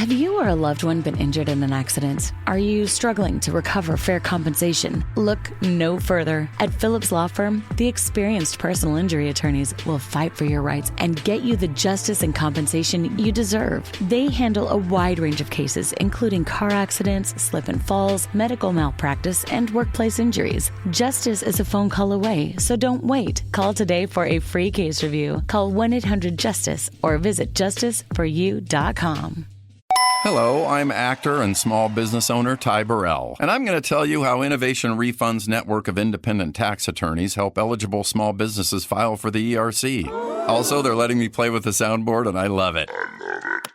Have you or a loved one been injured in an accident? Are you struggling to recover fair compensation? Look no further. At Phillips Law Firm, the experienced personal injury attorneys will fight for your rights and get you the justice and compensation you deserve. They handle a wide range of cases, including car accidents, slip and falls, medical malpractice, and workplace injuries. Justice is a phone call away, so don't wait. Call today for a free case review. Call 1-800-JUSTICE or visit justiceforyou.com. Hello, I'm actor and small business owner Ty Burrell, and I'm going to tell you how Innovation Refund's network of independent tax attorneys help eligible small businesses file for the ERC. Also, they're letting me play with the soundboard, and I love it.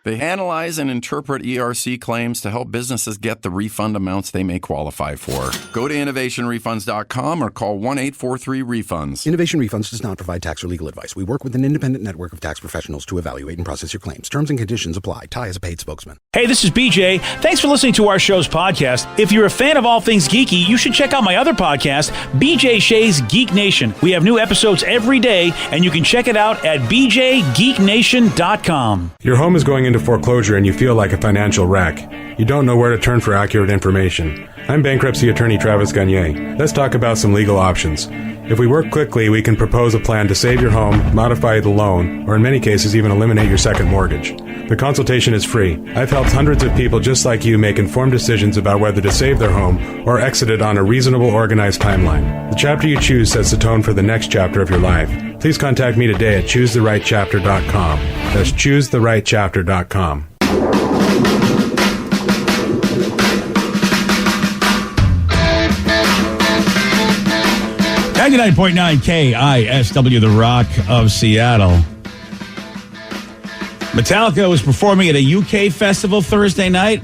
They analyze and interpret ERC claims to help businesses get the refund amounts they may qualify for. Go to innovationrefunds.com or call 1-843-REFUNDS. Innovation Refunds does not provide tax or legal advice. We work with an independent network of tax professionals to evaluate and process your claims. Terms and conditions apply. Ty is a paid spokesman. Hey, this is BJ. Thanks for listening to our show's podcast. If you're a fan of all things geeky, you should check out my other podcast, BJ Shea's Geek Nation. We have new episodes every day, and you can check it out at bjgeeknation.com. Your home is going into foreclosure and you feel like a financial wreck. You don't know where to turn for accurate information. I'm bankruptcy attorney Travis Gagne. Let's talk about some legal options. If we work quickly, we can propose a plan to save your home, modify the loan, or in many cases even eliminate your second mortgage. The consultation is free. I've helped hundreds of people just like you make informed decisions about whether to save their home or exit it on a reasonable, organized timeline. The chapter you choose sets the tone for the next chapter of your life. Please contact me today at choosetherightchapter.com. That's choosetherightchapter.com. 99.9 KISW, The Rock of Seattle. Metallica was performing at a UK festival Thursday night,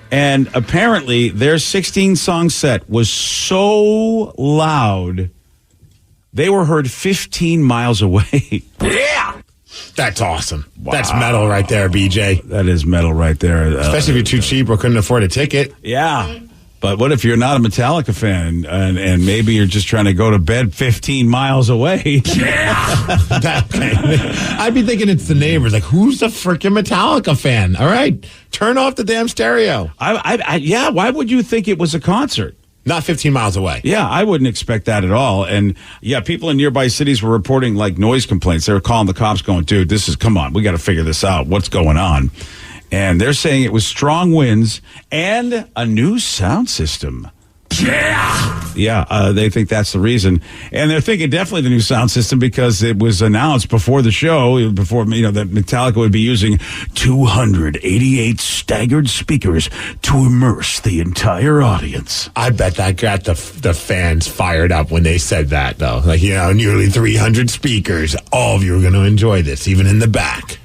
and apparently their 16-song set was so loud, they were heard 15 miles away. Yeah! That's awesome. Wow. That's metal right there, BJ. That is metal right there. Especially if you're too cheap or couldn't afford a ticket. Yeah. But what if you're not a Metallica fan and maybe you're just trying to go to bed 15 miles away? Yeah! I'd be thinking it's the neighbors. Like, who's the freaking Metallica fan? All right, turn off the damn stereo. Yeah, why would you think it was a concert? Not 15 miles away. Yeah, I wouldn't expect that at all. And yeah, people in nearby cities were reporting like noise complaints. They were calling the cops going, dude, come on, we got to figure this out. What's going on? And they're saying it was strong winds and a new sound system. Yeah! Yeah, they think that's the reason. And they're thinking definitely the new sound system because it was announced before the show, that Metallica would be using 288 staggered speakers to immerse the entire audience. I bet that got the fans fired up when they said that, though. Like, nearly 300 speakers. All of you are going to enjoy this, even in the back.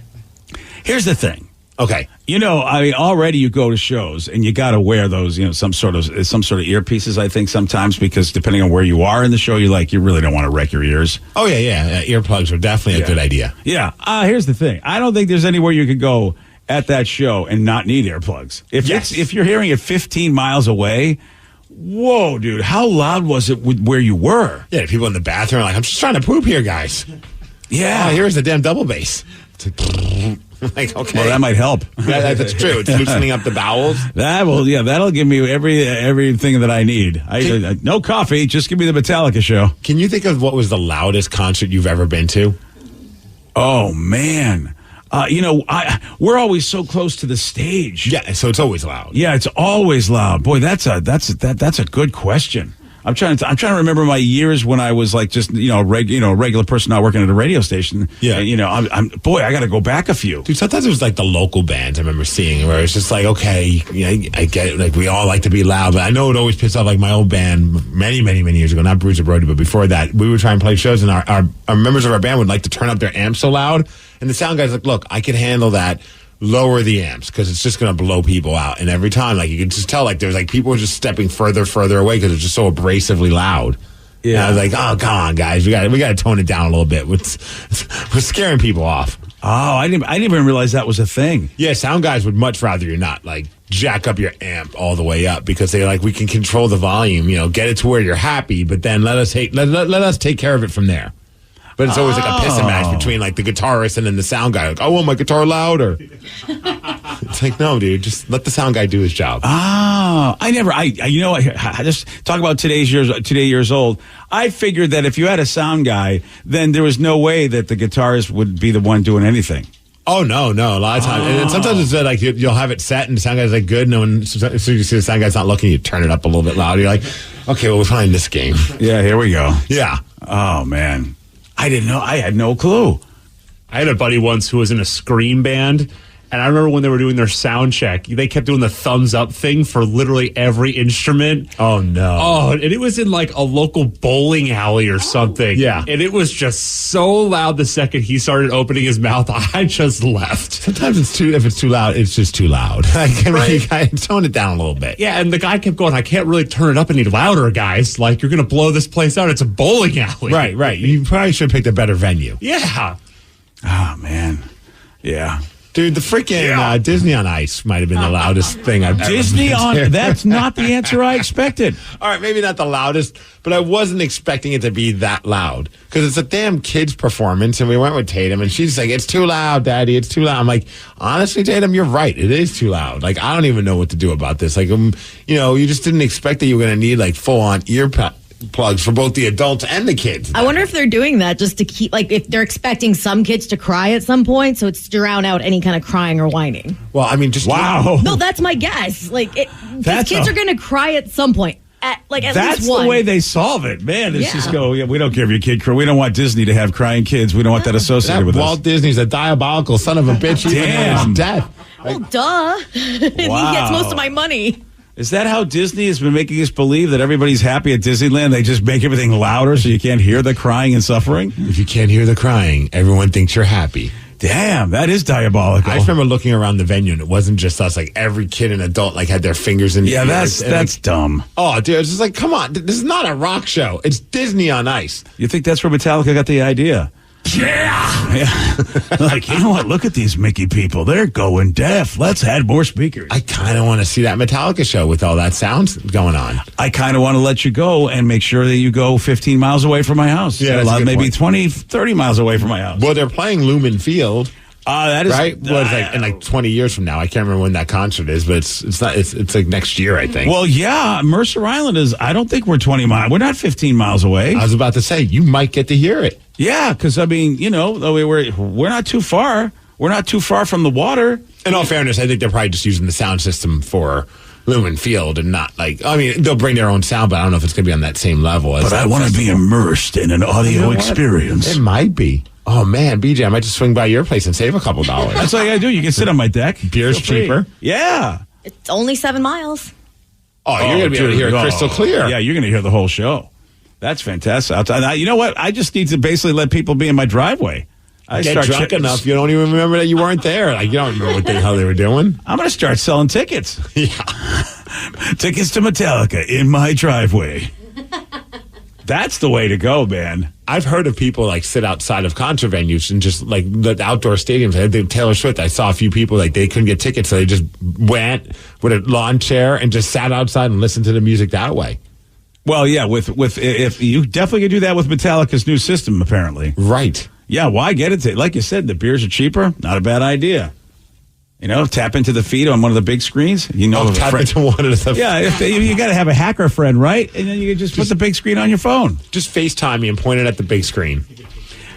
Here's the thing. Okay. Already you go to shows and you got to wear those, some sort of earpieces, I think, sometimes, because depending on where you are in the show, you really don't want to wreck your ears. Oh, yeah. Earplugs are definitely a good idea. Yeah. Here's the thing. I don't think there's anywhere you could go at that show and not need earplugs. If you're hearing it 15 miles away, whoa, dude, how loud was it where you were? Yeah, people in the bathroom are like, I'm just trying to poop here, guys. Yeah. Oh, here's the damn double bass. Like, okay. Well, that might help. Yeah, that's true. It's loosening up the bowels. That'll give me everything that I need. No coffee, just give me the Metallica show. Can you think of what was the loudest concert you've ever been to? Oh, man. We're always so close to the stage. Yeah, so it's always loud. Yeah, it's always loud. Boy, that's a good question. I'm trying to remember my years when I was like just regular person not working at a radio station. Yeah, I got to go back a few. Dude, sometimes it was like the local bands I remember seeing where it's just like, okay, I get it. Like, we all like to be loud, but I know it always pissed off like my old band many years ago. Not Bruiser Brody, but before that, we would try and play shows, and our members of our band would like to turn up their amps so loud, and the sound guy's like, look, I can handle that. Lower the amps because it's just going to blow people out. And every time, like, you can just tell, like, there's like people are just stepping further away because it's just so abrasively loud. Yeah, and I was like, oh, come on, guys, we got to tone it down a little bit. We're scaring people off. Oh, I didn't even realize that was a thing. Yeah, sound guys would much rather you not like jack up your amp all the way up because they're like, we can control the volume, get it to where you're happy, but then let us take care of it from there. But it's always like a pissing match between like the guitarist and then the sound guy. Like, I want my guitar louder. It's like, no, dude, just let the sound guy do his job. I just talk about today years old. I figured that if you had a sound guy, then there was no way that the guitarist would be the one doing anything. Oh, no. A lot of times. And sometimes it's like you'll have it set and the sound guy's like good. As soon as you see the sound guy's not looking, you turn it up a little bit louder. You're like, okay, well, we're playing this game. Yeah, here we go. Yeah. Oh, man. I didn't know. I had no clue. I had a buddy once who was in a scream band, and I remember when they were doing their sound check, they kept doing the thumbs up thing for literally every instrument. Oh, no. Oh, and it was in like a local bowling alley or something. Yeah. And it was just so loud the second he started opening his mouth, I just left. Sometimes if it's too loud, it's just too loud. You gotta tone it down a little bit. Yeah, and the guy kept going, I can't really turn it up any louder, guys. Like, you're going to blow this place out. It's a bowling alley. Right. You probably should have picked a better venue. Yeah. Oh, man. Yeah. Dude, the freaking Disney on Ice might have been the loudest thing I've ever Disney been on to. that's not the answer I expected. All right, maybe not the loudest, but I wasn't expecting it to be that loud because it's a damn kid's performance, and we went with Tatum, and she's like, "It's too loud, Daddy. It's too loud." I'm like, honestly, Tatum, you're right. It is too loud. Like, I don't even know what to do about this. Like, you just didn't expect that you were going to need like full on plugs for both the adults and the kids. I wonder if they're doing that just to keep, like, if they're expecting some kids to cry at some point, so it's to drown out any kind of crying or whining. Well, I mean, just wow. No, that's my guess. Like, kids are going to cry at some point. At That's least one. the way they solve it, man. It's Yeah. just go. Yeah, we don't care if your kid cry. We don't want Disney to have crying kids. We don't want that associated with Walt us. Disney's a diabolical son of a bitch. Even in his death. Well, duh. He gets most of my money. Is that how Disney has been making us believe that everybody's happy at Disneyland? They just make everything louder so you can't hear the crying and suffering? If you can't hear the crying, everyone thinks you're happy. Damn, that is diabolical. I just remember looking around the venue, and it wasn't just us. Like, every kid and adult like had their fingers in the ears. That's dumb. Oh, dude, it's just like, come on. This is not a rock show. It's Disney on Ice. You think that's where Metallica got the idea? Yeah. Like, you know what? Look at these Mickey people. They're going deaf. Let's add more speakers. I kind of want to see that Metallica show with all that sound going on. I kind of want to let you go and make sure that you go 15 miles away from my house. Yeah, that's a good maybe point. 20, 30 miles away from my house. Well, they're playing Lumen Field. That is right. Well, it's like in like 20 years from now. I can't remember when that concert is, but it's like next year, I think. Well, yeah, Mercer Island is. I don't think we're 20 miles. We're not 15 miles away. I was about to say you might get to hear it. Yeah, because I mean, we're not too far. We're not too far from the water. In all fairness, I think they're probably just using the sound system for Lumen Field and not like. I mean, they'll bring their own sound, but I don't know if it's going to be on that same level. But I want to be immersed in an audio experience. It might be. Oh, man, BJ, I might just swing by your place and save a couple dollars. That's all you got to do. You can sit on my deck. Beer's cheaper. Yeah. It's only 7 miles. Oh, you're going to be able to hear it crystal clear. Yeah, you're going to hear the whole show. That's fantastic. You know what? I just need to basically let people be in my driveway. I get drunk enough, you don't even remember that you weren't there. Like, you don't remember what the hell they were doing. I'm going to start selling tickets. Yeah. Tickets to Metallica in my driveway. That's the way to go, man. I've heard of people like sit outside of concert venues and just like the outdoor stadiums. I did Taylor Swift. I saw a few people like they couldn't get tickets, so they just went with a lawn chair and just sat outside and listened to the music that way. Well, yeah, if you definitely could do that with Metallica's new system, apparently. Right. Yeah, why get it? Like you said, the beers are cheaper. Not a bad idea. Tap into the feed on one of the big screens. Tap into one of the. Yeah, you got to have a hacker friend, right? And then you can just put the big screen on your phone. Just FaceTime me and point it at the big screen.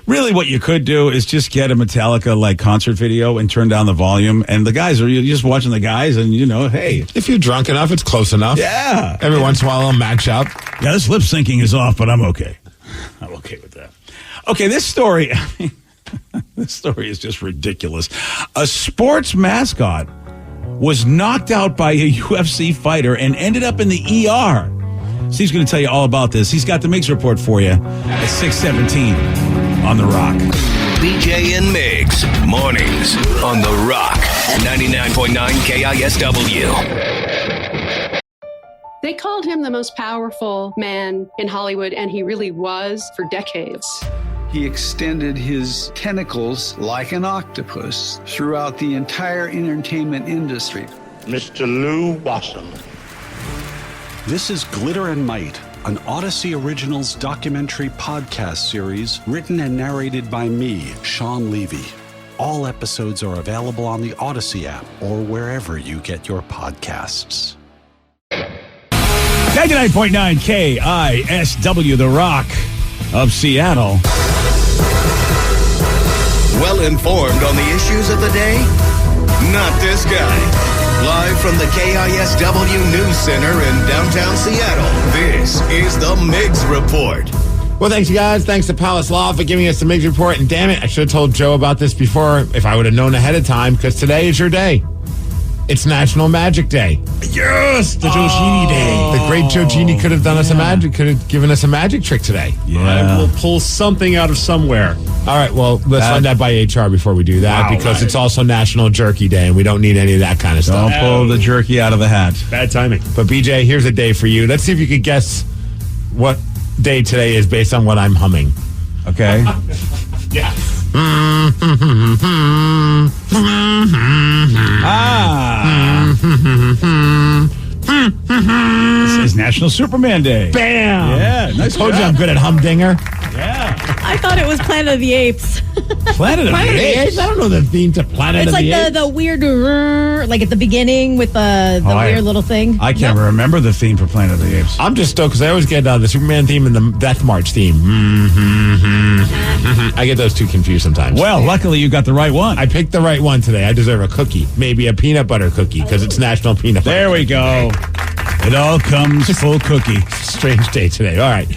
Really, what you could do is just get a Metallica concert video and turn down the volume. And the guys you're just watching the guys, and hey, if you're drunk enough, it's close enough. Yeah. Every once in a while, I'll match up. Yeah, this lip syncing is off, but I'm okay. I'm okay with that. Okay, this story. This story is just ridiculous. A sports mascot was knocked out by a UFC fighter and ended up in the ER. Steve's going to tell you all about this. He's got the Migs report for you at 6:17 on The Rock. BJ and Migs, mornings on The Rock, 99.9 KISW. They called him the most powerful man in Hollywood, and he really was for decades. He extended his tentacles like an octopus throughout the entire entertainment industry. Mr. Lou Wasserman. This is Glitter and Might, an Odyssey Originals documentary podcast series written and narrated by me, Sean Levy. All episodes are available on the Odyssey app or wherever you get your podcasts. 99.9 KISW, The Rock of Seattle. Well informed on the issues of the day? Not this guy. Live from the KISW News Center in downtown Seattle, this is the Migs Report. Well, thanks, you guys. Thanks to Palace Law for giving us the Migs Report. And damn it, I should have told Joe about this before if I would have known ahead of time, because today is your day. It's National Magic Day. Yes, the Joe Genie Day. The great Joe Genie could have done us could have given us a magic trick today. Yeah. I will pull something out of somewhere. All right, well, let's find out by HR before we do that, because it's also National Jerky Day, and we don't need any of that kind of stuff. Don't pull the jerky out of the hat. Bad timing. But, BJ, here's a day for you. Let's see if you could guess what day today is based on what I'm humming. Okay? Yeah. This is National Superman Day. Bam! Yeah, nice. I told you I'm good at humdinger. Yeah. I thought it was Planet of the Apes. Planet of the Apes? I don't know the theme to Planet It's of the Apes. like the weird, like at the beginning with the weird little thing. I can't remember the theme for Planet of the Apes. I'm just stoked because I always get the Superman theme and the Death March theme. I get those two confused sometimes. Well, luckily you got the right one. I picked the right one today. I deserve a cookie. Maybe a peanut butter cookie because it's National Peanut Butter. There we go. It all comes full cookie. Strange day today. All right.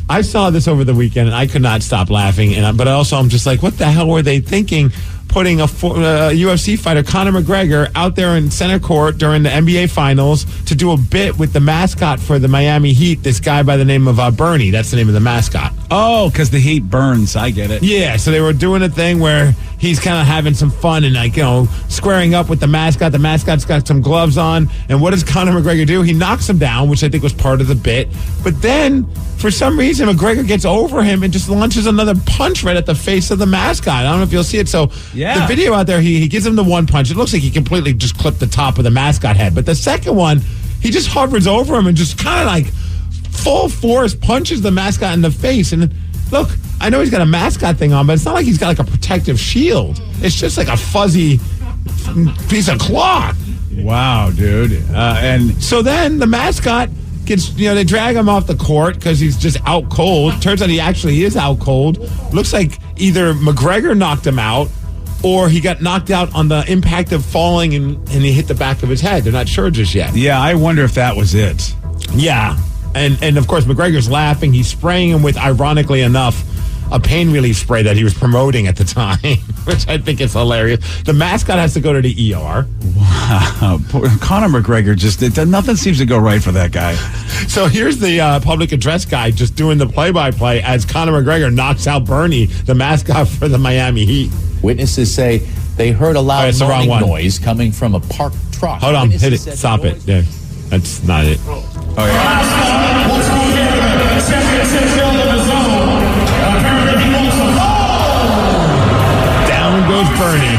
I saw this over the weekend and I could not stop laughing. But also I'm just like, what the hell were they thinking? Putting a UFC fighter, Conor McGregor, out there in center court during the NBA Finals to do a bit with the mascot for the Miami Heat, this guy by the name of Bernie. That's the name of the mascot. Oh, because the Heat burns. I get it. Yeah, so they were doing a thing where he's kind of having some fun and, squaring up with the mascot. The mascot's got some gloves on. And what does Conor McGregor do? He knocks him down, which I think was part of the bit. But then, for some reason, McGregor gets over him and just launches another punch right at the face of the mascot. I don't know if you'll see it. So the video out there, he gives him the one punch. It looks like he completely just clipped the top of the mascot head. But the second one, he just hovers over him and just kind of like full force punches the mascot in the face. And look, I know he's got a mascot thing on, but it's not like he's got like a protective shield. It's just like a fuzzy piece of cloth. Wow, dude. And so then the mascot gets, they drag him off the court because he's just out cold. Turns out he actually is out cold. Looks like either McGregor knocked him out or he got knocked out on the impact of falling and he hit the back of his head. They're not sure just yet. Yeah, I wonder if that was it. Yeah. And of course, McGregor's laughing. He's spraying him with, ironically enough, a pain relief spray that he was promoting at the time, which I think is hilarious. The mascot has to go to the ER. Wow. Conor McGregor nothing seems to go right for that guy. So here's the public address guy just doing the play-by-play as Conor McGregor knocks out Bernie, the mascot for the Miami Heat. Witnesses say they heard a loud moaning noise coming from a parked truck. Hold on, hit it. Stop it. There. That's not it. Oh, yeah. Down goes Bernie.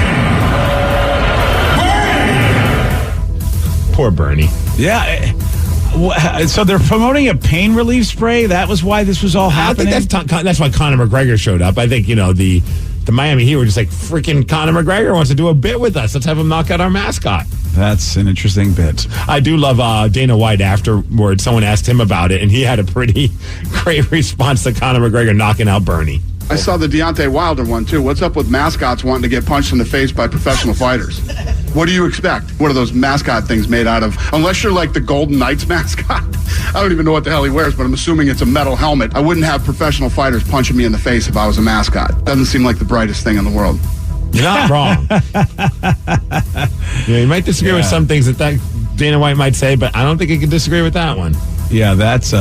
Poor Bernie. Yeah. So they're promoting a pain relief spray? That was why this was all happening? I think that's why Conor McGregor showed up. I think, the Miami Heat were just like, freaking Conor McGregor wants to do a bit with us. Let's have him knock out our mascot. That's an interesting bit. I do love Dana White afterwards. Someone asked him about it, and he had a pretty great response to Conor McGregor knocking out Bernie. I saw the Deontay Wilder one, too. What's up with mascots wanting to get punched in the face by professional fighters? What do you expect? What are those mascot things made out of? Unless you're like the Golden Knights mascot. I don't even know what the hell he wears, but I'm assuming it's a metal helmet. I wouldn't have professional fighters punching me in the face if I was a mascot. Doesn't seem like the brightest thing in the world. You're not wrong. You might disagree with some things that Dana White might say, but I don't think you can disagree with that one. Yeah, that's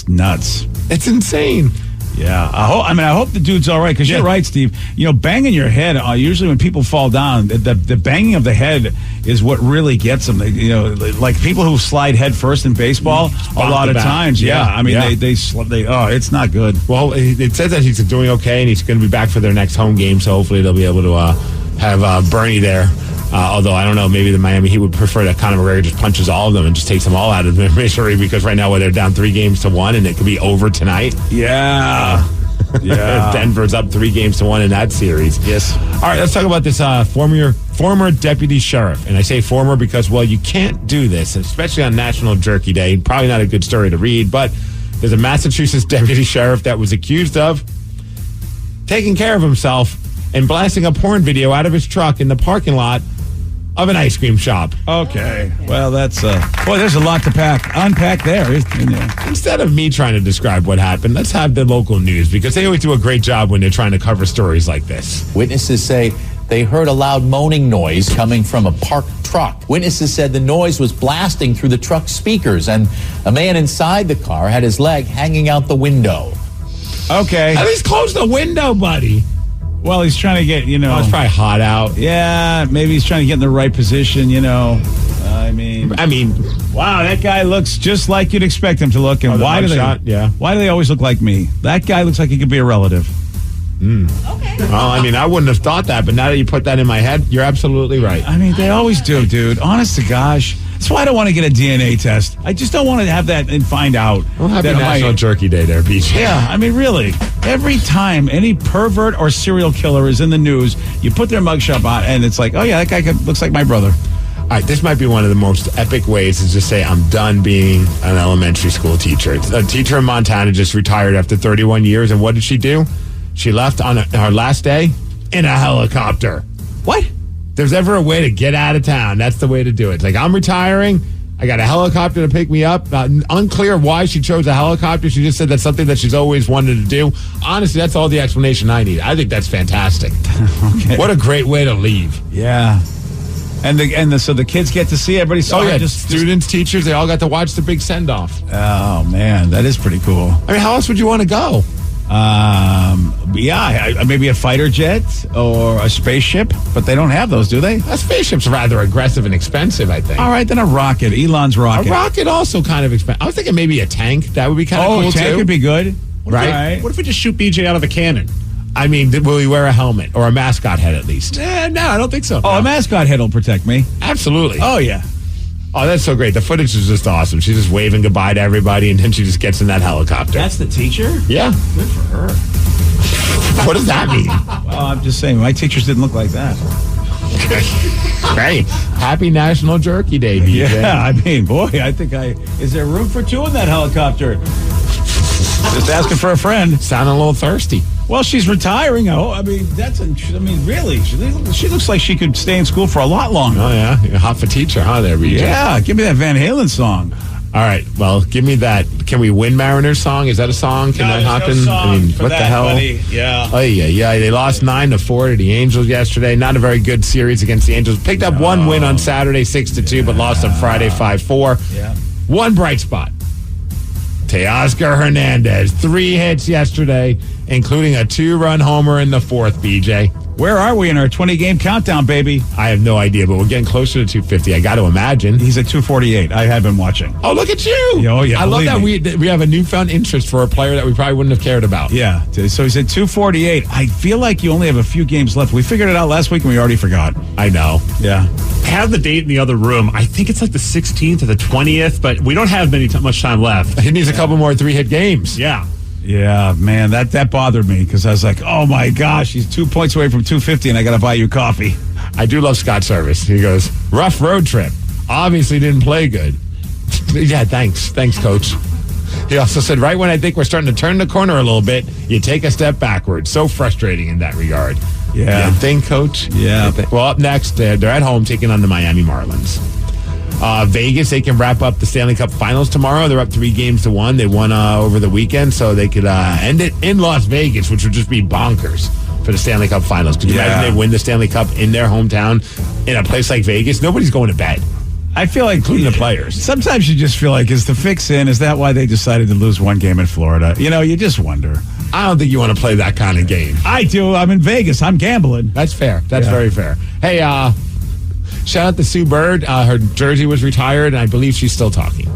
nuts. It's insane. Yeah, I hope the dude's all right, because you're right, Steve. Banging your head, usually when people fall down, the banging of the head is what really gets them. Like people who slide head first in baseball, a lot of times. Yeah, I mean, they it's not good. Well, it says that he's doing okay, and he's going to be back for their next home game, so hopefully they'll be able to have Bernie there Although I don't know, maybe the Miami Heat would prefer that Conor McGregor just punches all of them and just takes them all out of their misery, because right now they're down 3-1 and it could be over tonight. Yeah. Yeah. Denver's up 3-1 in that series. Yes. All right, let's talk about this former deputy sheriff. And I say former because, well, you can't do this, especially on National Jerky Day. Probably not a good story to read, but there's a Massachusetts deputy sheriff that was accused of taking care of himself and blasting a porn video out of his truck in the parking lot of an ice cream shop. Okay. Well, that's, boy, there's a lot to unpack there, isn't there? Instead of me trying to describe what happened, let's have the local news, because they always do a great job when they're trying to cover stories like this. Witnesses say they heard a loud moaning noise coming from a parked truck. Witnesses said the noise was blasting through the truck's speakers, and a man inside the car had his leg hanging out the window. Okay. At least close the window, buddy. Well, he's trying to get, it's probably hot out. Yeah, maybe he's trying to get in the right position, I mean, wow, that guy looks just like you'd expect him to look. And why do they always look like me? That guy looks like he could be a relative. Okay. Well, I wouldn't have thought that, but now that you put that in my head, you're absolutely right. They always do, dude. Honest to gosh. That's why I don't want to get a DNA test. I just don't want to have that and find out. Well, happy National Jerky Day there, BJ. Yeah, really. Every time any pervert or serial killer is in the news, you put their mugshot on, and it's like, oh, yeah, that guy looks like my brother. All right, this might be one of the most epic ways to just say I'm done being an elementary school teacher. A teacher in Montana just retired after 31 years, and what did she do? She left on her last day in a helicopter. What? There's ever a way to get out of town, that's the way to do it. It's like, I'm retiring. I got a helicopter to pick me up. Unclear why she chose a helicopter. She just said that's something that she's always wanted to do. Honestly, that's all the explanation I need. I think that's fantastic. Okay. What a great way to leave. Yeah. So the kids get to see everybody. Students, teachers, they all got to watch the big send-off. Oh, man, that is pretty cool. How else would you want to go? Maybe a fighter jet or a spaceship, but they don't have those, do they? A spaceship's rather aggressive and expensive, I think. All right, then a rocket. Elon's rocket. A rocket also kind of expensive. I was thinking maybe a tank. That would be kind of cool, too. A tank would be good. Right? What if we just shoot BJ out of a cannon? Will he wear a helmet or a mascot head at least? No, I don't think so. Oh, a mascot head will protect me. Absolutely. Oh, yeah. Oh, that's so great. The footage is just awesome. She's just waving goodbye to everybody, and then she just gets in that helicopter. That's the teacher? Yeah. Good for her. What does that mean? Well, I'm just saying, my teachers didn't look like that. Hey, happy National Jerky Day, BJ. Yeah, boy, is there room for two in that helicopter? Just asking for a friend. Sounding a little thirsty. Well, she's retiring. Really, she looks like she could stay in school for a lot longer. Oh, yeah? You're hot for teacher, huh, there, BJ? Yeah, give me that Van Halen song. All right, well, give me that. Can we win Mariners song? Is that a song? Can that happen? No song for what that, the hell? Buddy. Yeah. Oh, yeah. They lost 9-4 to the Angels yesterday. Not a very good series against the Angels. Picked up one win on Saturday, 6-2, but lost on Friday, 5-4. Yeah. One bright spot. Teoscar Hernandez, 3 hits yesterday, including a 2-run homer in the 4th, BJ. Where are we in our 20-game countdown, baby? I have no idea, but we're getting closer to 250. I got to imagine. He's at 248. I have been watching. Oh, look at you. Oh, yeah. I love that we have a newfound interest for a player that we probably wouldn't have cared about. Yeah. So he's at 248. I feel like you only have a few games left. We figured it out last week and we already forgot. I know. Yeah. I have the date in the other room. I think it's like the 16th or the 20th, but we don't have much time left. He needs a couple more 3-hit games. Yeah. Yeah, man, that bothered me because I was like, oh my gosh, he's 2 points away from 250 and I got to buy you coffee. I do love Scott's service. He goes, rough road trip. Obviously didn't play good. Yeah, thanks. Thanks, coach. He also said, right when I think we're starting to turn the corner a little bit, you take a step backwards. So frustrating in that regard. Yeah. You think, coach? Yeah. Well, up next, they're at home taking on the Miami Marlins. Vegas, they can wrap up the Stanley Cup Finals tomorrow. They're up 3-1. They won over the weekend, so they could end it in Las Vegas, which would just be bonkers for the Stanley Cup Finals. Could you imagine they win the Stanley Cup in their hometown in a place like Vegas? Nobody's going to bed. I feel like, including the players. Sometimes you just feel like, is the fix in? Is that why they decided to lose one game in Florida? You just wonder. I don't think you want to play that kind of game. I do. I'm in Vegas. I'm gambling. That's fair. That's very fair. Hey, shout out to Sue Bird. Her jersey was retired, and I believe she's still talking.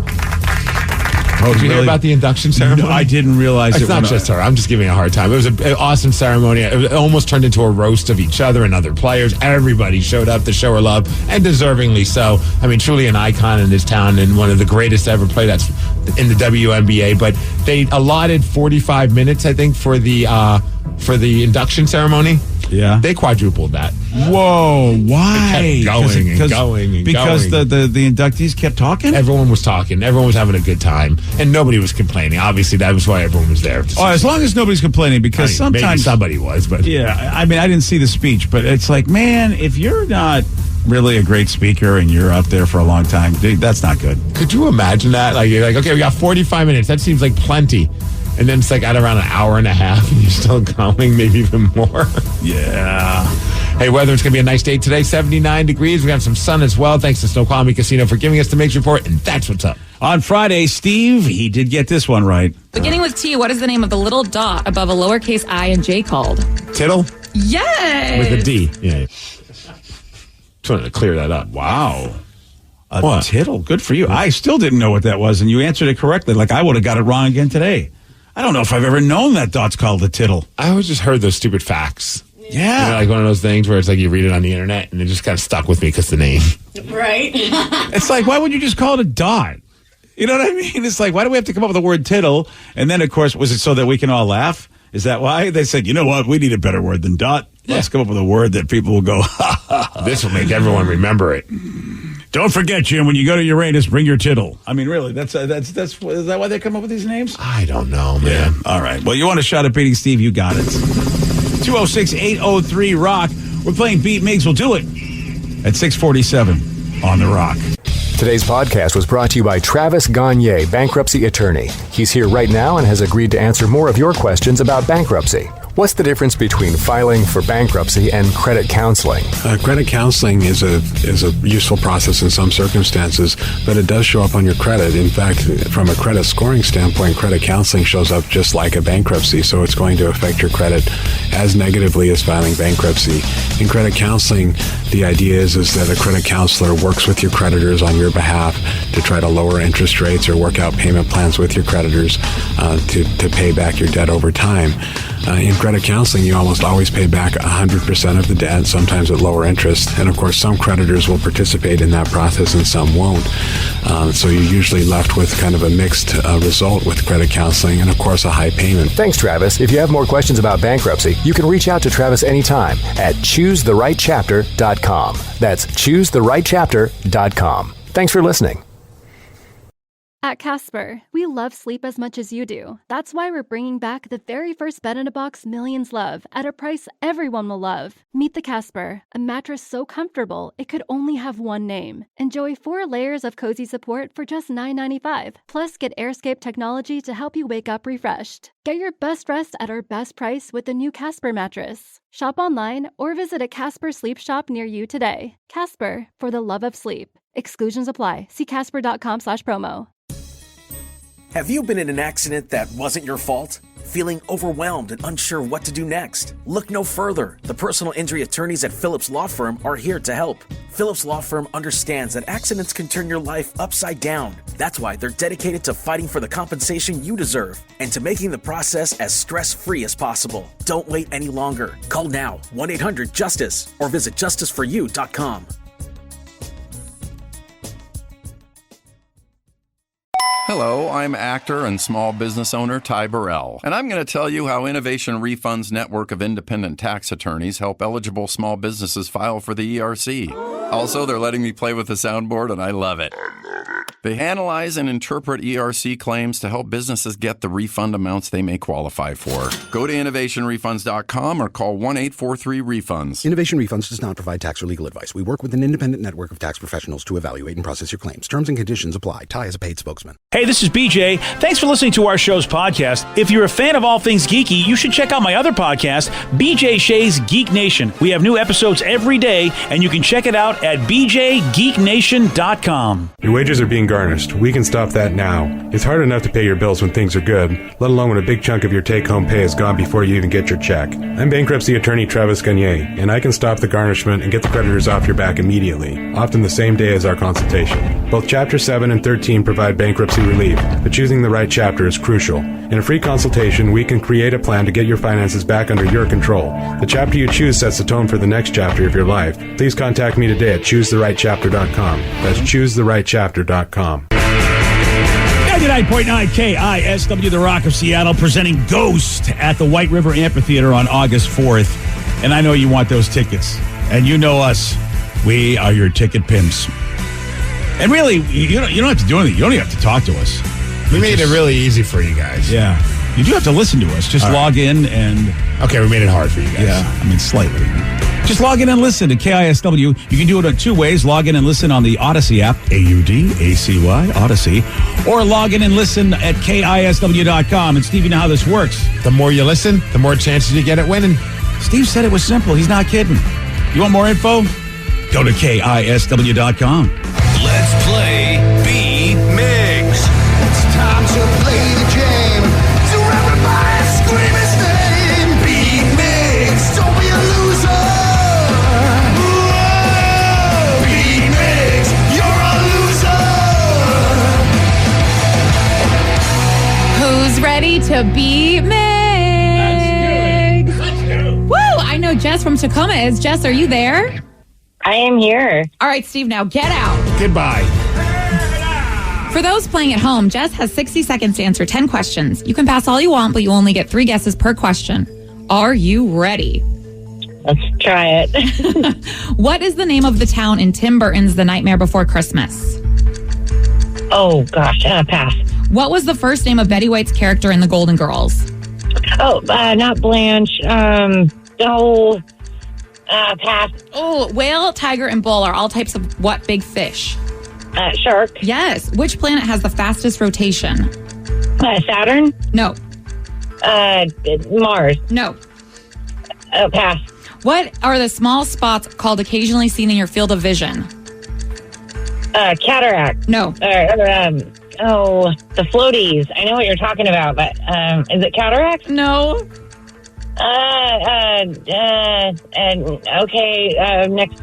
Oh, Did you hear about the induction ceremony? No, I didn't realize it's not just her. I'm just giving a hard time. It was an awesome ceremony. It almost turned into a roast of each other and other players. Everybody showed up to show her love, and deservingly so. I mean, truly an icon in this town and one of the greatest to ever play that's in the WNBA. But they allotted 45 minutes, I think, for the induction ceremony. Yeah. They quadrupled that. Whoa, why? It kept going and going and because going. the inductees kept talking? Everyone was talking. Everyone was having a good time. And nobody was complaining. Obviously, that was why everyone was there. Oh, as long as nobody's complaining, because sometimes... Maybe somebody was, but... Yeah, I mean, I didn't see the speech, but it's like, man, if you're not really a great speaker and you're up there for a long time, dude, that's not good. Could you imagine that? Like, you're like, okay, we got 45 minutes. That seems like plenty. And then it's like at around an hour and a half, and you're still going, maybe even more. Yeah. Hey, weather, it's going to be a nice day today, 79 degrees. We got some sun as well. Thanks to Snoqualmie Casino for giving us the Migs Report, and that's what's up. On Friday, Steve, he did get this one right. Beginning with T, what is the name of the little dot above a lowercase I and J called? Tittle? Yes! With a D. Yeah. Just wanted to clear that up. Wow. A tittle. Good for you. I still didn't know what that was, and you answered it correctly. Like, I would have got it wrong again today. I don't know if I've ever known that dot's called a tittle. I always just heard those stupid facts. Yeah. You know, like one of those things where it's like you read it on the internet and it just kind of stuck with me because the name. Right. It's like, why would you just call it a dot? You know what I mean? It's like, why do we have to come up with the word tittle? And then, of course, was it so that we can all laugh? Is that why? They said, you know what? We need a better word than dot. Let's come up with a word that people will go, ha, ha, ha. This will make everyone remember it. Don't forget, Jim, when you go to Uranus, bring your tittle. I mean, really, that's is that why they come up with these names? I don't know, man. Yeah. All right. Well, you want a shot at beating Steve? You got it. 206-803-ROCK. We're playing Beat Migs. We'll do it at 6:47 on The Rock. Today's podcast was brought to you by Travis Gagne, bankruptcy attorney. He's here right now and has agreed to answer more of your questions about bankruptcy. What's the difference between filing for bankruptcy and credit counseling? Credit counseling is a useful process in some circumstances, but it does show up on your credit. In fact, from a credit scoring standpoint, credit counseling shows up just like a bankruptcy, so it's going to affect your credit as negatively as filing bankruptcy. In credit counseling, the idea is that a credit counselor works with your creditors on your behalf to try to lower interest rates or work out payment plans with your creditors to pay back your debt over time. In credit counseling, you almost always pay back 100% of the debt, sometimes at lower interest. And of course, some creditors will participate in that process and some won't. So you're usually left with kind of a mixed result with credit counseling and, of course, a high payment. Thanks, Travis. If you have more questions about bankruptcy, you can reach out to Travis anytime at choosetherightchapter.com. That's choosetherightchapter.com. Thanks for listening. At Casper, we love sleep as much as you do. That's why we're bringing back the very first bed-in-a-box millions love at a price everyone will love. Meet the Casper, a mattress so comfortable it could only have one name. Enjoy 4 layers of cozy support for just $9.95. Plus, get AirScape technology to help you wake up refreshed. Get your best rest at our best price with the new Casper mattress. Shop online or visit a Casper sleep shop near you today. Casper, for the love of sleep. Exclusions apply. See casper.com/promo. Have you been in an accident that wasn't your fault? Feeling overwhelmed and unsure what to do next? Look no further. The personal injury attorneys at Phillips Law Firm are here to help. Phillips Law Firm understands that accidents can turn your life upside down. That's why they're dedicated to fighting for the compensation you deserve and to making the process as stress-free as possible. Don't wait any longer. Call now, 1-800-JUSTICE, or visit justiceforyou.com. Hello, I'm actor and small business owner Ty Burrell, and I'm going to tell you how Innovation Refund's network of independent tax attorneys help eligible small businesses file for the ERC. Also, they're letting me play with the soundboard, and I love it. They analyze and interpret ERC claims to help businesses get the refund amounts they may qualify for. Go to innovationrefunds.com or call 1-843-REFUNDS. Innovation Refunds does not provide tax or legal advice. We work with an independent network of tax professionals to evaluate and process your claims. Terms and conditions apply. Ty is a paid spokesman. Hey, this is BJ. Thanks for listening to our show's podcast. If you're a fan of all things geeky, you should check out my other podcast, BJ Shea's Geek Nation. We have new episodes every day, and you can check it out at bjgeeknation.com. Your wages are being garnished. We can stop that now. It's hard enough to pay your bills when things are good, let alone when a big chunk of your take-home pay is gone before you even get your check. I'm bankruptcy attorney Travis Gagne, and I can stop the garnishment and get the creditors off your back immediately, often the same day as our consultation. Both Chapter 7 and 13 provide bankruptcy relief, but choosing the right chapter is crucial. In a free consultation, we can create a plan to get your finances back under your control. The chapter you choose sets the tone for the next chapter of your life. Please contact me today at ChooseTheRightChapter.com. That's ChooseTheRightChapter.com. 99.9 KISW, the Rock of Seattle, presenting Ghost at the White River Amphitheater on August 4th. And I know you want those tickets. And you know us. We are your ticket pimps. And really, you don't have to do anything. You don't even have to talk to us. We made it really easy for you guys. Yeah. You do have to listen to us. Just log in and... Okay, we made it hard for you guys. Yeah, I mean, slightly. Just log in and listen to KISW. You can do it in two ways. Log in and listen on the Odyssey app, AUDACY, Odyssey. Or log in and listen at KISW.com. And Steve, you know how this works. The more you listen, the more chances you get at winning. Steve said it was simple. He's not kidding. You want more info? Go to KISW.com. Let's play B Migs. It's time to play the game. So everybody scream his name. B Migs, don't be a loser. Whoa, B Migs, you're a loser. Who's ready to be Migs? Let's go. Woo! I know Jess from Tacoma is. Jess, are you there? I am here. All right, Steve, now get out. Goodbye. For those playing at home, Jess has 60 seconds to answer 10 questions. You can pass all you want, but you only get 3 guesses per question. Are you ready? Let's try it. What is the name of the town in Tim Burton's The Nightmare Before Christmas? Oh, gosh. Pass. What was the first name of Betty White's character in The Golden Girls? Oh, not Blanche. Pass. Oh, whale, tiger, and bull are all types of what big fish? Shark. Yes. Which planet has the fastest rotation? Saturn? No. Mars? No. Pass. What are the small spots called occasionally seen in your field of vision? Cataract. No. The floaties. I know what you're talking about, but is it cataract? No. Next.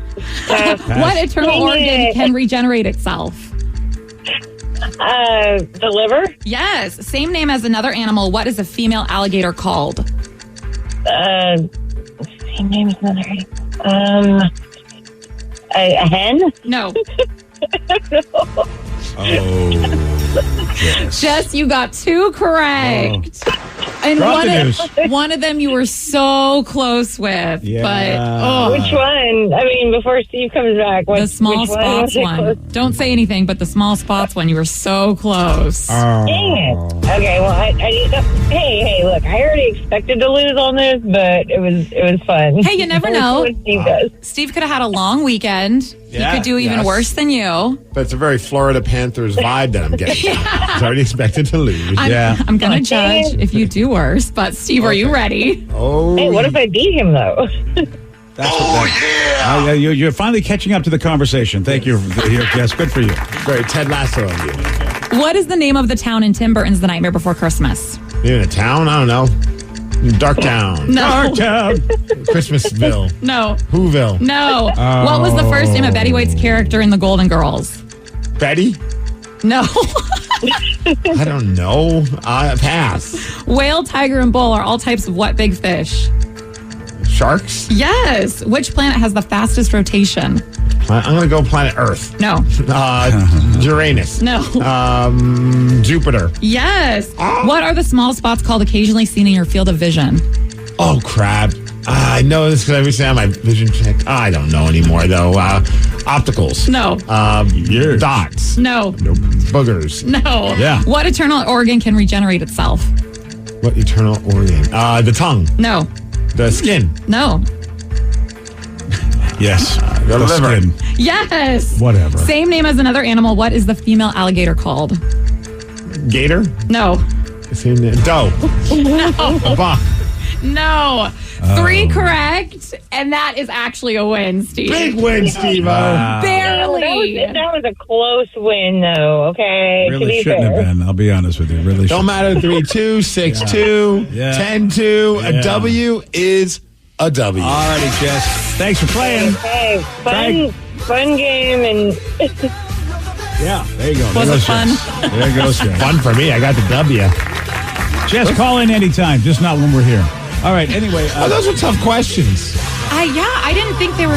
What eternal organ can regenerate itself? The liver? Yes. Same name as another animal. What is a female alligator called? Same name as another animal. A hen? No. Oh. Yes. Jess, you got 2 correct. Oh. And Drop one of them you were so close with. Yeah. But which one? I mean, before Steve comes back, the small spots one. Don't say anything, but the small spots one, you were so close. Dang it. Okay, well, I need to, hey, look, I already expected to lose on this, but it was fun. Hey, you never know. Steve does. Steve could have had a long weekend. Yeah, he could do even worse than you. But it's a very Florida Panthers vibe that I'm getting. He's already expected to lose. I'm going to judge if you do worse. But, Steve, are you ready? Oh. Hey, what if I beat him, though? You're finally catching up to the conversation. Thank you. Yes, good for you. Very Ted Lasso of you. What is the name of the town in Tim Burton's The Nightmare Before Christmas? You're in a town? I don't know. Darktown. No. Darktown. Christmasville. No. Whoville. No. What was the first name of Betty White's character in The Golden Girls? Betty? No. I don't know. Pass. Whale, tiger, and bull are all types of what big fish? Sharks? Yes. Which planet has the fastest rotation? I'm going to go planet Earth. No. Uranus. No. Jupiter. Yes. What are the small spots called occasionally seen in your field of vision? Oh, crap. I know this because every time my vision check. I don't know anymore, though. Opticals. No. Dots. No. Nope. Boogers. No. Yeah. What eternal organ can regenerate itself? What eternal organ? The tongue. No. The skin. No. Yes. The liver. Skin. Yes. Whatever. Same name as another animal. What is the female alligator called? Gator? No. Same name. Doe. No. A buck. No. 3 correct, and that is actually a win, Steve. Big win, Steve-O. Barely. That was a close win, though, okay? Really to be shouldn't fair. have been. I'll be honest with you. Really Don't matter. 3-2, 6-2, 10-2. Yeah. A W is a W. All righty, Jess. Thanks for playing. Hey, fun game, and Yeah, there you go. Was There it goes fun? Jess. There goes Jess. Fun for me. I got the W. Jess, call in anytime, just not when we're here. All right, anyway. Those were tough questions. I didn't think they were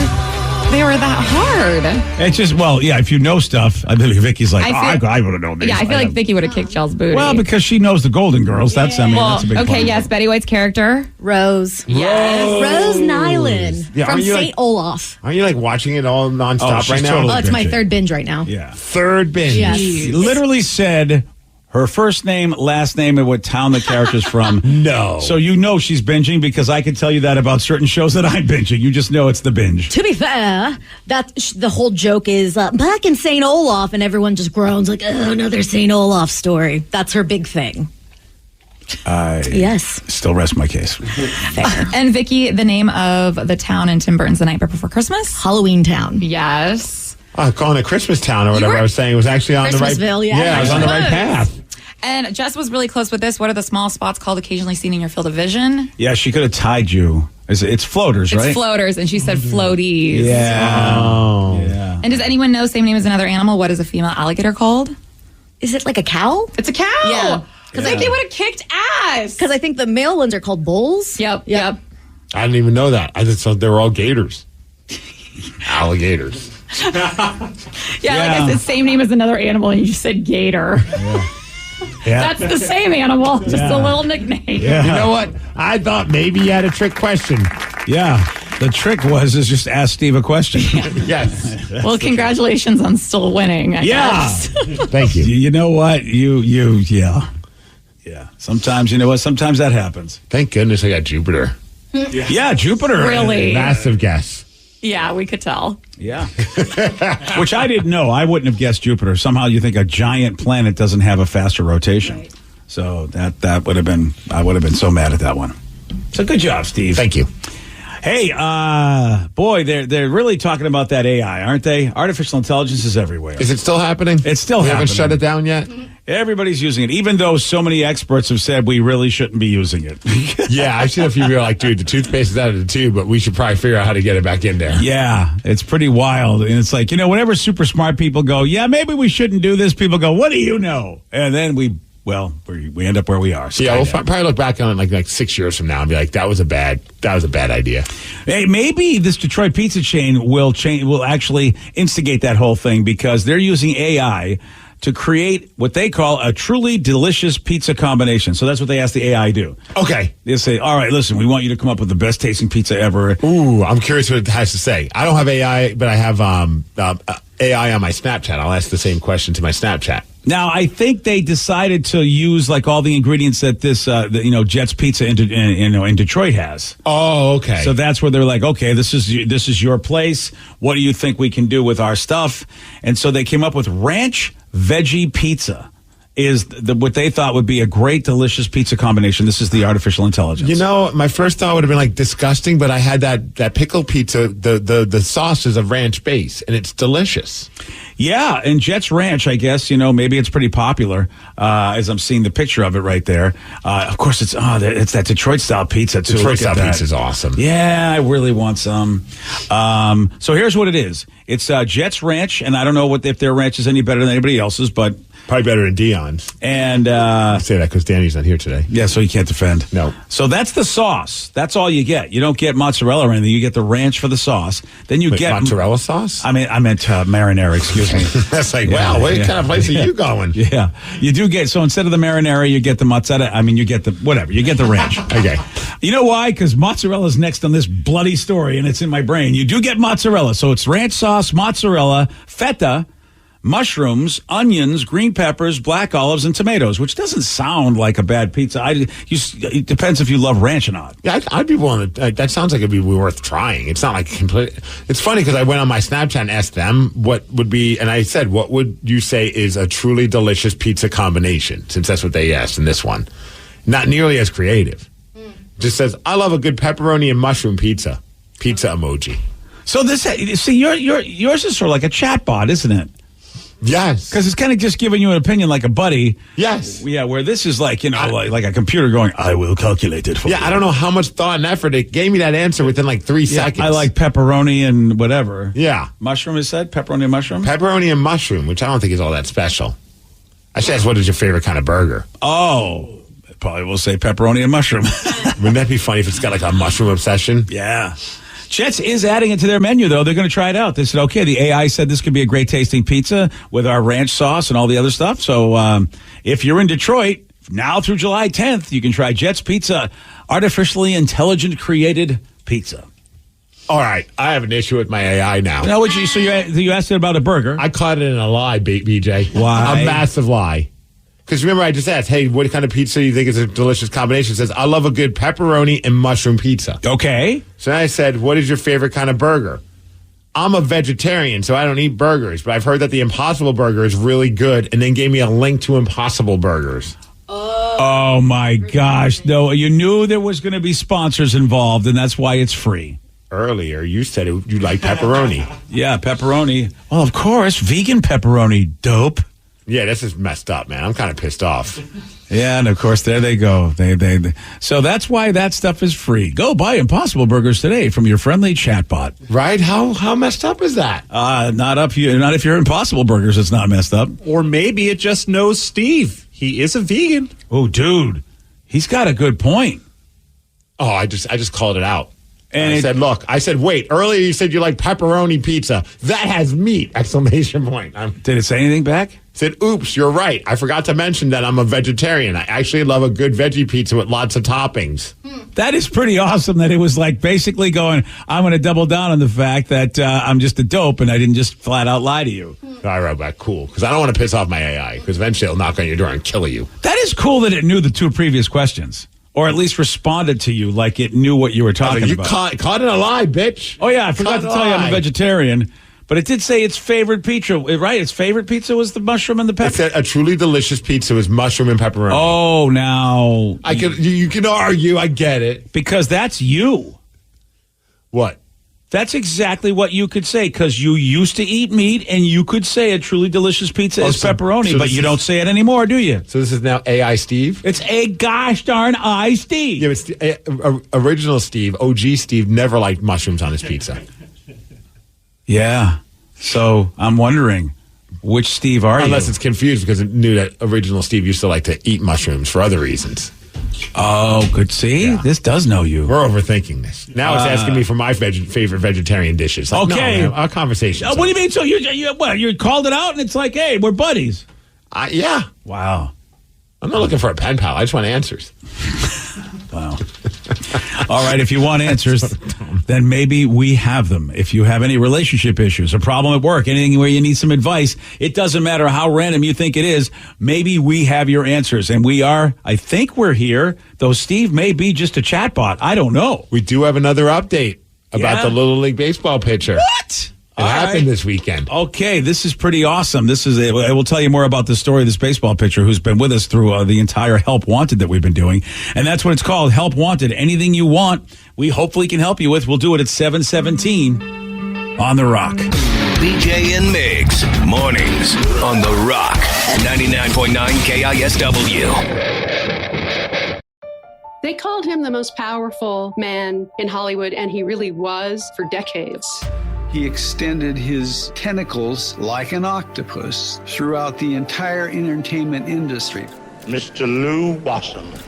that hard. It's just, if you know stuff, I think Vicky's like, I would have known this. Yeah, I feel like Vicky would have kicked y'all's booty. Well, because she knows the Golden Girls. That's a big okay, part. yes, Betty White's character. Rose. Yes. Rose Nyland Yeah, from aren't you, St. Olaf. Aren't you like watching it all nonstop she's right now? totally Oh, it's my binging. third binge right now. Yeah. Third binge. Yes. She literally said her first name, last name, and what town the character's from. No. So you know she's binging because I can tell you that about certain shows that I'm binging. You just know it's the binge. To be fair, the whole joke is back in St. Olaf, and everyone just groans like, oh, another St. Olaf story. That's her big thing. Yes. Still rest my case. And Vicky, the name of the town in Tim Burton's The Nightmare Before Christmas? Halloween Town. Yes. Calling it Christmas Town or whatever I was saying was actually on the right. Christmasville, yeah. Yeah, I was on the right path. And Jess was really close with this. What are the small spots called occasionally seen in your field of vision? Yeah, she could have tied you. It's floaters, right? It's floaters, and she said floaties. Yeah. Oh. Yeah. And does anyone know, same name as another animal, what is a female alligator called? Is it like a cow? It's a cow. Yeah. Because Vicky would have kicked ass. Because I think the male ones are called bulls. Yep. I didn't even know that. I just thought they were all gators. Alligators. Like I said, same name as another animal, and you just said gator. Yeah. That's the same animal, just a little nickname. Yeah. You know what? I thought maybe you had a trick question. Yeah. The trick was just ask Steve a question. Yes. Well, congratulations on still winning. I guess. Thank you. You know what? Yeah. Sometimes, you know what? Sometimes that happens. Thank goodness I got Jupiter. Yeah, Jupiter. Really? Massive guess. Yeah, we could tell. Yeah. Which I didn't know. I wouldn't have guessed Jupiter. Somehow you think a giant planet doesn't have a faster rotation. Right. So that would have been, I would have been so mad at that one. So good job, Steve. Thank you. Hey, boy, they're really talking about that AI, aren't they? Artificial intelligence is everywhere. Is it still happening? It's still we happening. Haven't shut it down yet? Everybody's using it, even though so many experts have said we really shouldn't be using it. Yeah, I've seen a few people like, dude, the toothpaste is out of the tube, but we should probably figure out how to get it back in there. Yeah, it's pretty wild. And it's like, whenever super smart people go, yeah, maybe we shouldn't do this, people go, what do you know? And then we end up where we are. So we'll probably look back on it like 6 years from now and be like, that was a bad idea. Hey, maybe this Detroit pizza chain will actually instigate that whole thing because they're using AI to create what they call a truly delicious pizza combination. So that's what they ask the AI do. Okay. They say, all right, listen, we want you to come up with the best tasting pizza ever. Ooh, I'm curious what it has to say. I don't have AI, but I have AI on my Snapchat. I'll ask the same question to my Snapchat. Now, I think they decided to use like all the ingredients that this, Jets Pizza in Detroit has. Oh, okay. So that's where they're like, okay, this is your place. What do you think we can do with our stuff? And so they came up with ranch veggie pizza. Is what they thought would be a great, delicious pizza combination. This is the artificial intelligence. My first thought would have been like disgusting, but I had that pickle pizza. The sauce is a ranch base, and it's delicious. Yeah, and Jets Ranch, I guess, maybe it's pretty popular, as I'm seeing the picture of it right there. Of course, it's that Detroit-style pizza, too. Detroit-style pizza is awesome. Yeah, I really want some. So here's what it is. It's Jets Ranch, and I don't know if their ranch is any better than anybody else's, but probably better than Dion's. And I say that because Danny's not here today. Yeah, so you can't defend. No. So that's the sauce. That's all you get. You don't get mozzarella or anything. You get the ranch for the sauce. Then you get mozzarella sauce. I meant marinara. Excuse me. That's like, wow. What kind of place are you going? Yeah, you do get. So instead of the marinara, you get the mozzarella. You get the whatever. You get the ranch. Okay. You know why? Because mozzarella is next on this bloody story, and it's in my brain. You do get mozzarella. So it's ranch sauce, mozzarella, feta, mushrooms, onions, green peppers, black olives, and tomatoes, which doesn't sound like a bad pizza. It depends if you love ranch or not. Yeah, I'd be willing to. That sounds like it'd be worth trying. It's not like complete. It's funny because I went on my Snapchat and asked them what would be, and I said, what would you say is a truly delicious pizza combination? Since that's what they asked in this one. Not nearly as creative. Just says, I love a good pepperoni and mushroom pizza. Pizza emoji. So yours is sort of like a chat bot, isn't it? Yes. Because it's kind of just giving you an opinion like a buddy. Yes. Yeah, where this is like, like a computer going, I will calculate it for you. Yeah, I don't know how much thought and effort. It gave me that answer within like 3 seconds. I like pepperoni and whatever. Yeah. Mushroom is said? Pepperoni and mushroom? Pepperoni and mushroom, which I don't think is all that special. I should ask, what is your favorite kind of burger? Oh, probably will say pepperoni and mushroom. Wouldn't that be funny if it's got like a mushroom obsession? Yeah. Jets is adding it to their menu, though. They're going to try it out. They said, okay, the AI said this could be a great tasting pizza with our ranch sauce and all the other stuff. So if you're in Detroit, now through July 10th, you can try Jets Pizza, artificially intelligent created pizza. All right, I have an issue with my AI now. Now, so you asked it about a burger. I caught it in a lie, BJ. Why? A massive lie. Because remember, I just asked, hey, what kind of pizza do you think is a delicious combination? It says, I love a good pepperoni and mushroom pizza. Okay. So I said, what is your favorite kind of burger? I'm a vegetarian, so I don't eat burgers, but I've heard that the Impossible Burger is really good, and then gave me a link to Impossible Burgers. Oh, my gosh. No, you knew there was going to be sponsors involved, and that's why it's free. Earlier, you said you like pepperoni. Yeah, pepperoni. Well, of course, vegan pepperoni, dope. Yeah, this is messed up, man. I'm kind of pissed off. Yeah, and of course, there they go. They So that's why that stuff is free. Go buy Impossible Burgers today from your friendly chatbot. Right? How messed up is that? Not if you're Impossible Burgers. It's not messed up. Or maybe it just knows Steve. He is a vegan. Oh, dude, he's got a good point. Oh, I just called it out. And I said, wait, earlier you said you like pepperoni pizza. That has meat! Exclamation point. Did it say anything back? Said, oops, you're right. I forgot to mention that I'm a vegetarian. I actually love a good veggie pizza with lots of toppings. That is pretty awesome that it was like basically going, I'm going to double down on the fact that I'm just a dope and I didn't just flat out lie to you. I wrote back, cool, because I don't want to piss off my AI, because eventually it'll knock on your door and kill you. That is cool that it knew the 2 previous questions. Or at least responded to you like it knew what you were talking about. You caught in a lie, bitch. Oh, yeah, I forgot to tell you I'm a vegetarian. But it did say its favorite pizza, right? Its favorite pizza was the mushroom and the pepper. It said a truly delicious pizza was mushroom and pepperoni. Oh, now. You can argue. I get it. Because that's you. What? That's exactly what you could say, because you used to eat meat, and you could say a truly delicious pizza is pepperoni, but you don't say it anymore, do you? So this is now AI Steve? It's a gosh darn I Steve. Yeah, but original Steve, OG Steve, never liked mushrooms on his pizza. Yeah. So I'm wondering, which Steve are you? Unless it's confused, because it knew that original Steve used to like to eat mushrooms for other reasons. Oh, good. See, this does know you. We're overthinking this. Now it's asking me for my favorite vegetarian dishes. Like, okay, no, our conversation. What do you mean? So you called it out, and it's like, hey, we're buddies. Yeah. Wow. I'm not looking for a pen pal. I just want answers. Wow. All right, if you want answers, then maybe we have them. If you have any relationship issues, a problem at work, anything where you need some advice, it doesn't matter how random you think it is, maybe we have your answers. And I think we're here, though Steve may be just a chatbot. I don't know. We do have another update about the Little League Baseball pitcher. What? It happened this weekend. Okay, this is pretty awesome. I will tell you more about the story of this baseball pitcher who's been with us through the entire Help Wanted that we've been doing. And that's what it's called, Help Wanted. Anything you want, we hopefully can help you with. We'll do it at 7:17 on The Rock. BJ and Migs, mornings on The Rock, 99.9 KISW. They called him the most powerful man in Hollywood, and he really was for decades. He extended his tentacles like an octopus throughout the entire entertainment industry. Mr. Lou Wasserman.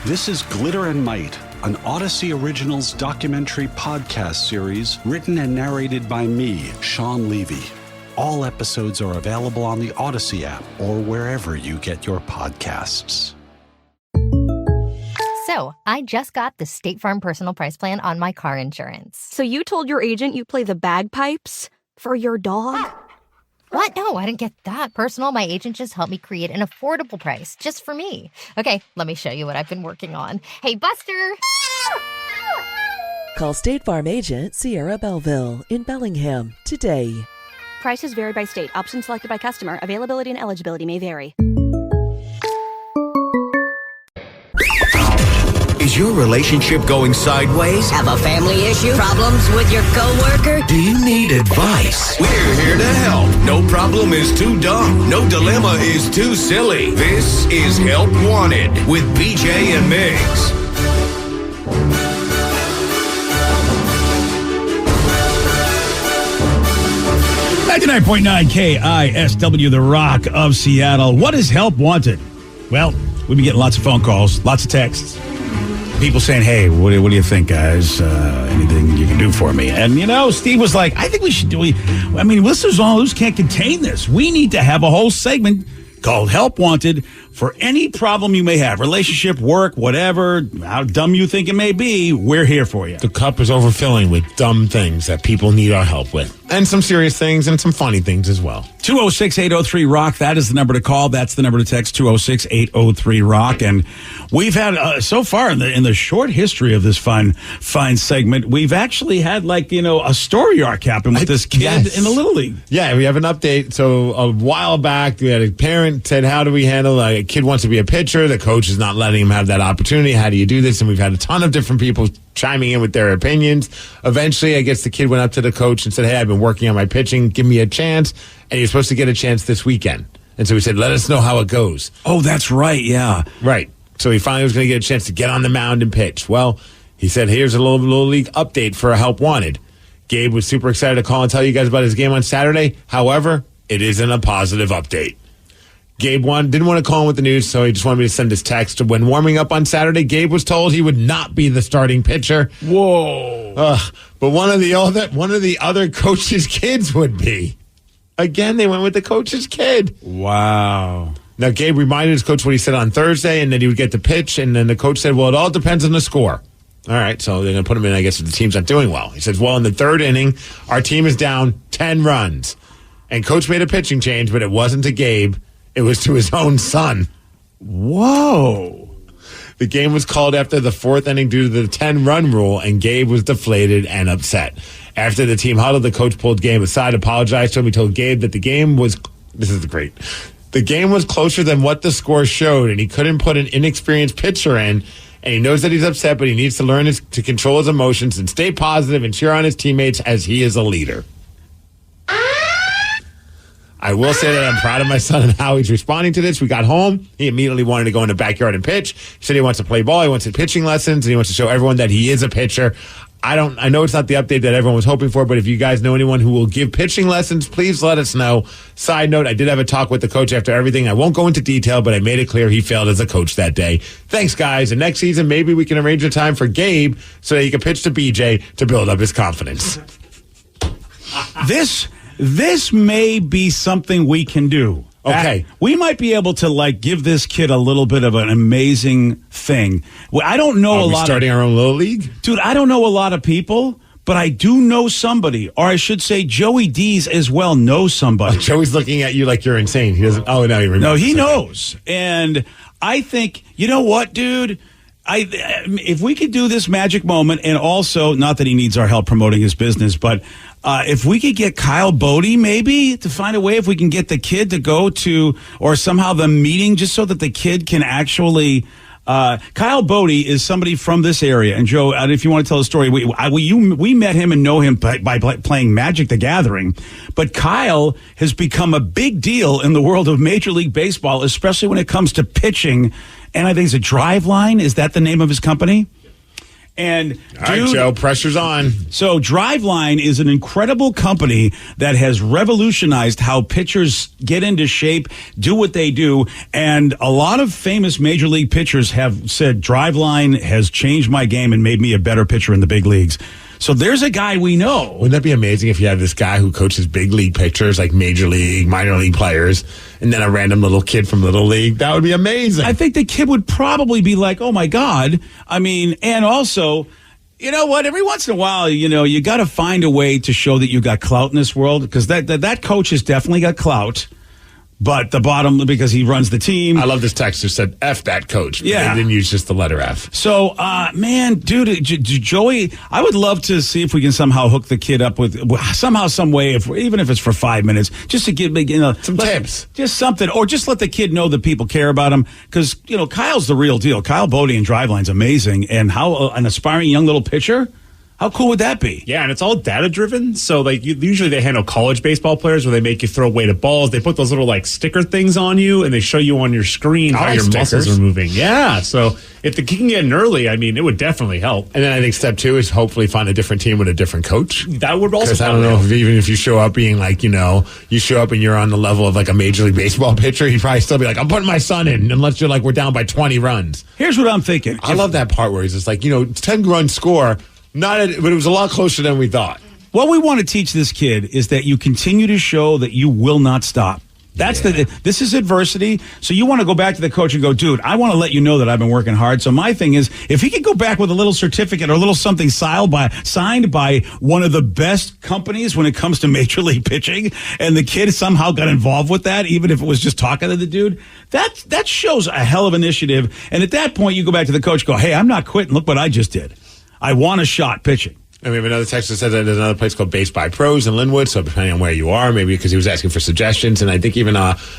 This is Glitter and Might, an Odyssey Originals documentary podcast series written and narrated by me, Sean Levy. All episodes are available on the Odyssey app or wherever you get your podcasts. So, I just got the State Farm Personal Price Plan on my car insurance. So you told your agent you play the bagpipes for your dog? What? No, I didn't get that personal. My agent just helped me create an affordable price just for me. Okay, let me show you what I've been working on. Hey, Buster! Call State Farm agent Sierra Belleville in Bellingham today. Prices vary by state. Options selected by customer. Availability and eligibility may vary. Is your relationship going sideways? Have a family issue? Problems with your coworker? Do you need advice? We're here to help. No problem is too dumb. No dilemma is too silly. This is Help Wanted with BJ and Migs. 99.9 KISW, The Rock of Seattle. What is Help Wanted? Well, we've been getting lots of phone calls, lots of texts. People saying, hey, what do you think, guys? Anything you can do for me? And, Steve was like, I think we should do it. I mean, listeners all those can't contain this. We need to have a whole segment called Help Wanted for any problem you may have. Relationship, work, whatever, how dumb you think it may be, we're here for you. The cup is overfilling with dumb things that people need our help with. And some serious things and some funny things as well. 206-803-ROCK. That is the number to call. That's the number to text, 206-803-ROCK. And we've had, so far in the short history of this fine segment, we've actually had a story arc happen with this kid in the Little League. Yeah, we have an update. So a while back, we had a parent said, how do we handle a kid wants to be a pitcher? The coach is not letting him have that opportunity. How do you do this? And we've had a ton of different people chiming in with their opinions. Eventually, I guess the kid went up to the coach and said, hey, I've been working on my pitching. Give me a chance. And you're supposed to get a chance this weekend. And so he said, let us know how it goes. Oh, that's right. Yeah. Right. So he finally was going to get a chance to get on the mound and pitch. Well, he said, here's a little league update for a Help Wanted. Gabe was super excited to call and tell you guys about his game on Saturday. However, it isn't a positive update. Gabe didn't want to call him with the news, so he just wanted me to send this text. When warming up on Saturday, Gabe was told he would not be the starting pitcher. Whoa! But one of the other coach's kids would be. Again, they went with the coach's kid. Wow! Now Gabe reminded his coach what he said on Thursday, and then he would get the pitch, and then the coach said, "Well, it all depends on the score." All right, so they're going to put him in, I guess, if the team's not doing well. He says, "Well, in the third inning, our team is down 10 runs, and coach made a pitching change, but it wasn't to Gabe." It was to his own son. Whoa. The game was called after the fourth inning due to the 10-run rule, and Gabe was deflated and upset. After the team huddled, the coach pulled Gabe aside, apologized to him. He told Gabe that the game was, this is great, the game was closer than what the score showed, and he couldn't put an inexperienced pitcher in, and he knows that he's upset, but he needs to learn to control his emotions and stay positive and cheer on his teammates as he is a leader. I will say that I'm proud of my son and how he's responding to this. We got home. He immediately wanted to go in the backyard and pitch. He said he wants to play ball. He wants to pitching lessons, and he wants to show everyone that he is a pitcher. I know it's not the update that everyone was hoping for, but if you guys know anyone who will give pitching lessons, please let us know. Side note, I did have a talk with the coach after everything. I won't go into detail, but I made it clear he failed as a coach that day. Thanks, guys. And next season, maybe we can arrange a time for Gabe so that he can pitch to BJ to build up his confidence. This may be something we can do. Okay. We might be able to give this kid a little bit of an amazing thing. Well, I don't know Are we starting our own little league? Dude, I don't know a lot of people, but I do know somebody, or I should say Joey D's as well knows somebody. Joey's looking at you like you're insane. He doesn't. Oh, no, he remembers. No, he knows. And I think, you know what, dude? If we could do this magic moment, and also, not that he needs our help promoting his business, but if we could get Kyle Bodie maybe to find a way, if we can get the kid to go to, or somehow the meeting, just so that the kid can actually, Kyle Bodie is somebody from this area. And Joe, if you want to tell the story, we met him and know him by playing Magic the Gathering. But Kyle has become a big deal in the world of Major League Baseball, especially when it comes to pitching. And I think it's a Driveline. Is that the name of his company? And all right, Joe, pressure's on. So Driveline is an incredible company that has revolutionized how pitchers get into shape, do what they do. And a lot of famous major league pitchers have said Driveline has changed my game and made me a better pitcher in the big leagues. So there's a guy we know. Wouldn't that be amazing if you had this guy who coaches big league pitchers, like major league, minor league players, and then a random little kid from little league? That would be amazing. I think the kid would probably be like, oh my God. I mean, and also, you know what? Every once in a while, you got to find a way to show that you got clout in this world, because that coach has definitely got clout. But the bottom, because he runs the team. I love this text who said, F that coach. But Yeah. they didn't use just the letter F. So, man, dude, Joey, I would love to see if we can somehow hook the kid up with, somehow, some way, even if it's for 5 minutes, just to give some tips. Just something, or just let the kid know that people care about him. Because, Kyle's the real deal. Kyle Bodie and Driveline's amazing. And how an aspiring young little pitcher, How cool would that be? Yeah, and it's all data driven. So like usually they handle college baseball players where they make you throw weighted balls. They put those little like sticker things on you and they show you on your screen how your muscles are moving. Yeah. So if the kid can get in early, I mean, it would definitely help. And then I think step 2 is hopefully find a different team with a different coach. That would also. Because I don't know if even if you show up being like, you show up and you're on the level of like a Major League Baseball pitcher, he'd probably still be like, I'm putting my son in, unless you're like, we're down by 20 runs. Here's what I'm thinking. I love that part where he's just like, 10-run score. But it was a lot closer than we thought. What we want to teach this kid is that you continue to show that you will not stop. This is adversity. So you want to go back to the coach and go, dude, I want to let you know that I've been working hard. So my thing is, if he could go back with a little certificate or a little something signed by one of the best companies when it comes to Major League pitching, and the kid somehow got involved with that, even if it was just talking to the dude, that shows a hell of initiative. And at that point, you go back to the coach, go, hey, I'm not quitting. Look what I just did. I want a shot pitching. And we have another text that says that there's another place called Base by Pros in Linwood. So depending on where you are, maybe because he was asking for suggestions. And I think even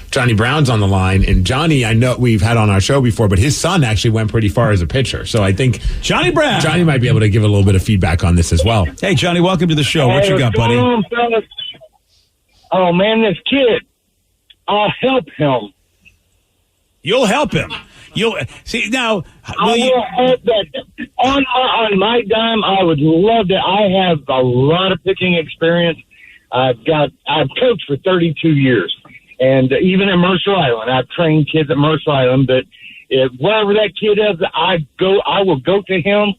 Johnny Brown's on the line. And Johnny, I know we've had on our show before, but his son actually went pretty far as a pitcher. So I think Johnny might be able to give a little bit of feedback on this as well. Hey, Johnny, welcome to the show. What you got, buddy? Oh, man, this kid, I'll help him. You'll help him. You'll see now. I will hope that on my dime, I would love to. I have a lot of pitching experience. I've coached for 32 years, and even at Mercer Island, I've trained kids at Mercer Island. But wherever that kid is, I will go to him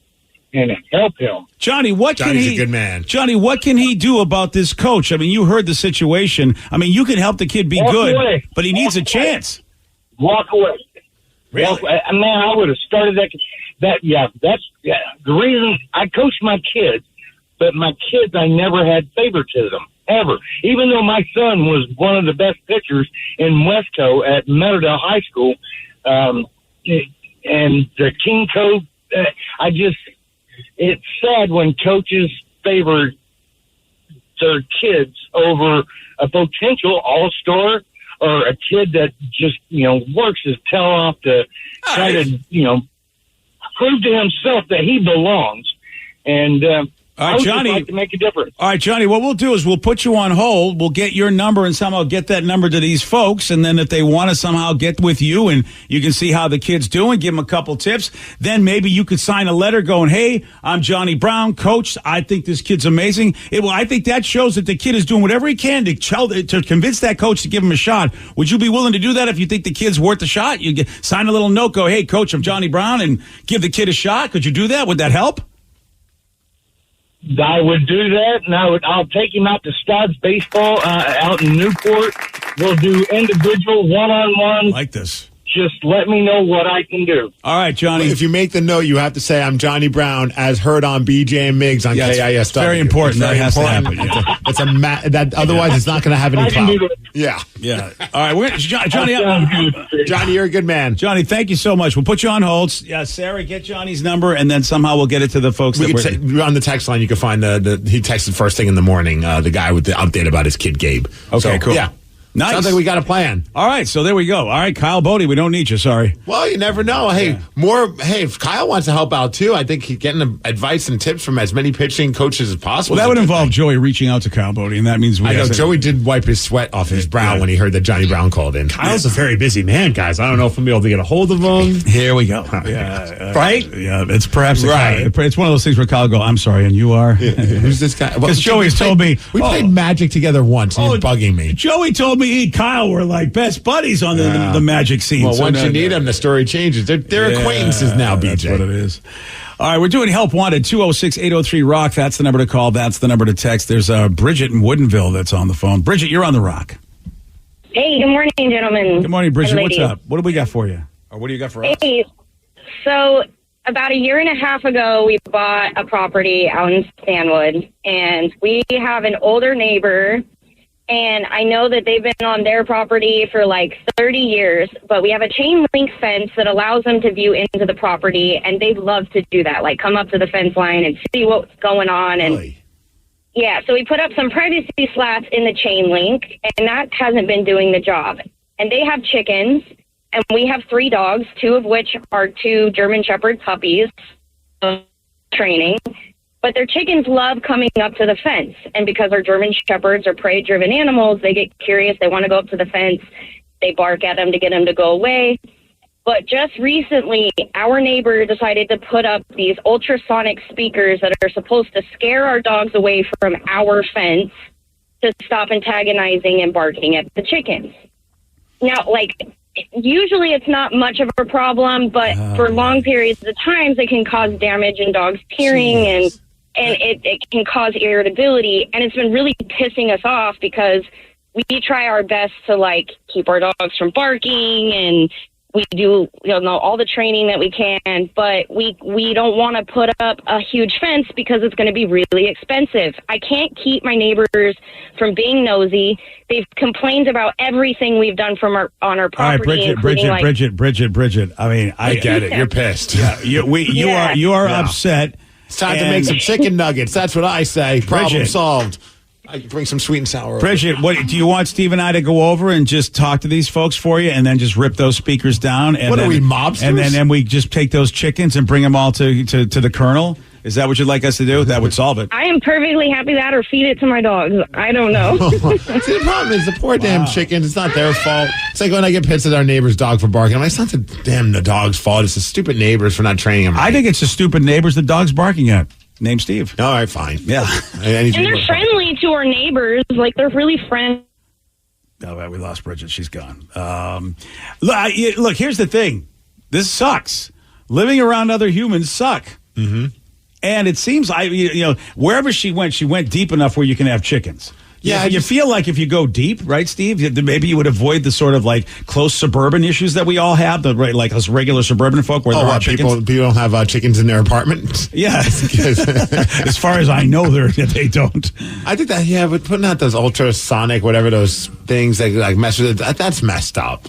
and help him. Johnny's a good man. Johnny, what can he do about this coach? I mean, you heard the situation. I mean, you can help the kid be good, but he needs a chance. Walk away. Really? Man, I would have started that. That's the reason I coached my kids, but my kids, I never had favoritism, ever. Even though my son was one of the best pitchers in Westco at Meadowdale High School, and the King Cove, it's sad when coaches favor their kids over a potential all-star or a kid that just, works his tail off to try to, prove to himself that he belongs. And I would just like to make a difference. All right, Johnny, what we'll do is we'll put you on hold. We'll get your number and somehow get that number to these folks. And then if they want to somehow get with you and you can see how the kid's doing, give them a couple tips, then maybe you could sign a letter going, hey, I'm Johnny Brown, coach. I think this kid's amazing. I think that shows that the kid is doing whatever he can to convince that coach to give him a shot. Would you be willing to do that if you think the kid's worth a shot? You sign a little note, go, hey, coach, I'm Johnny Brown, and give the kid a shot. Could you do that? Would that help? I would do that, and I'll take him out to Stodd's baseball out in Newport. We'll do individual one-on-one. Like this. Just let me know what I can do. All right, Johnny. If you make the note, you have to say, I'm Johnny Brown, as heard on BJ and Migs on KISW. It's very important. That has to happen. Yeah. Otherwise, it's not going to have any clout. Yeah. All right, Johnny, you're a good man. Johnny, thank you so much. We'll put you on hold. Yeah, Sarah, get Johnny's number, and then somehow we'll get it to the folks. On the text line, you can find he texted first thing in the morning, the guy with the update about his kid, Gabe. Okay, cool. Yeah. Nice. Sounds like we got a plan. All right, so there we go. All right, Kyle Bodie, we don't need you, sorry. Well, you never know. Hey, if Kyle wants to help out too, I think he's getting advice and tips from as many pitching coaches as possible. Well, that would involve Joey reaching out to Kyle Bodie, and that means I know Joey did wipe his sweat off his brow when he heard that Johnny Brown called in. Kyle's a very busy man, guys. I don't know if I'm able to get a hold of him. Here we go. Right? Yeah, it's perhaps right. It's one of those things where Kyle go, I'm sorry, and you are? Who's this guy? Because Joey's told me. We played Magic together once, and he's bugging me. Joey told me he and Kyle were like best buddies on the Magic scene. Well, once you need them, the story changes. They're acquaintances now, BJ. That's what it is. All right, we're doing Help Wanted, 206-803-ROCK. That's the number to call. That's the number to text. There's Bridget in Woodinville that's on the phone. Bridget, you're on the Rock. Hey, good morning, gentlemen. Good morning, Bridget. What's up? What do we got for you? Or what do you got for us? Hey, so about a year and a half ago, we bought a property out in Stanwood, and we have an older neighbor. And I know that they've been on their property for like 30 years, but we have a chain link fence that allows them to view into the property, and they'd love to do that, like come up to the fence line and see what's going on. And yeah, so we put up some privacy slats in the chain link, and that hasn't been doing the job. And they have chickens, and we have 3 dogs, 2 of which are 2 German Shepherd puppies, training. But their chickens love coming up to the fence. And because our German Shepherds are prey-driven animals, they get curious. They want to go up to the fence. They bark at them to get them to go away. But just recently, our neighbor decided to put up these ultrasonic speakers that are supposed to scare our dogs away from our fence to stop antagonizing and barking at the chickens. Now, usually it's not much of a problem, but for long periods of times, it can cause damage in dogs' hearing, and it can cause irritability. And it's been really pissing us off because we try our best to, keep our dogs from barking, and we do, all the training that we can, but we don't want to put up a huge fence because it's going to be really expensive. I can't keep my neighbors from being nosy. They've complained about everything we've done on our property. All right, Bridget. I mean, I get it. You're pissed. Yeah, you are upset. It's time to make some chicken nuggets. That's what I say. Problem solved. I can bring some sweet and sour. Bridget, what do you want Steve and I to go over and just talk to these folks for you, and then just rip those speakers down? And what are we, mobsters? And then we just take those chickens and bring them all to the colonel. Is that what you'd like us to do? That would solve it. I am perfectly happy that, or feed it to my dogs. I don't know. See, the problem is the poor damn chickens. It's not their fault. It's like when I get pissed at our neighbor's dog for barking. I'm like, it's not the dog's fault. It's the stupid neighbors for not training them right. I think it's the stupid neighbors the dog's barking at. Name Steve. All right, fine. Yeah. And they're friendly to our neighbors. They're really friendly. Oh, right, we lost Bridget. She's gone. Look, here's the thing. This sucks. Living around other humans suck. Mm-hmm. And it seems wherever she went deep enough where you can have chickens. Yeah, you feel like if you go deep, right, Steve? Maybe you would avoid the sort of close suburban issues that we all have, like us regular suburban folk where there are chickens. People don't have chickens in their apartment. Yeah, as far as I know, they don't. I think that but putting out those ultrasonic, whatever those things that mess with it, that's messed up.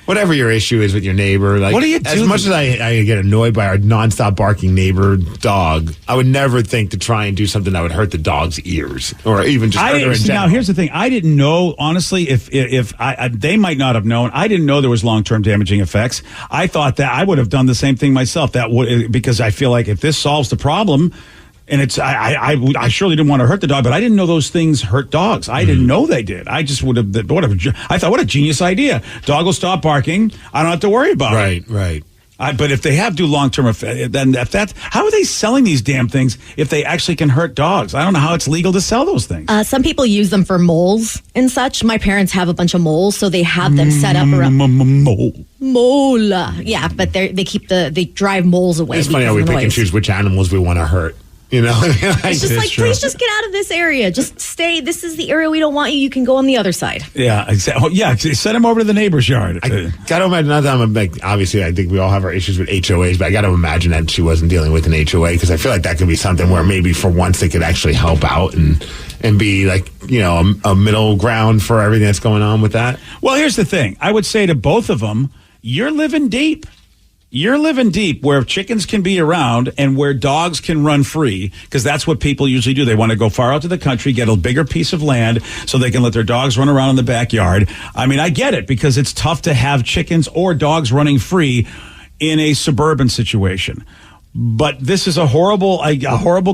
Whatever your issue is with your neighbor, what do you do? As much as I get annoyed by our nonstop barking neighbor dog, I would never think to try and do something that would hurt the dog's ears or even just hurt her in general. Now, here's the thing. I didn't know, honestly, if they might not have known. I didn't know there was long-term damaging effects. I thought that I would have done the same thing myself. Because I feel like if this solves the problem, and I surely didn't want to hurt the dog, but I didn't know those things hurt dogs. I didn't know they did. I just would have. I thought, what a genius idea. Dog will stop barking. I don't have to worry about it. Right. But if they do long-term effect, then how are they selling these damn things if they actually can hurt dogs? I don't know how it's legal to sell those things. Some people use them for moles and such. My parents have a bunch of moles, so they have them set up around mole. Yeah, but they drive moles away. It's funny how we pick and choose which animals we want to hurt. It's just please just get out of this area. Just stay. This is the area we don't want you. You can go on the other side. Yeah, exactly. Yeah, send them over to the neighbor's yard. I got to imagine, not that obviously I think we all have our issues with HOAs, but I got to imagine that she wasn't dealing with an HOA, because I feel like that could be something where maybe for once they could actually help out and be a middle ground for everything that's going on with that. Well, here's the thing. I would say to both of them, you're living deep. You're living deep where chickens can be around and where dogs can run free, because that's what people usually do. They want to go far out to the country, get a bigger piece of land so they can let their dogs run around in the backyard. I mean, I get it, because it's tough to have chickens or dogs running free in a suburban situation. But this is a horrible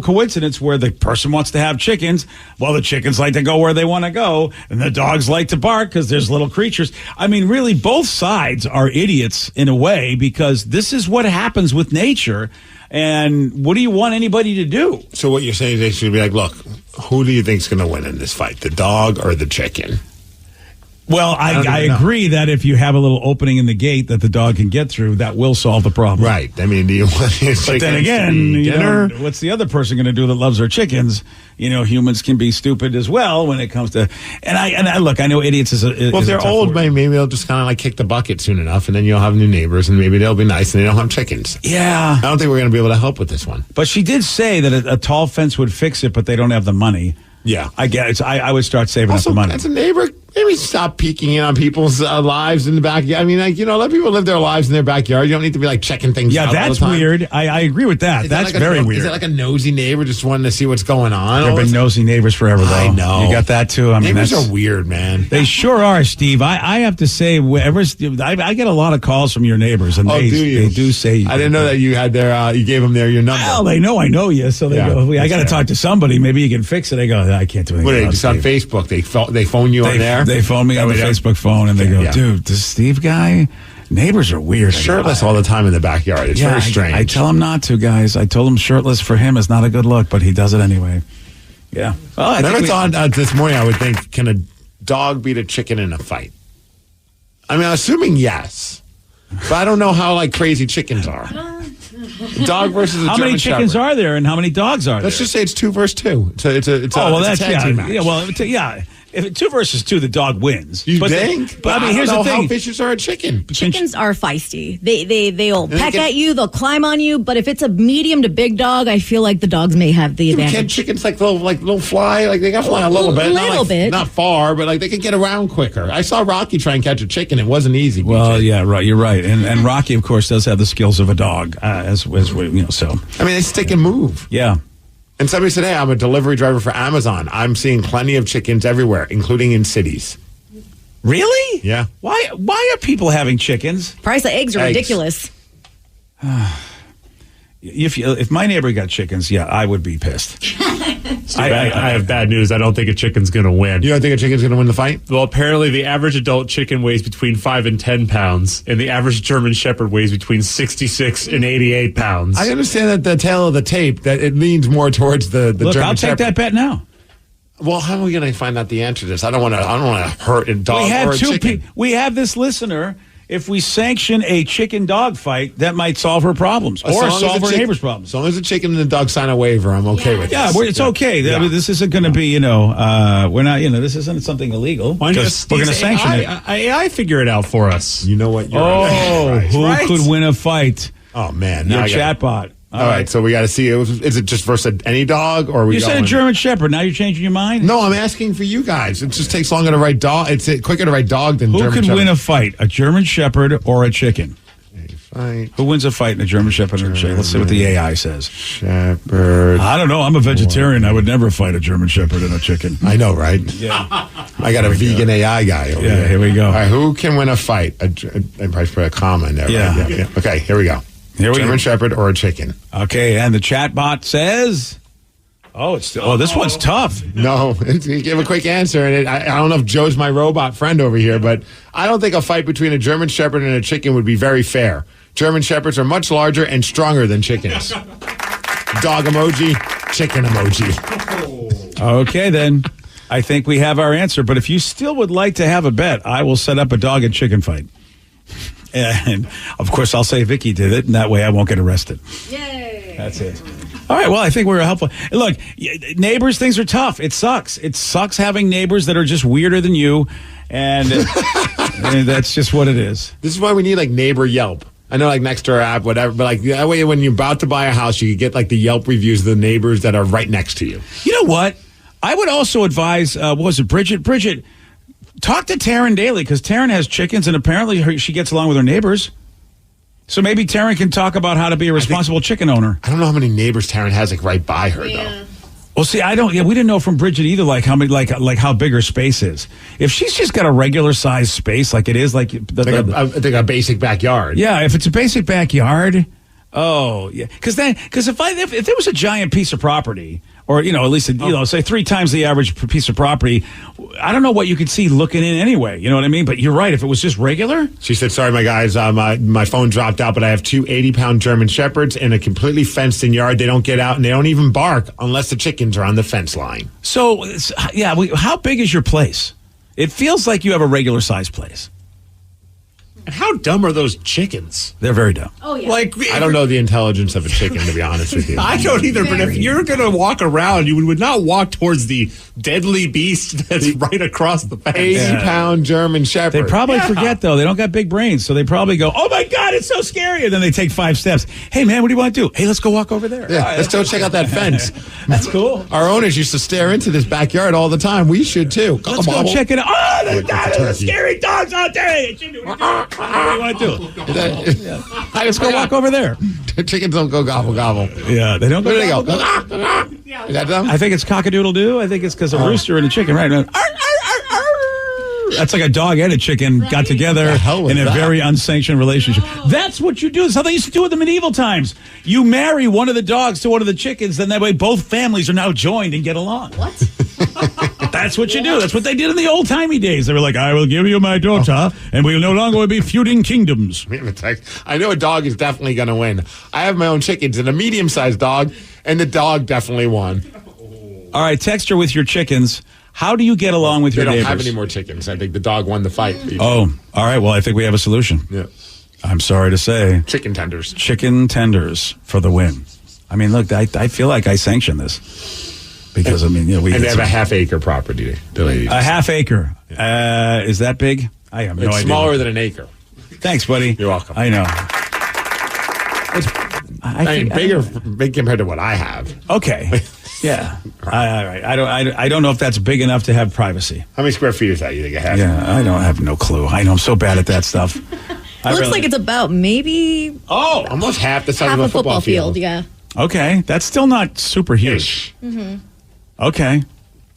coincidence where the person wants to have chickens. Well, the chickens like to go where they want to go, and the dogs like to bark because there's little creatures. I mean, really, both sides are idiots in a way, because this is what happens with nature. And what do you want anybody to do? So what you're saying is they should be like, look, who do you think's going to win in this fight, the dog or the chicken? Well, I agree that if you have a little opening in the gate that the dog can get through, that will solve the problem. Right. I mean, do you want your But then again, what's the other person going to do that loves their chickens? Humans can be stupid as well when it comes to. And I look, I know idiots is a. Well, if they're old, maybe they'll just kind of kick the bucket soon enough, and then you'll have new neighbors, and maybe they'll be nice, and they don't have chickens. Yeah. I don't think we're going to be able to help with this one. But she did say that a tall fence would fix it, but they don't have the money. Yeah. I get it. I would start saving up the money. That's a neighbor maybe stop peeking in on people's lives in the backyard. I mean, let people live their lives in their backyard. You don't need to be checking things out. Yeah, that's weird. I agree with that. That's very weird. Is it like a nosy neighbor just wanting to see what's going on? There have been nosy neighbors forever, though. I know. You got that, too? I mean, neighbors are weird, man. They sure are, Steve. I have to say, I get a lot of calls from your neighbors, and they do say... I didn't know that you had you gave them your number. Well, they know I know you, so they go, I got to talk to somebody. Maybe you can fix it. I go, I can't do anything. What are they, just on Facebook? They phone you on there? They phone me on the Facebook phone, and they go, dude, this Steve guy... Neighbors are weird. Shirtless all the time in the backyard. It's very strange. I tell him not to, guys. I told him shirtless for him is not a good look, but he does it anyway. Yeah. Well, I never thought this morning I would think, can a dog beat a chicken in a fight? I mean, I'm assuming yes. But I don't know how crazy chickens are. Dog versus a how German many chickens Shepherd. are there, and how many dogs are there? Let's just say it's 2 versus 2. It's a tag team match. Yeah, well, if it's 2 versus 2, the dog wins. You think? But I mean, here's the thing: how vicious are a chicken? Chickens are feisty. They'll peck at you. They'll climb on you. But if it's a medium to big dog, I feel like the dogs may have the advantage. Can chickens little fly? They got to fly a little bit, not far, but they can get around quicker. I saw Rocky try and catch a chicken. It wasn't easy. Well, yeah, right. You're right. And Rocky, of course, does have the skills of a dog, as so. I mean, they stick and move. Yeah. And somebody said, hey, I'm a delivery driver for Amazon. I'm seeing plenty of chickens everywhere, including in cities. Really? Yeah. Why are people having chickens? Price of eggs are ridiculous. If my neighbor got chickens, I would be pissed. I have bad news. I don't think a chicken's going to win. You don't think a chicken's going to win the fight? Well, apparently the average adult chicken weighs between 5 and 10 pounds, and the average German Shepherd weighs between 66 and 88 pounds. I understand that the tail of the tape, that it leans more towards the Look, German I'll Shepherd. take that bet now. Well, how are we going to find out the answer to this? I don't want to hurt a dog or a chicken. We have this listener. If we sanction a chicken dog fight, that might solve her problems or solve her neighbor's problems. As long as the chicken and the dog sign a waiver, I'm okay with this. Yeah, it's okay. Yeah. I mean, this isn't going to be, we're not, this isn't something illegal. We're going to sanction it. AI figure it out for us. You know what? Who could win a fight? Oh, man. Your chatbot. All right, so we got to see. Is it just versus any dog, or you said a German Shepherd? Now you're changing your mind? No, I'm asking for you guys. It just takes longer to write dog. It's quicker to write dog than Who German could Shepherd. win a fight, a German Shepherd or a chicken? Fight. Who wins a fight in a German Shepherd or a chicken? Let's see what the AI says. Shepherd. I don't know. I'm a vegetarian. I would never fight a German Shepherd and a chicken. I know, right? Yeah. I got a vegan AI guy over here. Here we go. All right, who can win a fight? I probably put a comma in there. Yeah. Right? Yeah. Okay, here we go. German Shepherd or a chicken? Okay, and the chatbot says, this one's tough. No, give a quick answer. And I don't know if Joe's my robot friend over here, but I don't think a fight between a German Shepherd and a chicken would be very fair. German Shepherds are much larger and stronger than chickens. Dog emoji, chicken emoji. Okay, then. I think we have our answer. But if you still would like to have a bet, I will set up a dog and chicken fight. And, of course, I'll say Vicky did it, and that way I won't get arrested. Yay. That's it. All right, well, I think we were helpful. Look, neighbors, things are tough. It sucks. It sucks having neighbors that are just weirder than you, and that's just what it is. This is why we need, neighbor Yelp. I know, Nextdoor app, whatever, but, that way when you're about to buy a house, you can get, the Yelp reviews of the neighbors that are right next to you. You know what? I would also advise, Bridget? Bridget, talk to Taryn Daly, because Taryn has chickens, and apparently she gets along with her neighbors. So maybe Taryn can talk about how to be a responsible chicken owner. I don't know how many neighbors Taryn has right by her though. Well, see, I don't. Yeah, we didn't know from Bridget either. How many, how big her space is. If she's just got a regular size space, like it is, I think a basic backyard. Yeah, if it's a basic backyard. Oh, yeah. Because if there was a giant piece of property, or, at least, say 3 times the average piece of property, I don't know what you could see looking in anyway. You know what I mean? But you're right. If it was just regular. She said, sorry, my guys, my phone dropped out, but I have 2 80-pound German Shepherds in a completely fenced-in yard. They don't get out, and they don't even bark unless the chickens are on the fence line. So, how big is your place? It feels like you have a regular-sized place. And how dumb are those chickens? They're very dumb. Oh, yeah. Like, I don't know the intelligence of a chicken, to be honest with you. I don't either, but if you're going to walk around, you would not walk towards the deadly beast that's right across the fence. 80-pound German Shepherd. They probably forget, though. They don't got big brains, so they probably go, oh, my God, it's so scary. And then they take 5 steps. Hey, man, what do you want to do? Hey, let's go walk over there. Yeah, let's go check out that fence. That's cool. Our owners used to stare into this backyard all the time. We should, too. Let's go check it out. Oh, there's scary dogs out there. What do you want to do? Let's go walk over there. Chickens don't go gobble gobble. Yeah, they don't go. Where do they go? Gobble. Is that them? I think it's cock-a-doodle-doo. I think it's because a rooster and a chicken, right? That's like a dog and a chicken got together in a very unsanctioned relationship. That's what you do. That's how they used to do it in the medieval times. You marry one of the dogs to one of the chickens, then that way both families are now joined and get along. What? That's what you do. That's what they did in the old-timey days. They were like, I will give you my daughter, and we will no longer be feuding kingdoms. I know a dog is definitely going to win. I have my own chickens and a medium-sized dog, and the dog definitely won. All right, text her with your chickens. How do you get along with your neighbors? They don't have any more chickens. I think the dog won the fight. Oh, all right. Well, I think we have a solution. Yeah. I'm sorry to say. Chicken tenders. Chicken tenders for the win. I mean, look, I feel like I sanction this. Because, we and they have a half-acre property. A half acre. Yeah. Is that big? I have no idea. It's smaller than an acre. Thanks, buddy. You're welcome. I know. Big compared to what I have. Okay. Yeah. All right. I don't know if that's big enough to have privacy. How many square feet is that? You think I have? Yeah, I don't have no clue. I know I'm so bad at that stuff. It looks like it's about maybe almost half the size of a football field. Yeah. Okay, that's still not super huge. Mm-hmm. Okay.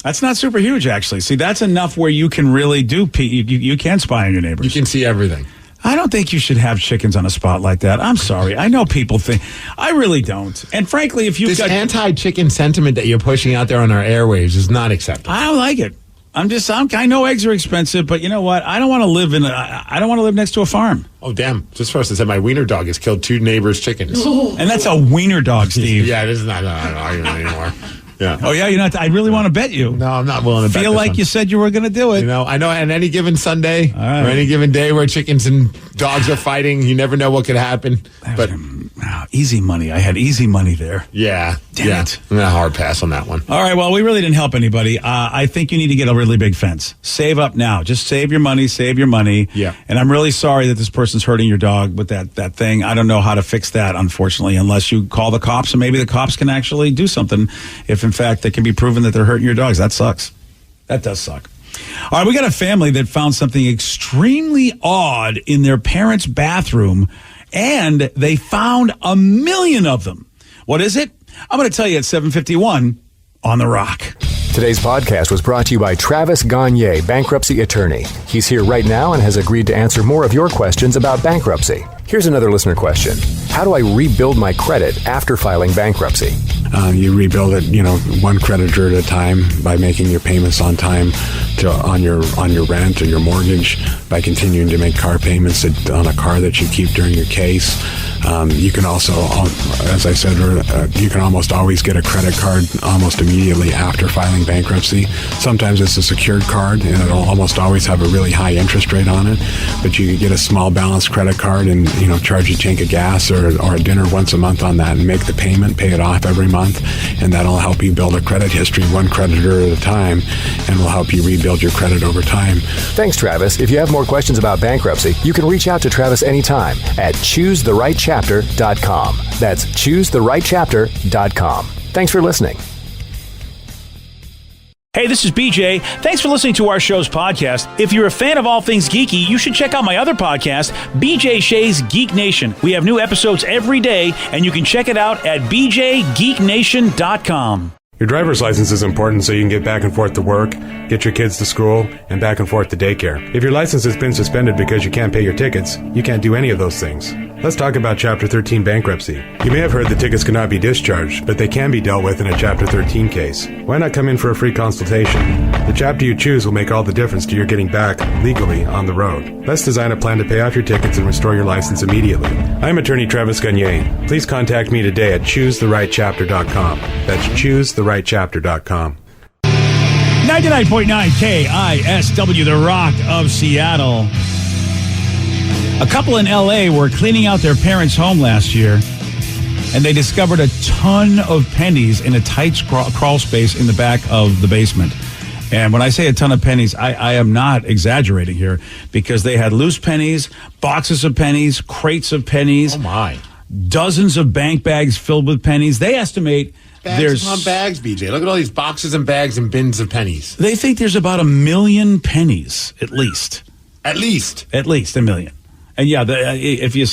That's not super huge, actually. See, that's enough where you can really do, you can spy on your neighbors. You can see everything. I don't think you should have chickens on a spot like that. I'm sorry. I know people think. I really don't. And frankly, if you've got anti-chicken sentiment that you're pushing out there on our airwaves is not acceptable. I don't like it. I know eggs are expensive, but you know what? I don't want to live I don't want to live next to a farm. Oh, damn. Just first, I said my wiener dog has killed 2 neighbors' chickens. And that's a wiener dog, Steve. Yeah, this is not an argument anymore. Yeah. Oh, yeah? You're not. I really want to bet you. No, I'm not willing to bet. Feel like you said you were going to do it. I know. On any given Sunday or any given day where chickens and dogs are fighting, you never know what could happen. But easy money. I had easy money there. Yeah. Damn it. I'm going to hard pass on that one. All right. Well, we really didn't help anybody. I think you need to get a really big fence. Save up now. Just save your money. Yeah. And I'm really sorry that this person's hurting your dog with that thing. I don't know how to fix that, unfortunately, unless you call the cops, and maybe the cops can actually do something if, in fact, it can be proven that they're hurting your dogs. That sucks. That does suck. All right, we got a family that found something extremely odd in their parents' bathroom, and they found 1 million of them. What is it? I'm going to tell you at 7:51 on The Rock. Today's podcast was brought to you by Travis Gagne, bankruptcy attorney. He's here right now and has agreed to answer more of your questions about bankruptcy. Here's another listener question. How do I rebuild my credit after filing bankruptcy? You rebuild it, one creditor at a time by making your payments on time on your rent or your mortgage, by continuing to make car payments on a car that you keep during your case. You can also, as I said, you can almost always get a credit card almost immediately after filing bankruptcy. Sometimes it's a secured card, and it'll almost always have a really high interest rate on it. But you can get a small balance credit card and charge a tank of gas or a dinner once a month on that and make the payment, pay it off every month, and that'll help you build a credit history one creditor at a time, and will help you rebuild your credit over time. Thanks, Travis. If you have more questions about bankruptcy, you can reach out to Travis anytime at ChooseTheRightChapter.com. That's ChooseTheRightChapter.com. Thanks for listening. Hey, this is BJ. Thanks for listening to our show's podcast. If you're a fan of all things geeky, you should check out my other podcast, BJ Shea's Geek Nation. We have new episodes every day, and you can check it out at bjgeeknation.com. Your driver's license is important so you can get back and forth to work, get your kids to school, and back and forth to daycare. If your license has been suspended because you can't pay your tickets, you can't do any of those things. Let's talk about Chapter 13 bankruptcy. You may have heard that tickets cannot be discharged, but they can be dealt with in a Chapter 13 case. Why not come in for a free consultation? The chapter you choose will make all the difference to your getting back legally on the road. Let's design a plan to pay off your tickets and restore your license immediately. I'm attorney Travis Gagne. Please contact me today at ChooseTheRightChapter.com. That's ChooseTheRightChapter.com. 99.9 KISW, The Rock of Seattle. A couple in L.A. were cleaning out their parents' home last year, and they discovered a ton of pennies in a tight crawl space in the back of the basement. And when I say a ton of pennies, I am not exaggerating here, because they had loose pennies, boxes of pennies, crates of pennies. Oh, my. Dozens of bank bags filled with pennies. They estimate Bags upon bags, BJ. Look at all these boxes and bags and bins of pennies. They think there's about 1 million pennies, at least. At least 1 million. And yeah, if you,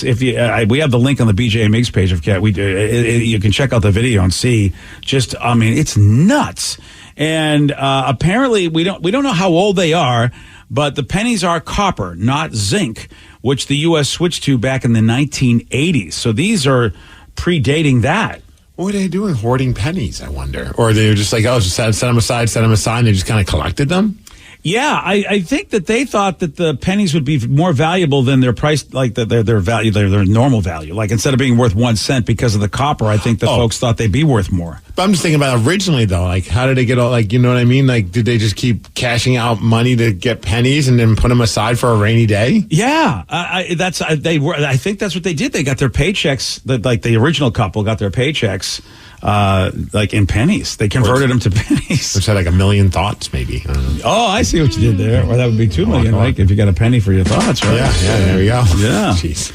we have the link on the BJ and Migs page of Cat. You can check out the video and see. It's nuts. And apparently, we don't know how old they are, but the pennies are copper, not zinc, which the U.S. switched to back in the 1980s. So these are predating that. What are they doing, hoarding pennies, I wonder? Or they were just like, just set them aside, and they just kind of collected them? Yeah, I think that they thought that the pennies would be more valuable than their price, like their value, their normal value. Like instead of being worth 1 cent because of the copper, I think the folks thought they'd be worth more. But I'm just thinking about originally, though. Like, how did they get all, like, you know what I mean? Like, did they just keep cashing out money to get pennies and then put them aside for a rainy day? Yeah, I think that's what they did. They got their paychecks, like the original couple got their paychecks. Like in pennies. They converted them to pennies. Which had like 1 million thoughts, maybe. I don't know. Oh, I see what you did there. Or that would be 2 million, like if you got a penny for your thoughts, right? Yeah, there we go. Yeah. Jeez.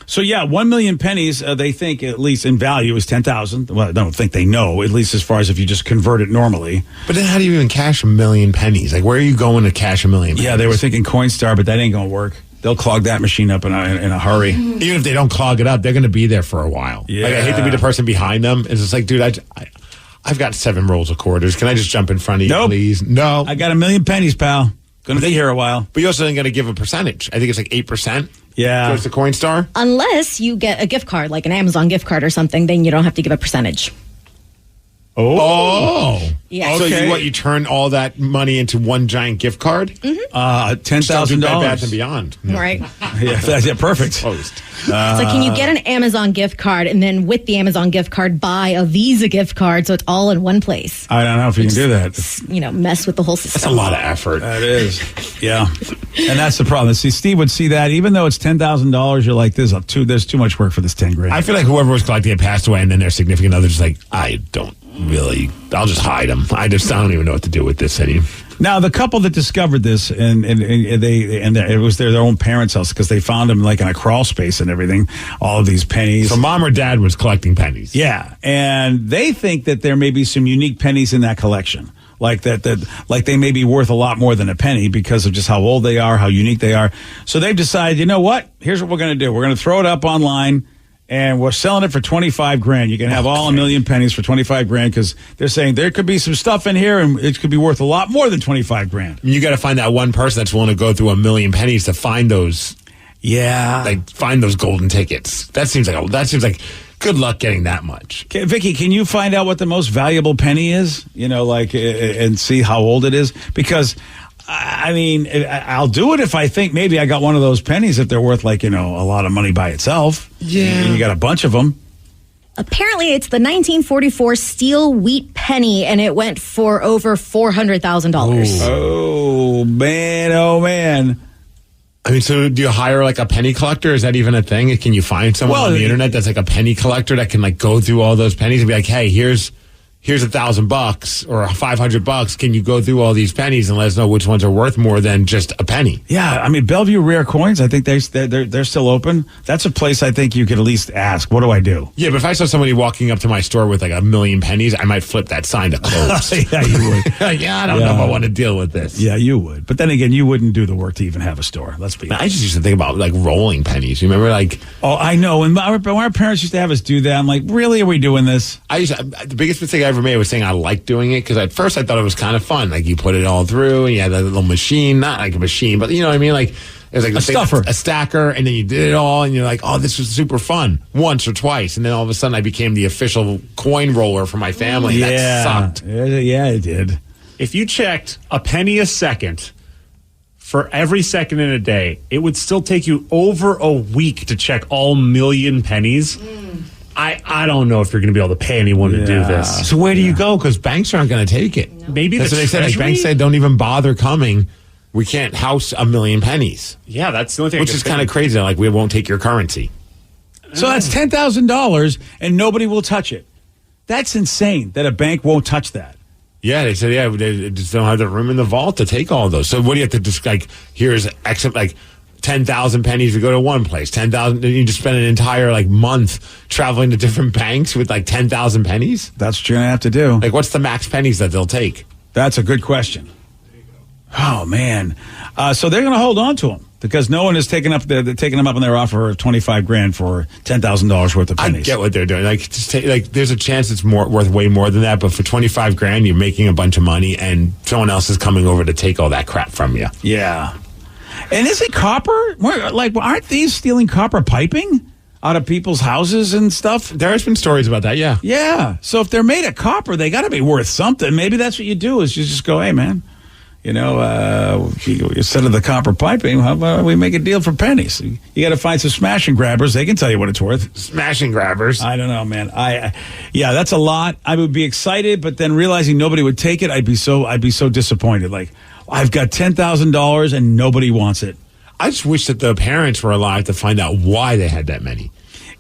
So yeah, 1 million pennies, they think, at least in value, is 10,000. Well, I don't think they know, at least as far as if you just convert it normally. But then how do you even cash 1 million pennies? Like, where are you going to cash 1 million pennies? Yeah, they were thinking Coinstar, but that ain't going to work. They'll clog that machine up in a hurry. Even if they don't clog it up, they're going to be there for a while. Yeah. Like, I hate to be the person behind them. It's just like, dude, I've got 7 rolls of quarters. Can I just jump in front of you, please? No. I got 1 million pennies, pal. Going to be here a while. But you also ain't going to give a percentage. I think it's like 8%. Yeah. Goes to Coinstar. Unless you get a gift card, like an Amazon gift card or something, then you don't have to give a percentage. Oh. Yeah. So you turn all that money into one giant gift card? Mm-hmm. $10,000. Bed Bath & Beyond. Right. Yeah, that's perfect. It's like, can you get an Amazon gift card and then with the Amazon gift card buy a Visa gift card so it's all in one place? I don't know if you can do that. Mess with the whole system. That's a lot of effort. That is. Yeah. And that's the problem. See, Steve would see that. Even though it's $10,000, you're like, there's too much work for this 10 grand. I feel like whoever was collecting it passed away and then their significant other's just like, I'll just hide them. I don't even know what to do with this anymore. Now, the couple that discovered this, and it was their own parents' house because they found them like in a crawl space and everything, all of these pennies. So mom or dad was collecting pennies. Yeah, and they think that there may be some unique pennies in that collection. Like like they may be worth a lot more than a penny because of just how old they are, how unique they are. So they've decided, you know what? Here's what we're going to do. We're going to throw it up online. And we're selling it for 25 grand. You can have all 1 million pennies for 25 grand because they're saying there could be some stuff in here and it could be worth a lot more than 25 grand. You got to find that one person that's willing to go through 1 million pennies to find those. Yeah. Like find those golden tickets. That seems like good luck getting that much. Vicky, can you find out what the most valuable penny is? And see how old it is? Because I'll do it if I think maybe I got one of those pennies if they're worth a lot of money by itself. Yeah. And you got a bunch of them. Apparently, it's the 1944 steel wheat penny, and it went for over $400,000. Oh, man. I mean, so do you hire a penny collector? Is that even a thing? Can you find someone on the internet that's like a penny collector that can go through all those pennies and be like, hey, here's $1,000 or $500. Can you go through all these pennies and let us know which ones are worth more than just a penny? Yeah, I mean, Bellevue Rare Coins, I think they're still open. That's a place I think you could at least ask, what do I do? Yeah, but if I saw somebody walking up to my store with 1 million pennies, I might flip that sign to close. Yeah, you would. I don't know if I want to deal with this. Yeah, you would. But then again, you wouldn't do the work to even have a store. Let's be honest. I just used to think about rolling pennies. You remember Oh, I know. And our parents used to have us do that. I'm like, really? Are we doing this? The biggest mistake I ever made was saying I liked doing it because at first I thought it was kind of fun. You put it all through and you had that little machine, not like a machine, but you know what I mean? It was a stuffer, a stacker, and then you did it all and you're like, oh, this was super fun once or twice. And then all of a sudden I became the official coin roller for my family. Yeah. That sucked. Yeah, it did. If you checked a penny a second for every second in a day, it would still take you over a week to check all 1 million pennies. I don't know if you're going to be able to pay anyone to do this. So where do you go? Because banks aren't going to take it. Maybe that's the what they said. Treasury? Banks said don't even bother coming We can't house 1 million pennies. Yeah, that's the only thing. Which is kind of crazy. Like, we won't take your currency. So that's $10,000 and nobody will touch it. That's insane that a bank won't touch that. Yeah, they said, they just don't have the room in the vault to take all those. So what do you have to just, like, here's like 10,000 pennies to go to one place, 10,000, you just spend an entire, like, month traveling to different banks with, like, 10,000 pennies? That's what you're going to have to do. Like, what's the max pennies that they'll take? That's a good question. Oh, man. So they're going to hold on to them because no one is taking them up on their offer of $25,000 for $10,000 worth of pennies. I get what they're doing. Like, there's a chance it's worth way more than that, but for $25,000, you're making a bunch of money, and someone else is coming over to take all that crap from you. Yeah. And is it copper? Like, aren't these stealing copper piping out of people's houses and stuff? There has been stories about that, yeah. Yeah. So if they're made of copper, they got to be worth something. Maybe that's what you do is you just go, hey, man. Instead of the copper piping, how about we make a deal for pennies? You got to find some smash and grabbers. They can tell you what it's worth. Smash and grabbers. I don't know, man. Yeah, that's a lot. I would be excited, but then realizing nobody would take it, I'd be so disappointed. Like, I've got $10,000 and nobody wants it. I just wish that the parents were alive to find out why they had that many.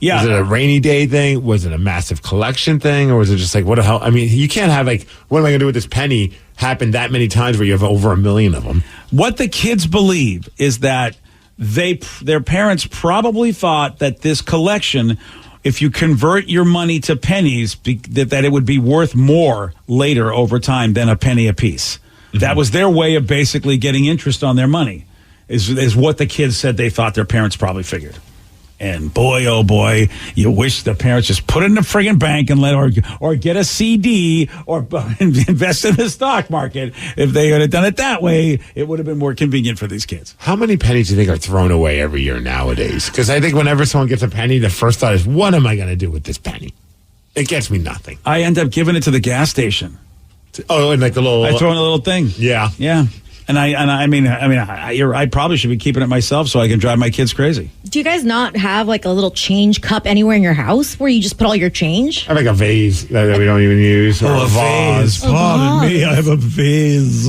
Yeah. Was it a rainy day thing? Was it a massive collection thing? Or was it just like, what the hell? I mean, you can't have like, what am I going to do with this penny happen that many times where you have over 1 million of them? What the kids believe is that their parents probably thought that this collection, if you convert your money to pennies, that it would be worth more later over time than a penny apiece. Mm-hmm. That was their way of basically getting interest on their money, is what the kids said they thought their parents probably figured. And boy, oh boy, you wish the parents just put it in the friggin' bank and or get a CD or invest in the stock market. If they had done it that way, it would have been more convenient for these kids. How many pennies do you think are thrown away every year nowadays? Because I think whenever someone gets a penny, the first thought is, what am I going to do with this penny? It gets me nothing. I end up giving it to the gas station. Oh, and like the little... I throw in a little thing. Yeah. Yeah. And I probably should be keeping it myself so I can drive my kids crazy. Do you guys not have like a little change cup anywhere in your house where you just put all your change? I have like a vase that we don't even use. Or a vase. Pardon me, I have a vase.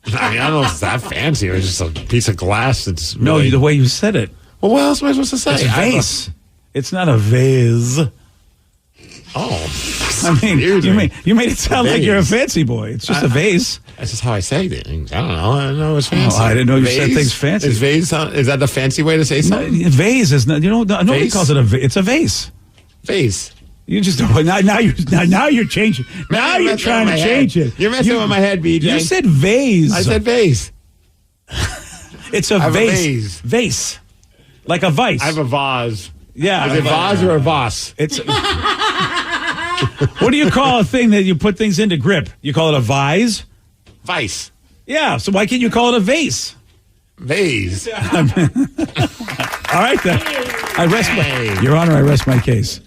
I mean, I don't know if it's that fancy. It was just a piece of glass that's really... No, the way you said it. Well, what else am I supposed to say? It's a vase. It's not a vase. Oh. I mean, you made it sound like you're a fancy boy. It's just a vase. That's just how I say things. I don't know. I don't know it's fancy. Oh, I didn't know you said things fancy. Is vase? Is that the fancy way to say something? No, vase is not. Nobody calls it a vase. It's a vase. Vase. You just now you're changing. Now you're trying to change it. You're messing with my head, BJ. You said vase. I said vase. It's a vase. Vase. Like a vice. I have a vase. Yeah. Is it vase or a vase? It's. What do you call a thing that you put things into grip? You call it a vise? Vice. Yeah, so why can't you call it a vase? Vase. All right, then. Your Honor, I rest my case.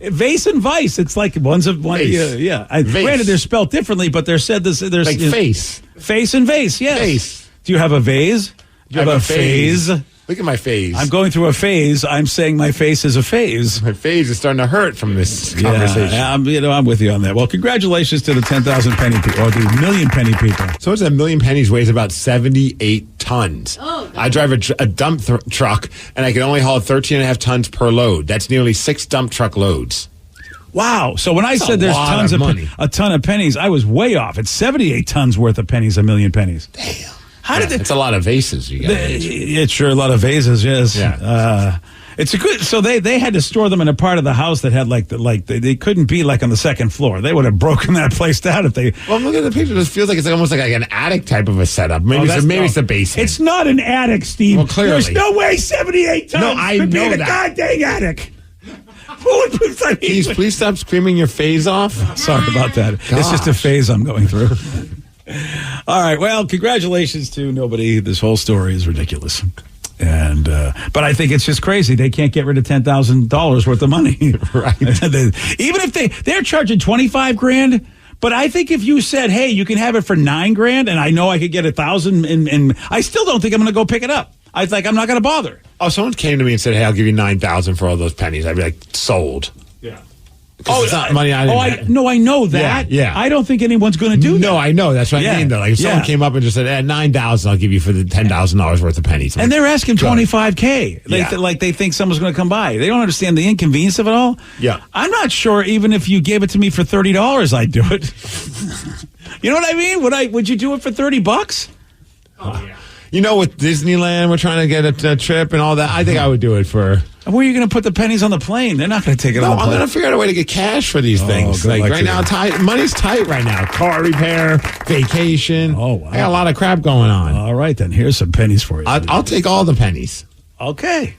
Vase and vice. It's like one's of one. Vase. Yeah. Granted, they're spelled differently, but they're said this. There's like face. Face and vase. Yes. Vase. Do you have a vase? Do you have a phase? Look at my phase. I'm going through a phase. I'm saying my face is a phase. My phase is starting to hurt from this conversation. Yeah, I'm with you on that. Well, congratulations to the 10,000 penny people, or the million penny people. So much that million pennies weighs about 78 tons. Oh, I drive a dump truck, and I can only haul 13.5 tons per load. That's nearly 6 dump truck loads. Wow. So when I said there's tons of money, a ton of pennies, I was way off. It's 78 tons worth of pennies, a million pennies. Damn. It's a lot of vases you got. It's sure a lot of vases, yes. Yeah. It's a good. So they had to store them in a part of the house that had they couldn't be like on the second floor. They would have broken that place down if they. Well, look at the picture. This feels like it's almost like an attic type of a setup. Maybe it's the basement. It's not an attic, Steve. Well, clearly, there's no way 78 tons. No, I could know be in that. a goddamn attic. Please stop screaming your phase off. Sorry about that. Gosh. It's just a phase I'm going through. All right. Well, congratulations to nobody. This whole story is ridiculous. And but I think it's just crazy. They can't get rid of $10,000 worth of money. Right. Even if they're charging $25,000. But I think if you said, hey, you can have it for $9,000 and I know I could get 1,000 and I still don't think I'm going to go pick it up. I'm not going to bother. Oh, someone came to me and said, hey, I'll give you 9,000 for all those pennies. I'd be like, sold. Yeah. It's not money I didn't have. I know that. Yeah. I don't think anyone's going to do that. No, I know. That's what I mean, though. Like, if someone came up and just said, $9,000 I'll give you for the $10,000 worth of pennies. And they're asking $25K. Like they think someone's going to come by. They don't understand the inconvenience of it all. Yeah. I'm not sure even if you gave it to me for $30, I'd do it. You know what I mean? Would you do it for $30? Oh, yeah. You know, with Disneyland, we're trying to get a trip and all that. I think I would do it for. Where are you going to put the pennies on the plane? They're not going to take it on the plane. I'm going to figure out a way to get cash for these things. Like right now, money's tight right now. Car repair, vacation. Oh, wow. I got a lot of crap going on. All right, then. Here's some pennies for you. I'll take all the pennies. Okay.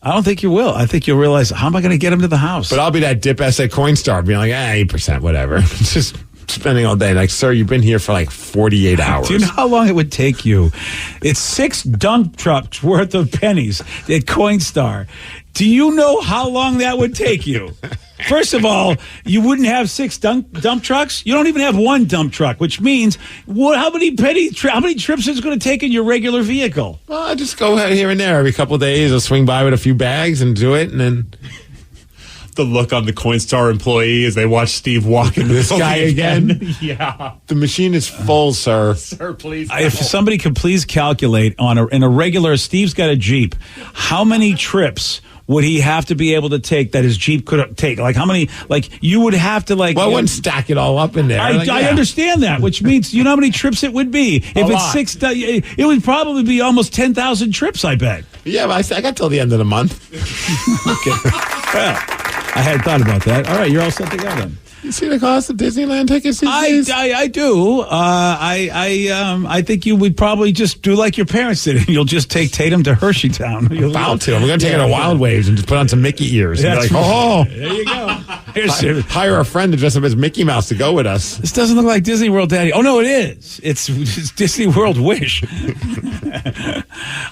I don't think you will. I think you'll realize, how am I going to get them to the house? But I'll be that dip ass at Coinstar, being like, 8%, whatever. Just spending all day. Like, sir, you've been here for like 48 hours. Do you know how long it would take you? It's 6 dump trucks worth of pennies at Coinstar. Do you know how long that would take you? First of all, you wouldn't have 6 dump trucks. You don't even have 1 dump truck, which means how many trips is it going to take in your regular vehicle? Well, I just go here and there every couple of days. I'll swing by with a few bags and do it, and then. The look on the Coinstar employee as they watch Steve walk into this guy again. Yeah. The machine is full, sir. Sir, please. If somebody could please calculate in a regular, Steve's got a Jeep, how many trips would he have to be able to take that his Jeep could take? Like how many, you would have to Well, I wouldn't stack it all up in there. I understand that, which means, you know how many trips it would be? If it's 6, it would probably be almost 10,000 trips, I bet. Yeah, but I got till the end of the month. Okay. Well, I hadn't thought about that. All right, you're all set to go then. You see the cost of Disneyland tickets these days? I do. I think you would probably just do like your parents did, and you'll just take Tatum to Hersheytown. I'm about to. I'm going to take her to Wild Waves and just put on some Mickey ears. Yeah, and oh, there you go. Hire a friend to dress up as Mickey Mouse to go with us. This doesn't look like Disney World, Daddy. Oh, no, it is. It's Disney World Wish.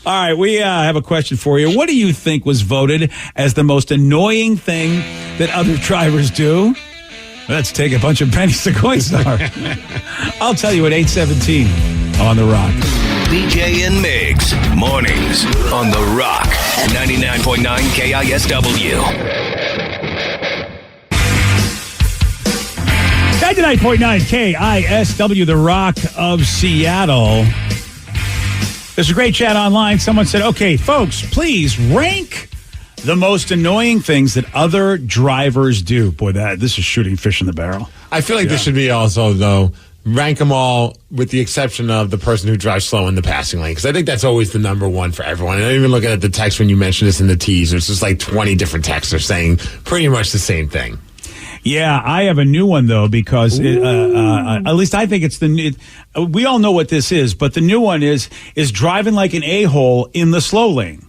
All right, we have a question for you. What do you think was voted as the most annoying thing that other drivers do? Let's take a bunch of pennies to Coinstar. I'll tell you at 8:17 on The Rock. BJ and Migs, mornings on The Rock, 99.9 KISW. 99.9 KISW, The Rock of Seattle. There's a great chat online. Someone said, okay, folks, please rank the most annoying things that other drivers do. Boy, this is shooting fish in the barrel. I feel like this should be also, though, rank them all with the exception of the person who drives slow in the passing lane. Because I think that's always the number one for everyone. And I even looking at the text when you mentioned this in the teaser. It's just like 20 different texts are saying pretty much the same thing. Yeah, I have a new one, though, because at least I think it's we all know what this is, but the new one is driving like an a-hole in the slow lane.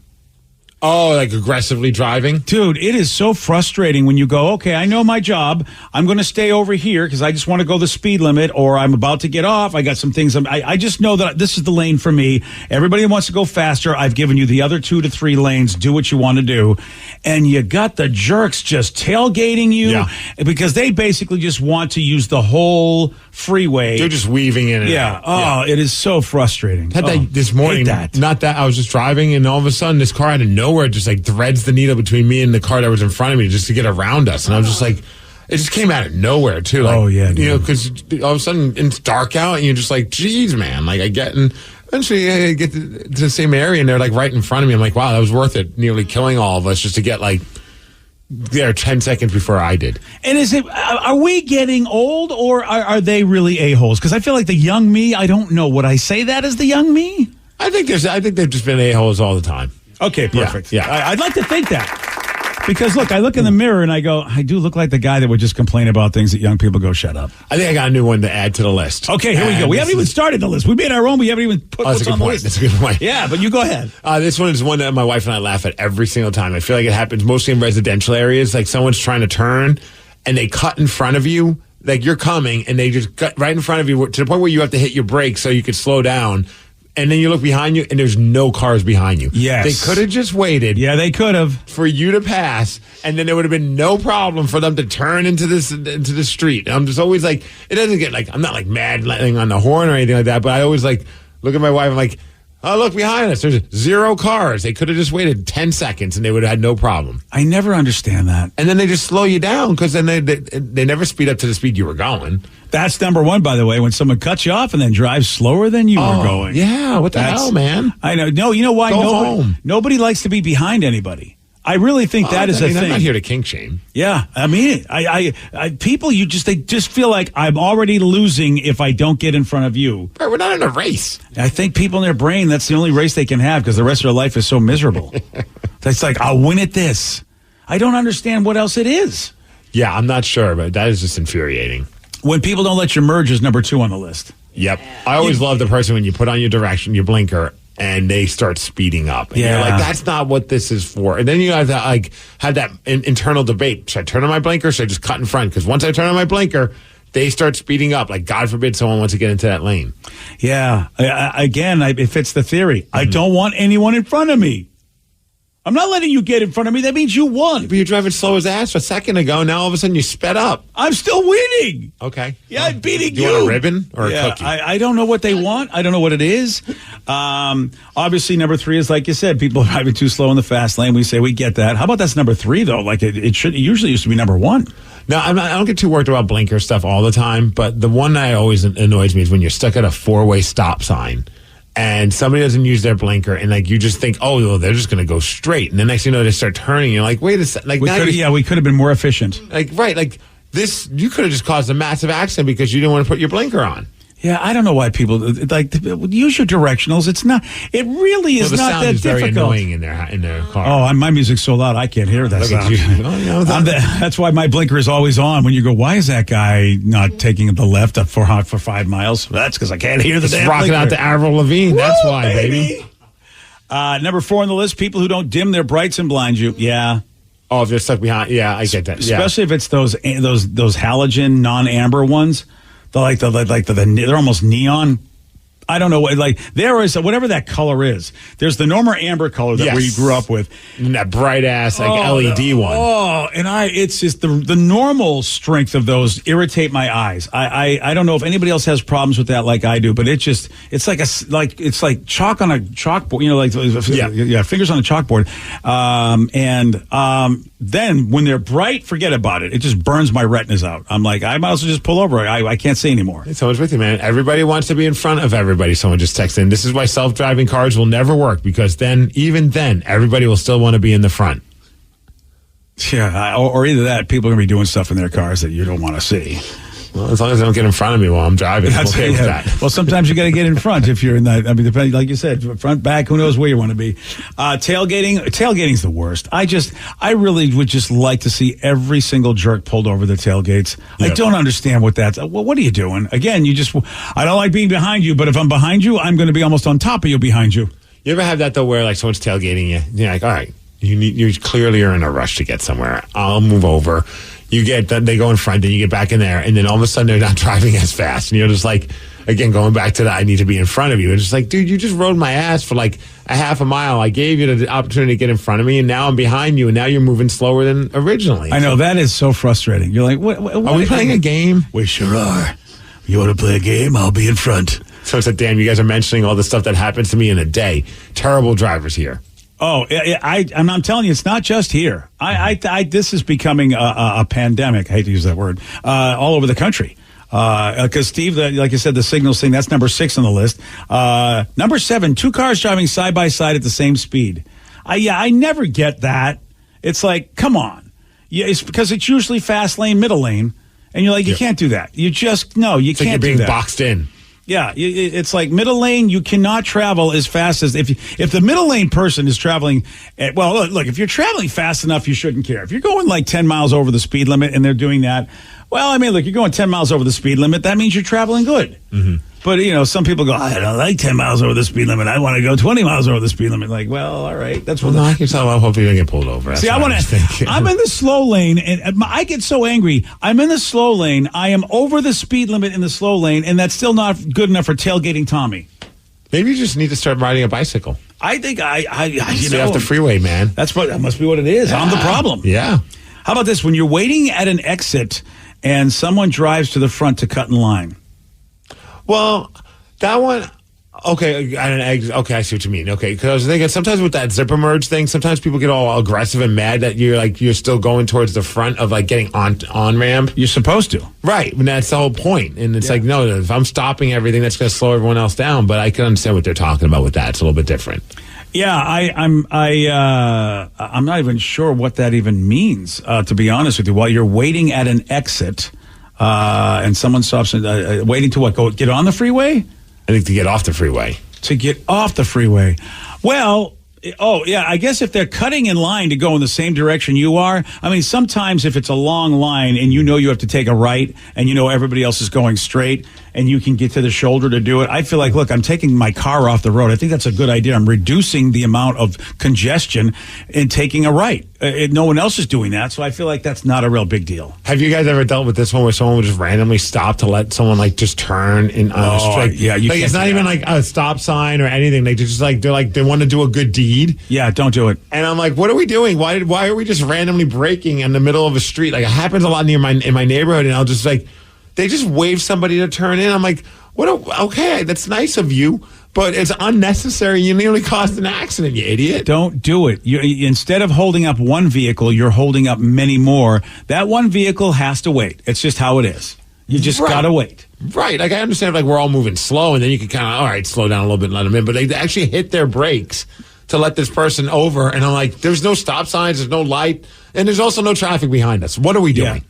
Oh, like aggressively driving? Dude, it is so frustrating when you go, okay, I know my job. I'm going to stay over here because I just want to go the speed limit, or I'm about to get off. I got some things. I just know that this is the lane for me. Everybody wants to go faster. I've given you the other 2 to 3 lanes. Do what you want to do. And you got the jerks just tailgating you because they basically just want to use the whole freeway. They're just weaving in and out. Oh, it is so frustrating. Had that this morning. Not that I was just driving, and all of a sudden this car out of nowhere just like threads the needle between me and the car that was in front of me just to get around us. And I was just like, it just came out of nowhere too. Like, you know, because all of a sudden it's dark out and you're just like, geez, man. Like eventually I get to the same area and they're like right in front of me. I'm like, wow, that was worth it. Nearly killing all of us just to get like there 10 seconds before I did. And are we getting old, or are they really a-holes? Because I feel like the young me, I don't know. Would I say that as the young me? I think they've just been a-holes all the time. Okay, perfect. Yeah. I'd like to think that. Because, look, I look in the mirror and I go, I do look like the guy that would just complain about things that young people go, shut up. I think I got a new one to add to the list. Okay, here we go. We haven't even started the list. We made our own. We haven't even put what's on the list. That's a good point. Yeah, but you go ahead. This one is one that my wife and I laugh at every single time. I feel like it happens mostly in residential areas. Like someone's trying to turn and they cut in front of you. Like you're coming and they just cut right in front of you to the point where you have to hit your brakes so you could slow down. And then you look behind you, and there's no cars behind you. Yes. They could have just waited. Yeah, they could have. For you to pass, and then there would have been no problem for them to turn into the street. And I'm just always like, it doesn't get like, I'm not like mad letting on the horn or anything like that, but I always like look at my wife, I'm like, Oh, look behind us. There's 0 cars. They could have just waited 10 seconds and they would have had no problem. I never understand that. And then they just slow you down because then they never speed up to the speed you were going. That's number one, by the way, when someone cuts you off and then drives slower than you were going. Yeah, what the hell, man? I know. No, you know why? Go home. Nobody likes to be behind anybody. I really think that is a thing. I'm not here to kink shame. Yeah, I mean, people, they just feel like I'm already losing if I don't get in front of you. Right, we're not in a race. I think people in their brain, that's the only race they can have because the rest of their life is so miserable. It's like, I'll win at this. I don't understand what else it is. Yeah, I'm not sure, but that is just infuriating. When people don't let you merge is number 2 on the list. Yep. I always love the person when you put on your blinker, and they start speeding up. And you're like, that's not what this is for. And then you have to have that internal debate. Should I turn on my blinker or should I just cut in front? Because once I turn on my blinker, they start speeding up. Like, God forbid someone wants to get into that lane. Yeah. It fits the theory. I don't want anyone in front of me. I'm not letting you get in front of me. That means you won. But you're driving slow as ass a second ago. Now all of a sudden you sped up. I'm still winning. Okay. Yeah, I'm beating you. Do you want a ribbon or a cookie? I don't know what they want. I don't know what it is. Obviously, number 3 is, like you said, people driving too slow in the fast lane. We say we get that. How about that's number 3, though? Like it usually used to be number 1. No, I don't get too worked about blinker stuff all the time. But the one that always annoys me is when you're stuck at a 4-way stop sign. And somebody doesn't use their blinker, and you just think, oh, well, they're just going to go straight. And the next thing you know, they start turning. You're like, wait a second. We could have been more efficient. This, you could have just caused a massive accident because you didn't want to put your blinker on. Yeah, I don't know why people use your directionals. It's not. It really is not that difficult. The sound is very annoying in their car. Oh, my music's so loud I can't hear that sound. That's why my blinker is always on. When you go, why is that guy not taking the left up for 5 miles? That's because I can't hear the damn rocking blinker. out to Avril Lavigne. That's why, baby. Number 4 on the list: people who don't dim their brights and blind you. Yeah. Oh, if they're stuck behind. Yeah, I get that. Especially if it's those halogen non-amber ones. They're almost neon. I don't know. There is whatever that color is. There's the normal amber color that we grew up with, and that bright ass LED one. Oh, and it's just the normal strength of those irritate my eyes. I don't know if anybody else has problems with that like I do, but it's like chalk on a chalkboard. Fingers on a chalkboard. Then when they're bright, forget about it. It just burns my retinas out. I'm like, I might as well just pull over. I can't see anymore. It's always with you, man. Everybody wants to be in front of everybody. Someone just texted in. This is why self-driving cars will never work, because even then, everybody will still want to be in the front. Yeah, or either that, people are going to be doing stuff in their cars that you don't want to see. Well, as long as they don't get in front of me while I'm driving, I'm okay with that. Well, sometimes you got to get in front if you're in that. I mean, depending, like you said, front, back, who knows where you want to be. Tailgating's the worst. I really would just like to see every single jerk pulled over the tailgates. Yep. I don't understand what that's. Well, what are you doing? Again, I don't like being behind you, but if I'm behind you, I'm going to be almost on top of you behind you. You ever have that though, where someone's tailgating you? You're like, all right, you clearly are in a rush to get somewhere. I'll move over. They go in front, then you get back in there, and then all of a sudden they're not driving as fast. And you're just like, again, going back to that, I need to be in front of you. It's just like, dude, you just rode my ass for like a half a mile. I gave you the opportunity to get in front of me, and now I'm behind you, and now you're moving slower than originally. I know, that is so frustrating. You're like, what are we playing a game? We sure are. You want to play a game? I'll be in front. So it's like, damn, you guys are mentioning all the stuff that happens to me in a day. Terrible drivers here. Oh, I'm telling you, it's not just here. This is becoming a pandemic. I hate to use that word. All over the country. Because Steve, like you said, the signals thing, that's number 6 on the list. Number 7, 2 cars driving side by side at the same speed. I never get that. It's like, come on. Yeah, it's because it's usually fast lane, middle lane, and you're like, you can't do that. You just you can't do that. You're being boxed in. Yeah, it's like middle lane. You cannot travel as fast as if the middle lane person is traveling. Look, if you're traveling fast enough, you shouldn't care. If you're going like 10 miles over the speed limit and they're doing that, look, you're going 10 miles over the speed limit. That means you're traveling good. Mm-hmm. But, some people go, I don't like 10 miles over the speed limit. I want to go 20 miles over the speed limit. Like, well, all right. That's what I can tell. I hope you don't get pulled over. See, I'm in the slow lane, and I get so angry. I'm in the slow lane. I am over the speed limit in the slow lane, and that's still not good enough for tailgating Tommy. Maybe you just need to start riding a bicycle. I think stay off the freeway, man. That must be what it is. Yeah. I'm the problem. Yeah. How about this? When you're waiting at an exit and someone drives to the front to cut in line. Well, that one, Okay, I see what you mean. Okay, because I was thinking sometimes with that zipper merge thing, sometimes people get all aggressive and mad that you're still going towards the front of like getting on ramp. You're supposed to, right? And that's the whole point. And it's like, no, if I'm stopping everything, that's going to slow everyone else down. But I can understand what they're talking about with that. It's a little bit different. Yeah, I'm not even sure what that even means. To be honest with you, while you're waiting at an exit, and someone stops, waiting to what? Go get on the freeway? I think to get off the freeway. To get off the freeway. Well, I guess if they're cutting in line to go in the same direction you are, I mean, sometimes if it's a long line and you know you have to take a right and you know everybody else is going straight and you can get to the shoulder to do it, I feel like, look, I'm taking my car off the road. I think that's a good idea. I'm reducing the amount of congestion in taking a right. No one else is doing that, so I feel like that's not a real big deal. Have you guys ever dealt with this one where someone would just randomly stop to let someone like just turn in on a straight? Yeah, you like, it's not even like a stop sign or anything. They just they want to do a good deed. Yeah, don't do it. And I'm like, what are we doing? Why are we just randomly braking in the middle of a street? Like, it happens a lot in my neighborhood, and I'll just like, they just wave somebody to turn in. I'm like, okay, that's nice of you, but it's unnecessary. You nearly caused an accident, you idiot. Don't do it. Instead of holding up one vehicle, you're holding up many more. That one vehicle has to wait. It's just how it is. You just got to wait. Right. Like, I understand, like, we're all moving slow, and then you can kind of, all right, slow down a little bit and let them in. But they actually hit their brakes to let this person over. And I'm like, there's no stop signs, there's no light, and there's also no traffic behind us. What are we doing? Yeah.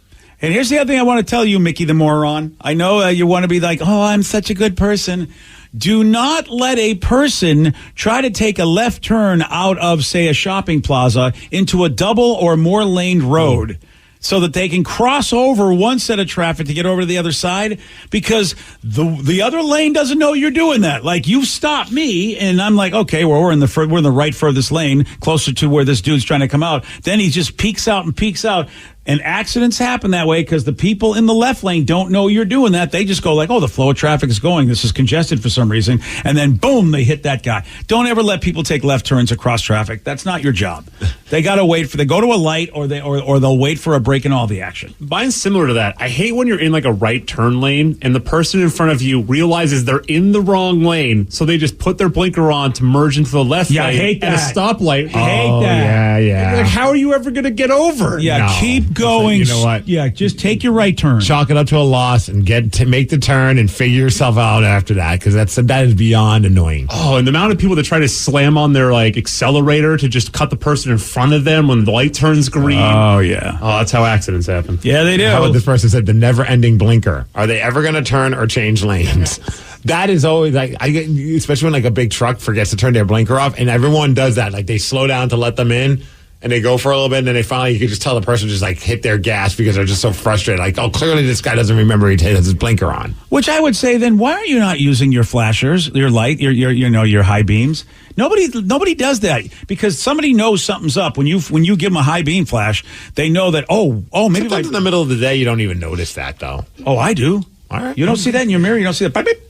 And here's the other thing I want to tell you, Mickey the moron. I know you want to be like, oh, I'm such a good person. Do not let a person try to take a left turn out of, say, a shopping plaza into a double or more laned road so that they can cross over one set of traffic to get over to the other side, because the other lane doesn't know you're doing that. Like, you've stopped me, and I'm like, okay, well, we're in the right furthest lane, closer to where this dude's trying to come out. Then he just peeks out. And accidents happen that way because the people in the left lane don't know you're doing that. They just go like, oh, the flow of traffic is going. This is congested for some reason. And then, boom, they hit that guy. Don't ever let people take left turns across traffic. That's not your job. They got to wait they go to a light or they'll wait for a break in all the action. Mine's similar to that. I hate when you're in like a right turn lane and the person in front of you realizes they're in the wrong lane. So they just put their blinker on to merge into the left lane. I hate that. At a stoplight. I hate that. Yeah. Like, how are you ever going to get over? Yeah, keep going. You know what? Yeah, just take your right turn. Chalk it up to a loss and make the turn and figure yourself out after that, because that is beyond annoying. Oh, and the amount of people that try to slam on their like accelerator to just cut the person in front of them when the light turns green. Oh, yeah. Oh, that's how accidents happen. Yeah, they do. How about this person said the never-ending blinker? Are they ever going to turn or change lanes? That is always like, I get, especially when like a big truck forgets to turn their blinker off, and everyone does that. Like, they slow down to let them in. And they go for a little bit, and then they finally, you can just tell the person just like hit their gas because they're just so frustrated. Like, oh, clearly this guy doesn't remember he has his blinker on. Which I would say, then why are you not using your flashers, your light, your high beams? Nobody does that, because somebody knows something's up when you give them a high beam flash. They know that maybe sometimes in the middle of the day you don't even notice that though. Oh, I do. All right, you don't see that in your mirror. You don't see the beep, beep.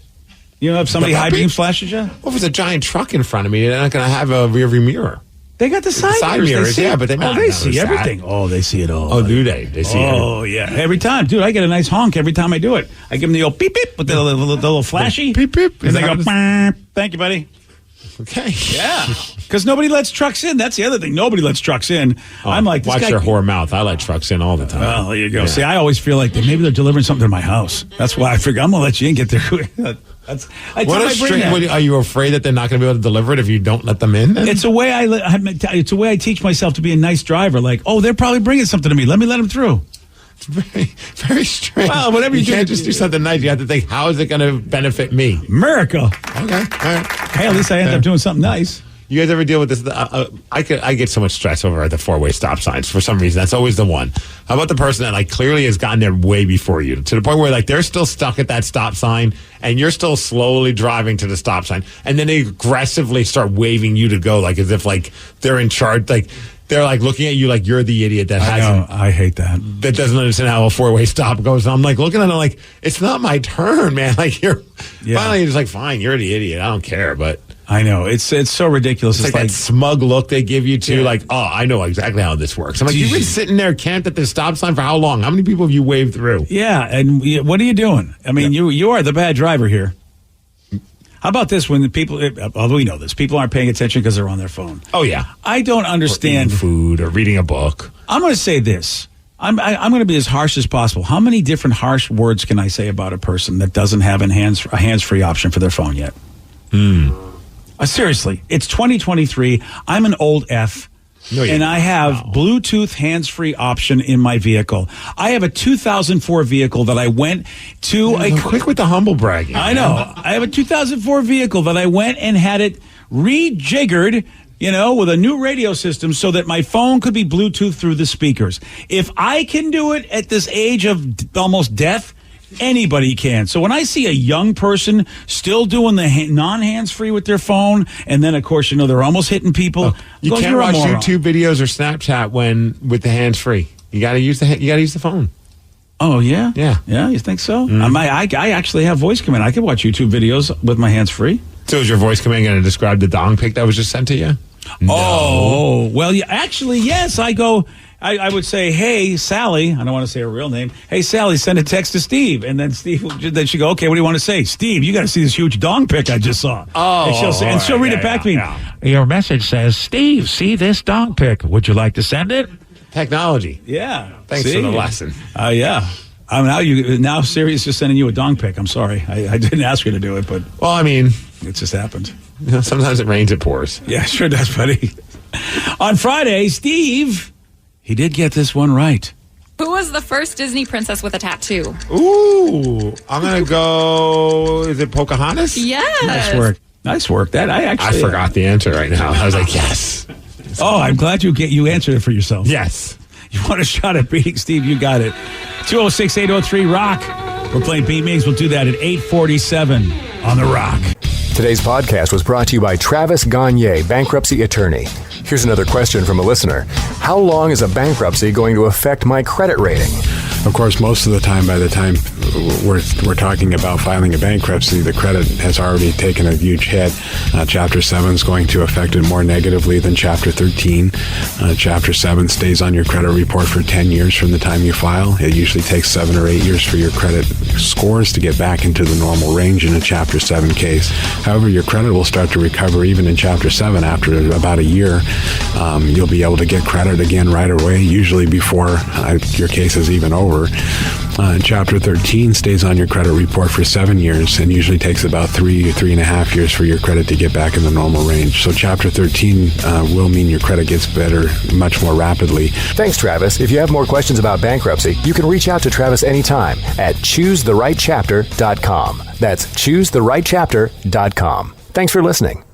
You know, if somebody high beam flashes you. Well, if it's a giant truck in front of me, they're not going to have a rear view mirror. They got the side mirrors, yeah, but they see everything. Oh, they see it all. Oh, do they? They see it. Oh, yeah. Every time. Dude, I get a nice honk every time I do it. I give them the old beep, beep with the little flashy. Beep, beep. And they go, thank you, buddy. Okay. Yeah. Because nobody lets trucks in. That's the other thing. Nobody lets trucks in. Oh, I'm like, watch your whore mouth. I let trucks in all the time. Well, there you go. Yeah. See, I always feel like maybe they're delivering something to my house. That's why I figure I'm going to let you in, get there. Are you afraid that they're not going to be able to deliver it if you don't let them in? Then? It's a way I teach myself to be a nice driver. Like, oh, they're probably bringing something to me. Let me let them through. It's very, very strange. Well, whatever you can't just do something nice. You have to think, how is it going to benefit me? America. Okay. All right. Hey, at least I end up doing something nice. You guys ever deal with this? I get so much stress over the four-way stop signs for some reason. That's always the one. How about the person that like clearly has gotten there way before you, to the point where like they're still stuck at that stop sign and you're still slowly driving to the stop sign, and then they aggressively start waving you to go, like as if like they're in charge, like they're like looking at you like you're the idiot that hasn't. I hate that. That doesn't understand how a four-way stop goes. And I'm like looking at them like, it's not my turn, man. Like finally you're just like, fine, you're the idiot. I don't care, but. I know. It's so ridiculous. It's like that smug look they give you, too. Yeah. Like, oh, I know exactly how this works. I'm like, you've been sitting there camped at this stop sign for how long? How many people have you waved through? Yeah, and what are you doing? I mean, you are the bad driver here. How about this when the people, although we know this, people aren't paying attention because they're on their phone. Oh, yeah. I don't understand. Or eating food or reading a book. I'm going to say this. I'm going to be as harsh as possible. How many different harsh words can I say about a person that doesn't have a hands-free option for their phone yet? Seriously, it's 2023. I'm an old F. No, and I have Bluetooth hands-free option in my vehicle. I have a 2004 vehicle that I went to. Quick with the humble bragging. I know. I have a 2004 vehicle that I went and had it rejiggered, with a new radio system so that my phone could be Bluetooth through the speakers. If I can do it at this age of almost death, anybody can. So when I see a young person still doing the non-hands-free with their phone, and then, of course, they're almost hitting people. You can't watch YouTube videos or Snapchat with the hands-free. You got to use the phone. Oh, yeah? Yeah. Yeah, you think so? I actually have voice command. I can watch YouTube videos with my hands-free. So is your voice command going to describe the dong pic that was just sent to you? No. Oh, well, actually, yes. I would say, hey, Sally, I don't want to say her real name. Hey, Sally, send a text to Steve. And then then she go, okay, what do you want to say? Steve, you got to see this huge dong pic I just saw. Oh. And she'll read it back to me. Yeah. Your message says, Steve, see this dong pic. Would you like to send it? Technology. Yeah. Thanks for the lesson. Yeah. Now Siri's just sending you a dong pic. I'm sorry. I didn't ask you to do it, but. Well, I mean. It just happened. Sometimes it rains, it pours. Yeah, sure does, buddy. On Friday, Steve, he did get this one right. Who was the first Disney princess with a tattoo? Ooh, I'm going to go, is it Pocahontas? Yes. Nice work. I forgot the answer right now. I was like, yes. Oh, I'm glad you answered it for yourself. Yes. You want a shot at beating Steve? You got it. 206-803-ROCK. We're playing Beat Migs. We'll do that at 8:47 on The Rock. Today's podcast was brought to you by Travis Gagne, bankruptcy attorney. Here's another question from a listener. How long is a bankruptcy going to affect my credit rating? Of course, most of the time, by the time we're talking about filing a bankruptcy, the credit has already taken a huge hit. Chapter 7 is going to affect it more negatively than Chapter 13. Chapter 7 stays on your credit report for 10 years from the time you file. It usually takes 7 or 8 years for your credit scores to get back into the normal range in a Chapter 7 case. However, your credit will start to recover even in Chapter 7 after about a year. You'll be able to get credit again right away, usually before your case is even over. Chapter 13 stays on your credit report for 7 years and usually takes about 3.5 years for your credit to get back in the normal range. So Chapter 13 will mean your credit gets better much more rapidly. Thanks, Travis. If you have more questions about bankruptcy, you can reach out to Travis anytime at choosetherightchapter.com. That's choosetherightchapter.com. Thanks for listening.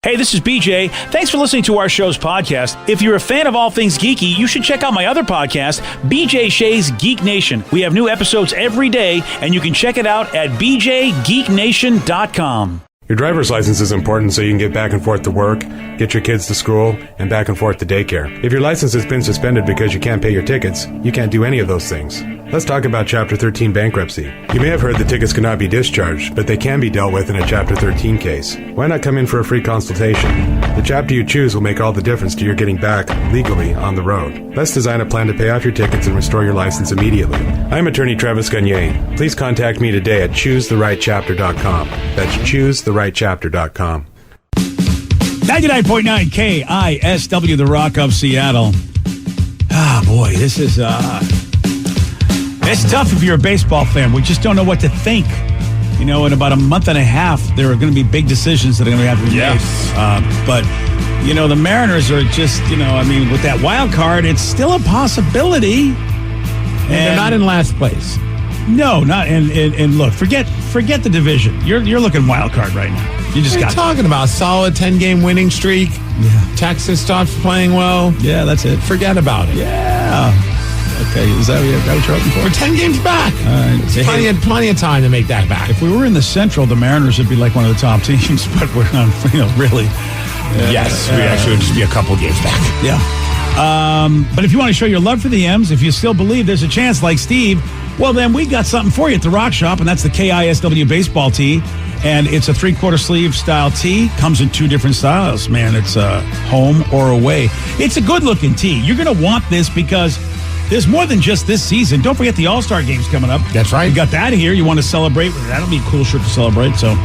Hey, this is BJ. Thanks for listening to our show's podcast. If you're a fan of all things geeky, you should check out my other podcast, BJ Shea's Geek Nation. We have new episodes every day, and you can check it out at bjgeeknation.com. Your driver's license is important so you can get back and forth to work, get your kids to school, and back and forth to daycare. If your license has been suspended because you can't pay your tickets, you can't do any of those things. Let's talk about Chapter 13 bankruptcy. You may have heard that tickets cannot be discharged, but they can be dealt with in a Chapter 13 case. Why not come in for a free consultation? The chapter you choose will make all the difference to your getting back legally on the road. Let's design a plan to pay off your tickets and restore your license immediately. I'm attorney Travis Gagne. Please contact me today at choosetherightchapter.com. That's choosetherightchapter.com. 99.9 KISW, The Rock of Seattle. Ah, boy, this is it's tough if you're a baseball fan. We just don't know what to think. In about a month and a half, there are going to be big decisions that are going to have to be made. But, the Mariners are just, with that wild card, it's still a possibility. And they're not in last place. No, not. And look, forget the division. You're looking wild card right now. You just got talking about solid 10-game winning streak. Yeah. Texas stops playing well. Yeah, that's it. Forget about it. Yeah. Okay, is that what you're hoping for? We're 10 games back. Plenty of time to make that back. If we were in the Central, the Mariners would be like one of the top teams, but we're not, really. Yes, we actually would just be a couple games back. Yeah. But if you want to show your love for the M's, if you still believe there's a chance like Steve, well, then we got something for you at the Rock Shop, and that's the KISW baseball tee. And it's a 3/4 sleeve style tee. Comes in 2 different styles, man. It's home or away. It's a good looking tee. You're going to want this because there's more than just this season. Don't forget the All-Star game's coming up. That's right. You got that here. You want to celebrate. That'll be a cool shirt to celebrate. So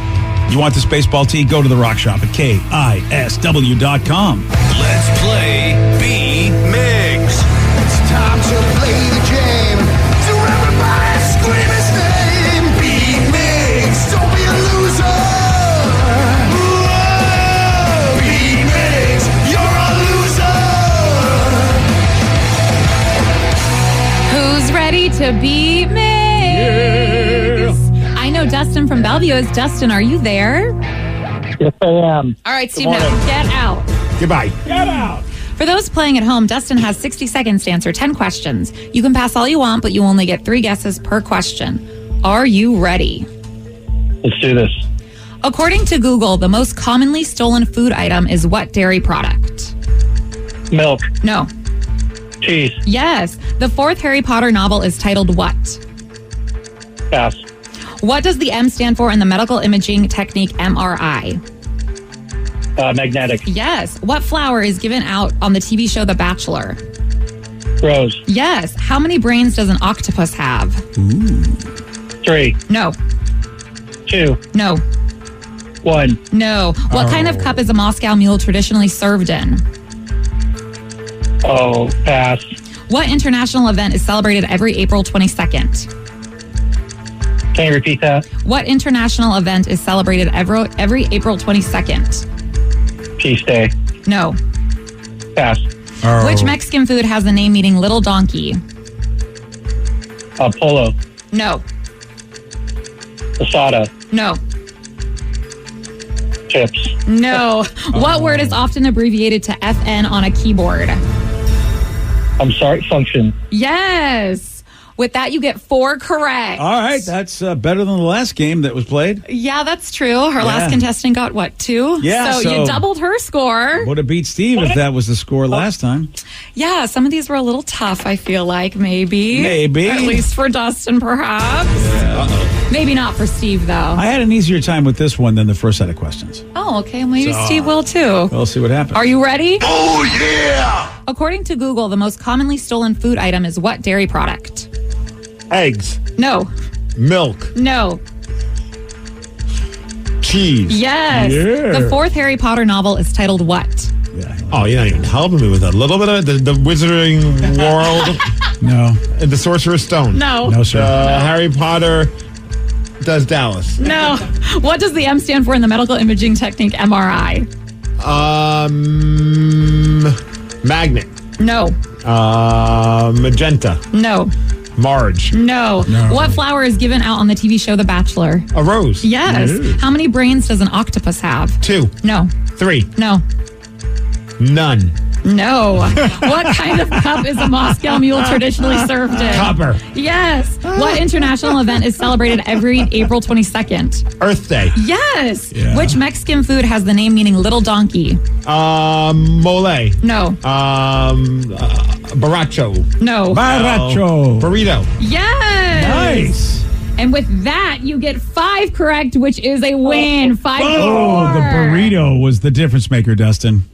You want this baseball tee? Go to the Rock Shop at KISW.com. Let's play B Migs. It's time to play the game. So everybody scream his name. B Migs, don't be a loser. Whoa, B Migs, you're a loser. Who's ready to be Migs? I know Dustin from Bellevue is. Dustin, are you there? Yes, I am. All right, Steve, now get out. Goodbye. Get out. For those playing at home, Dustin has 60 seconds to answer 10 questions. You can pass all you want, but you only get 3 guesses per question. Are you ready? Let's do this. According to Google, the most commonly stolen food item is what dairy product? Milk. No. Cheese. Yes. The 4th Harry Potter novel is titled what? Pass. What does the M stand for in the medical imaging technique MRI? Magnetic. Yes. What flower is given out on the TV show The Bachelor? Rose. Yes. How many brains does an octopus have? 3. No. 2. No. 1. No. What kind of cup is a Moscow Mule traditionally served in? Oh, pass. What international event is celebrated every April 22nd? Can you repeat that? What international event is celebrated every April 22nd? Peace Day. No. Pass. Which Mexican food has the name meaning little donkey? Polo. No. Asada. No. Chips. No. What word is often abbreviated to FN on a keyboard? I'm sorry, function. Yes. With that, you get 4 correct. All right, that's better than the last game that was played. Yeah, that's true. Her last contestant got, 2? Yeah, so you doubled her score. Would have beat Steve if that was the score last time. Yeah, some of these were a little tough, I feel like, maybe. Maybe. At least for Dustin, perhaps. Yeah. Maybe not for Steve, though. I had an easier time with this one than the first set of questions. Oh, okay. Maybe Steve will, too. We'll see what happens. Are you ready? Oh, yeah! According to Google, the most commonly stolen food item is what dairy product? Eggs. No. Milk. No. Cheese. Yes. Yeah. The 4th Harry Potter novel is titled what? Oh, you're not even helping me with a little bit of the Wizarding World. No. And the Sorcerer's Stone. No. No, sir. Harry Potter does Dallas. No. What does the M stand for in the medical imaging technique MRI? Magnet. No. Magenta. No. Marge. No. What flower is given out on the TV show The Bachelor? A rose. Yes. Yeah. How many brains does an octopus have? 2. No. 3. No. None. No. What kind of cup is a Moscow Mule traditionally served in? Copper. Yes. What international event is celebrated every April 22nd? Earth Day. Yes. Yeah. Which Mexican food has the name meaning little donkey? Mole. No. Baracho. No. Baracho. Burrito. Yes. Nice. And with that, you get 5 correct, which is a win. 5 Oh, the burrito was the difference maker, Dustin.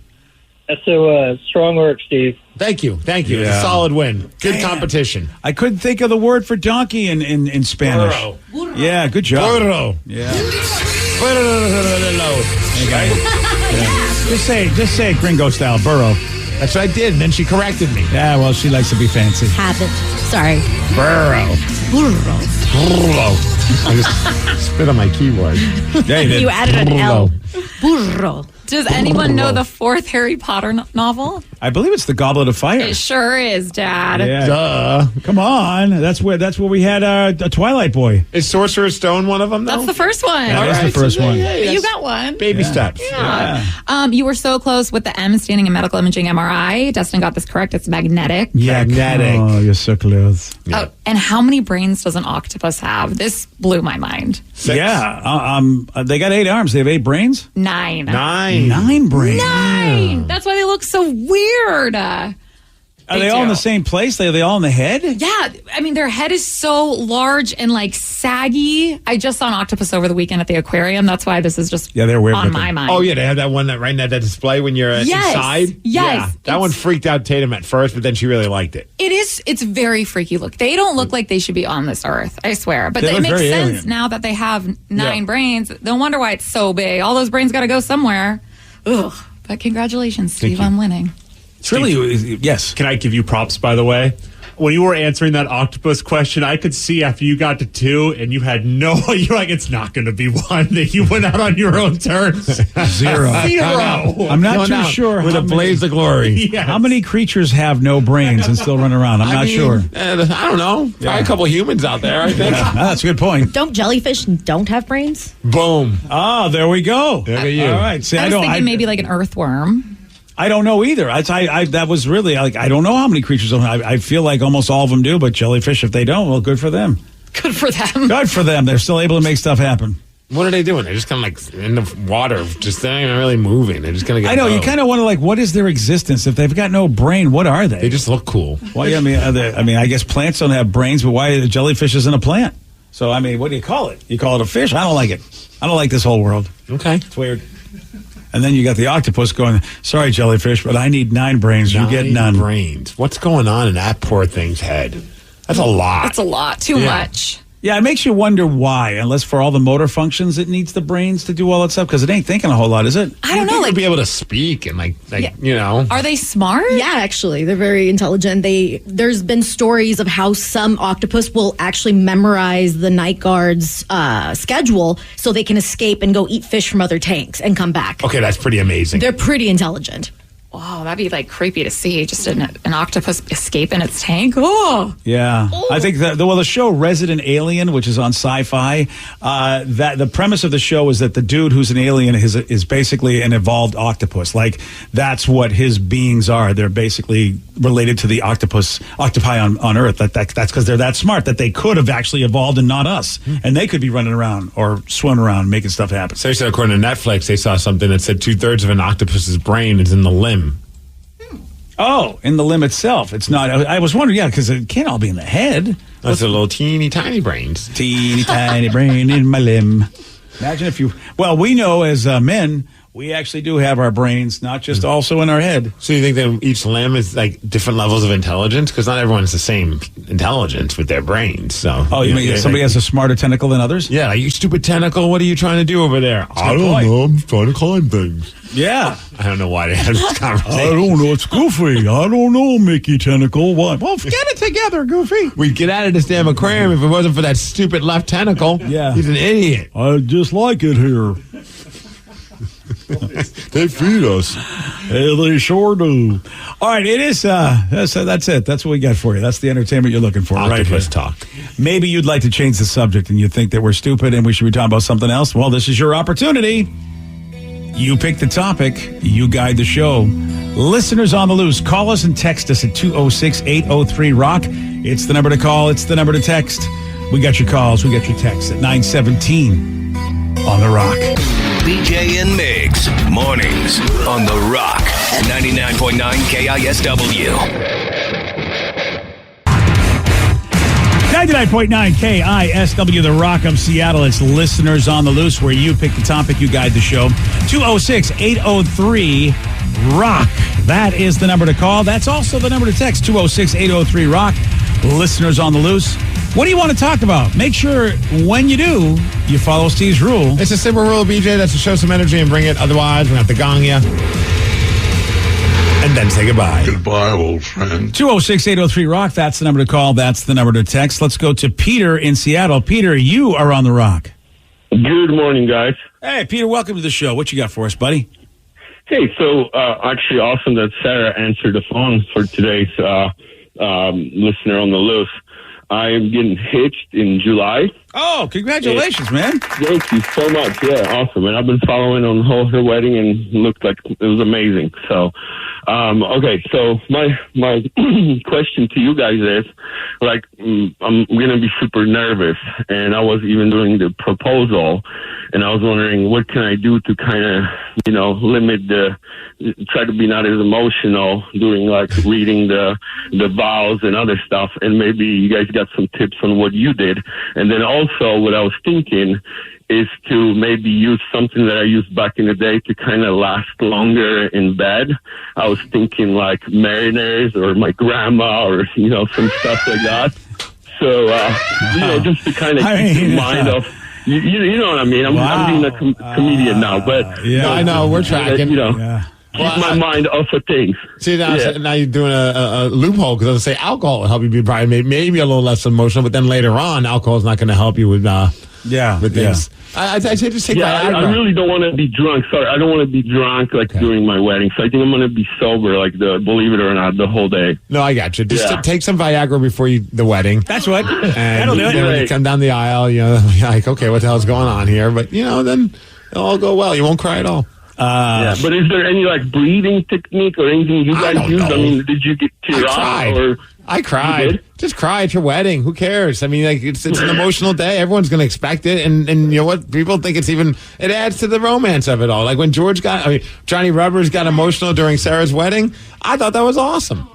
That's so strong work, Steve. Thank you. Thank you. Yeah. It's a solid win. Good competition. I couldn't think of the word for donkey in Spanish. Burro. Yeah, good job. Burro. Yeah. Burro. Just say it gringo style, burro. That's what I did, and then she corrected me. Yeah, well, she likes to be fancy. Habit. Sorry. Burro. Burro. Burro. I just spit on my keyboard. Yeah, you did. You added an L. Burro. Does anyone know the 4th Harry Potter novel? I believe it's the Goblet of Fire. It sure is, Dad. Yeah. Duh. Come on. That's where we had a Twilight Boy. Is Sorcerer's Stone one of them, though? That's the first one. That is the first one. You got one. Baby steps. Yeah. You were so close with the M standing in medical imaging MRI. Dustin got this correct. It's magnetic. Yeah, magnetic. Oh, you're so close. Oh, and how many brains does an octopus have? This blew my mind. 6. Yeah. They got 8 arms. They have 8 brains? 9. 9. 9 brains. 9. That's why they look so weird. Are they all in the same place? Are they all in the head? Yeah, I mean, their head is so large and like saggy. I just saw an octopus over the weekend at the aquarium. That's why this is just they're weird on my mind. Oh, yeah, they have that one that right at that display when you're inside. Yes, Yeah, that one freaked out Tatum at first, but then she really liked it. It's very freaky look. They don't look like they should be on this earth, I swear. But They it look makes very sense alien. now that they have 9 brains. No wonder why it's so big. All those brains got to go somewhere. Ugh. But congratulations, Steve, on winning. It's really, yes. Can I give you props, by the way? When you were answering that octopus question, I could see after you got to 2 and you had you're like, it's not going to be 1, that you went out on your own terms. 0. I'm not too sure. With a blaze of glory. Yes. How many creatures have no brains and still run around? I'm not sure. I don't know. Probably a couple humans out there, I think. That's a good point. Don't jellyfish don't have brains? Boom. Oh, there we go. Look at you. All right. See, I was thinking maybe like an earthworm. I don't know either. That was really like, I don't know how many creatures. I feel like almost all of them do, but jellyfish, if they don't, well, good for them. Good for them. Good for them. They're still able to make stuff happen. What are they doing? They're just kind of like in the water, just they're not even really moving. They're just going to get I know. You kind of wonder, like, what is their existence? If they've got no brain, what are they? They just look cool. Well, yeah, I mean, I guess plants don't have brains, but why a jellyfish isn't a plant? So, I mean, what do you call it? You call it a fish? I don't like it. I don't like this whole world. Okay. It's weird. And then you got the octopus going, sorry, jellyfish, but I need 9 brains. You get none. Brains. What's going on in that poor thing's head? That's a lot. That's a lot. Too much. Yeah, it makes you wonder why, unless for all the motor functions it needs the brains to do all that stuff, because it ain't thinking a whole lot, is it? I don't know. Like, be able to speak and you know. Are they smart? Yeah, actually, they're very intelligent. There's been stories of how some octopus will actually memorize the night guard's schedule so they can escape and go eat fish from other tanks and come back. Okay, that's pretty amazing. They're pretty intelligent. Wow, that'd be like creepy to see. Just an octopus escape in its tank. Oh, yeah. I think that the show Resident Alien, which is on Sci-Fi, that the premise of the show is that the dude who's an alien is basically an evolved octopus. Like that's what his beings are. They're basically related to the octopi on Earth. That's because they're that smart that they could have actually evolved and not us, and they could be running around or swimming around making stuff happen. So, according to Netflix, they saw something that said 2/3 of an octopus's brain is in the limb. Oh, in the limb itself. It's not. I was wondering, because it can't all be in the head. That's a little teeny tiny brains. Teeny tiny brain in my limb. Imagine if you. Well, we know as men, we actually do have our brains, not just also in our head. So you think that each limb is like different levels of intelligence? Because not everyone has the same intelligence with their brains. So, oh, you mean somebody has a smarter tentacle than others? Yeah, like, you stupid tentacle. What are you trying to do over there? I don't know. I'm trying to climb things. Yeah. I don't know why they had this conversation. I don't know. It's Goofy. I don't know, Mickey Tentacle. What? Well, get it together, Goofy. We'd get out of this damn aquarium if it wasn't for that stupid left tentacle. Yeah. He's an idiot. I just like it here. They feed us. Yeah, they sure do. All right, it is. That's it. That's what we got for you. That's the entertainment you're looking for, right here. Talk. Maybe you'd like to change the subject and you think that we're stupid and we should be talking about something else. Well, this is your opportunity. You pick the topic. You guide the show. Listeners on the loose, call us and text us at 206-803-ROCK. It's the number to call. It's the number to text. We got your calls. We got your texts at 917 on The Rock. BJ and Migs, mornings on The Rock, 99.9 KISW. 99.9 KISW, The Rock of Seattle. It's Listeners on the Loose, where you pick the topic, you guide the show. 206-803-ROCK. That is the number to call. That's also the number to text, 206-803-ROCK. Listeners on the Loose. What do you want to talk about? Make sure when you do, you follow Steve's rule. It's a simple rule, BJ. That's to show some energy and bring it. Otherwise, we're going to have to gong you. And then say goodbye. Goodbye, old friend. 206-803-ROCK. That's the number to call. That's the number to text. Let's go to Peter in Seattle. Peter, you are on The Rock. Good morning, guys. Hey, Peter, welcome to the show. What you got for us, buddy? Hey, so actually awesome that Sarah answered the phone for today's listener on the loose. I am getting hitched in July. Oh, congratulations, man. Thank you so much. Yeah, awesome. And I've been following on her wedding and looked like it was amazing. So Okay, so my question to you guys is, like, I'm gonna be super nervous, and I was even doing the proposal, and I was wondering what can I do to kind of, limit try to be not as emotional during like reading the vows and other stuff, and maybe you guys got some tips on what you did, and then also what I was thinking is to maybe use something that I used back in the day to kind of last longer in bed. I was thinking like mariners or my grandma or, some stuff like that. So, just to kind of keep your mind off. You know what I mean? I'm being a comedian now, but... No, I know, we're tracking. Keep my mind off of things. See, now you're doing a loophole, because I was going to say alcohol will help you be probably maybe a little less emotional, but then later on, alcohol is not going to help you with with things. I say just take Viagra. I really don't want to be drunk. Sorry, I don't want to be drunk during my wedding. So I think I'm going to be sober, believe it or not, the whole day. No, I got you. Just take some Viagra before the wedding. That's what. And That'll do it. Then when you come down the aisle, you're like, okay, what the hell's going on here? But then it'll all go well. You won't cry at all. But is there any breathing technique or anything you guys use? I mean, did you get tear off? I cried. Just cry at your wedding. Who cares? I mean, it's an emotional day. Everyone's going to expect it, and you know what? People think it adds to the romance of it all. Like when Johnny Rubbers got emotional during Sarah's wedding. I thought that was awesome.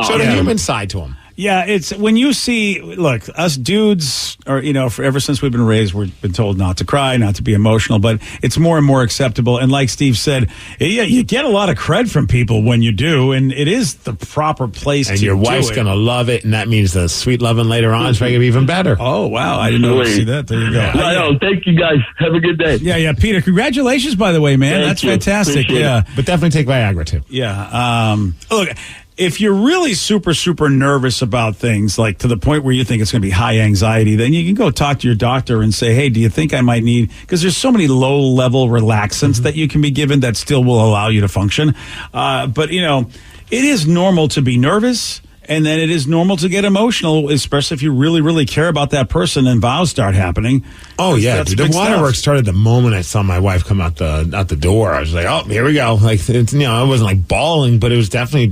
Showed a human side to him. Yeah, it's when you see, look, us dudes are, ever since we've been raised, we've been told not to cry, not to be emotional, but it's more and more acceptable. And like Steve said, you get a lot of cred from people when you do, and it is the proper place to do it. And your wife's going to love it, and that means the sweet loving later on is going to be even better. Oh, wow. I didn't know see that. There you go. Thank you, guys. Have a good day. Yeah, Peter, congratulations, by the way, man. That's fantastic. Yeah. But definitely take Viagra, too. Yeah. Look, if you're really super, super nervous about things, like to the point where you think it's going to be high anxiety, then you can go talk to your doctor and say, hey, do you think I might need, because there's so many low-level relaxants that you can be given that still will allow you to function. But, it is normal to be nervous. And then it is normal to get emotional, especially if you really, really care about that person and vows start happening. Oh, yeah. Dude, the waterworks started the moment I saw my wife come out the door. I was like, oh, here we go. Like, it wasn't like bawling, but it was definitely,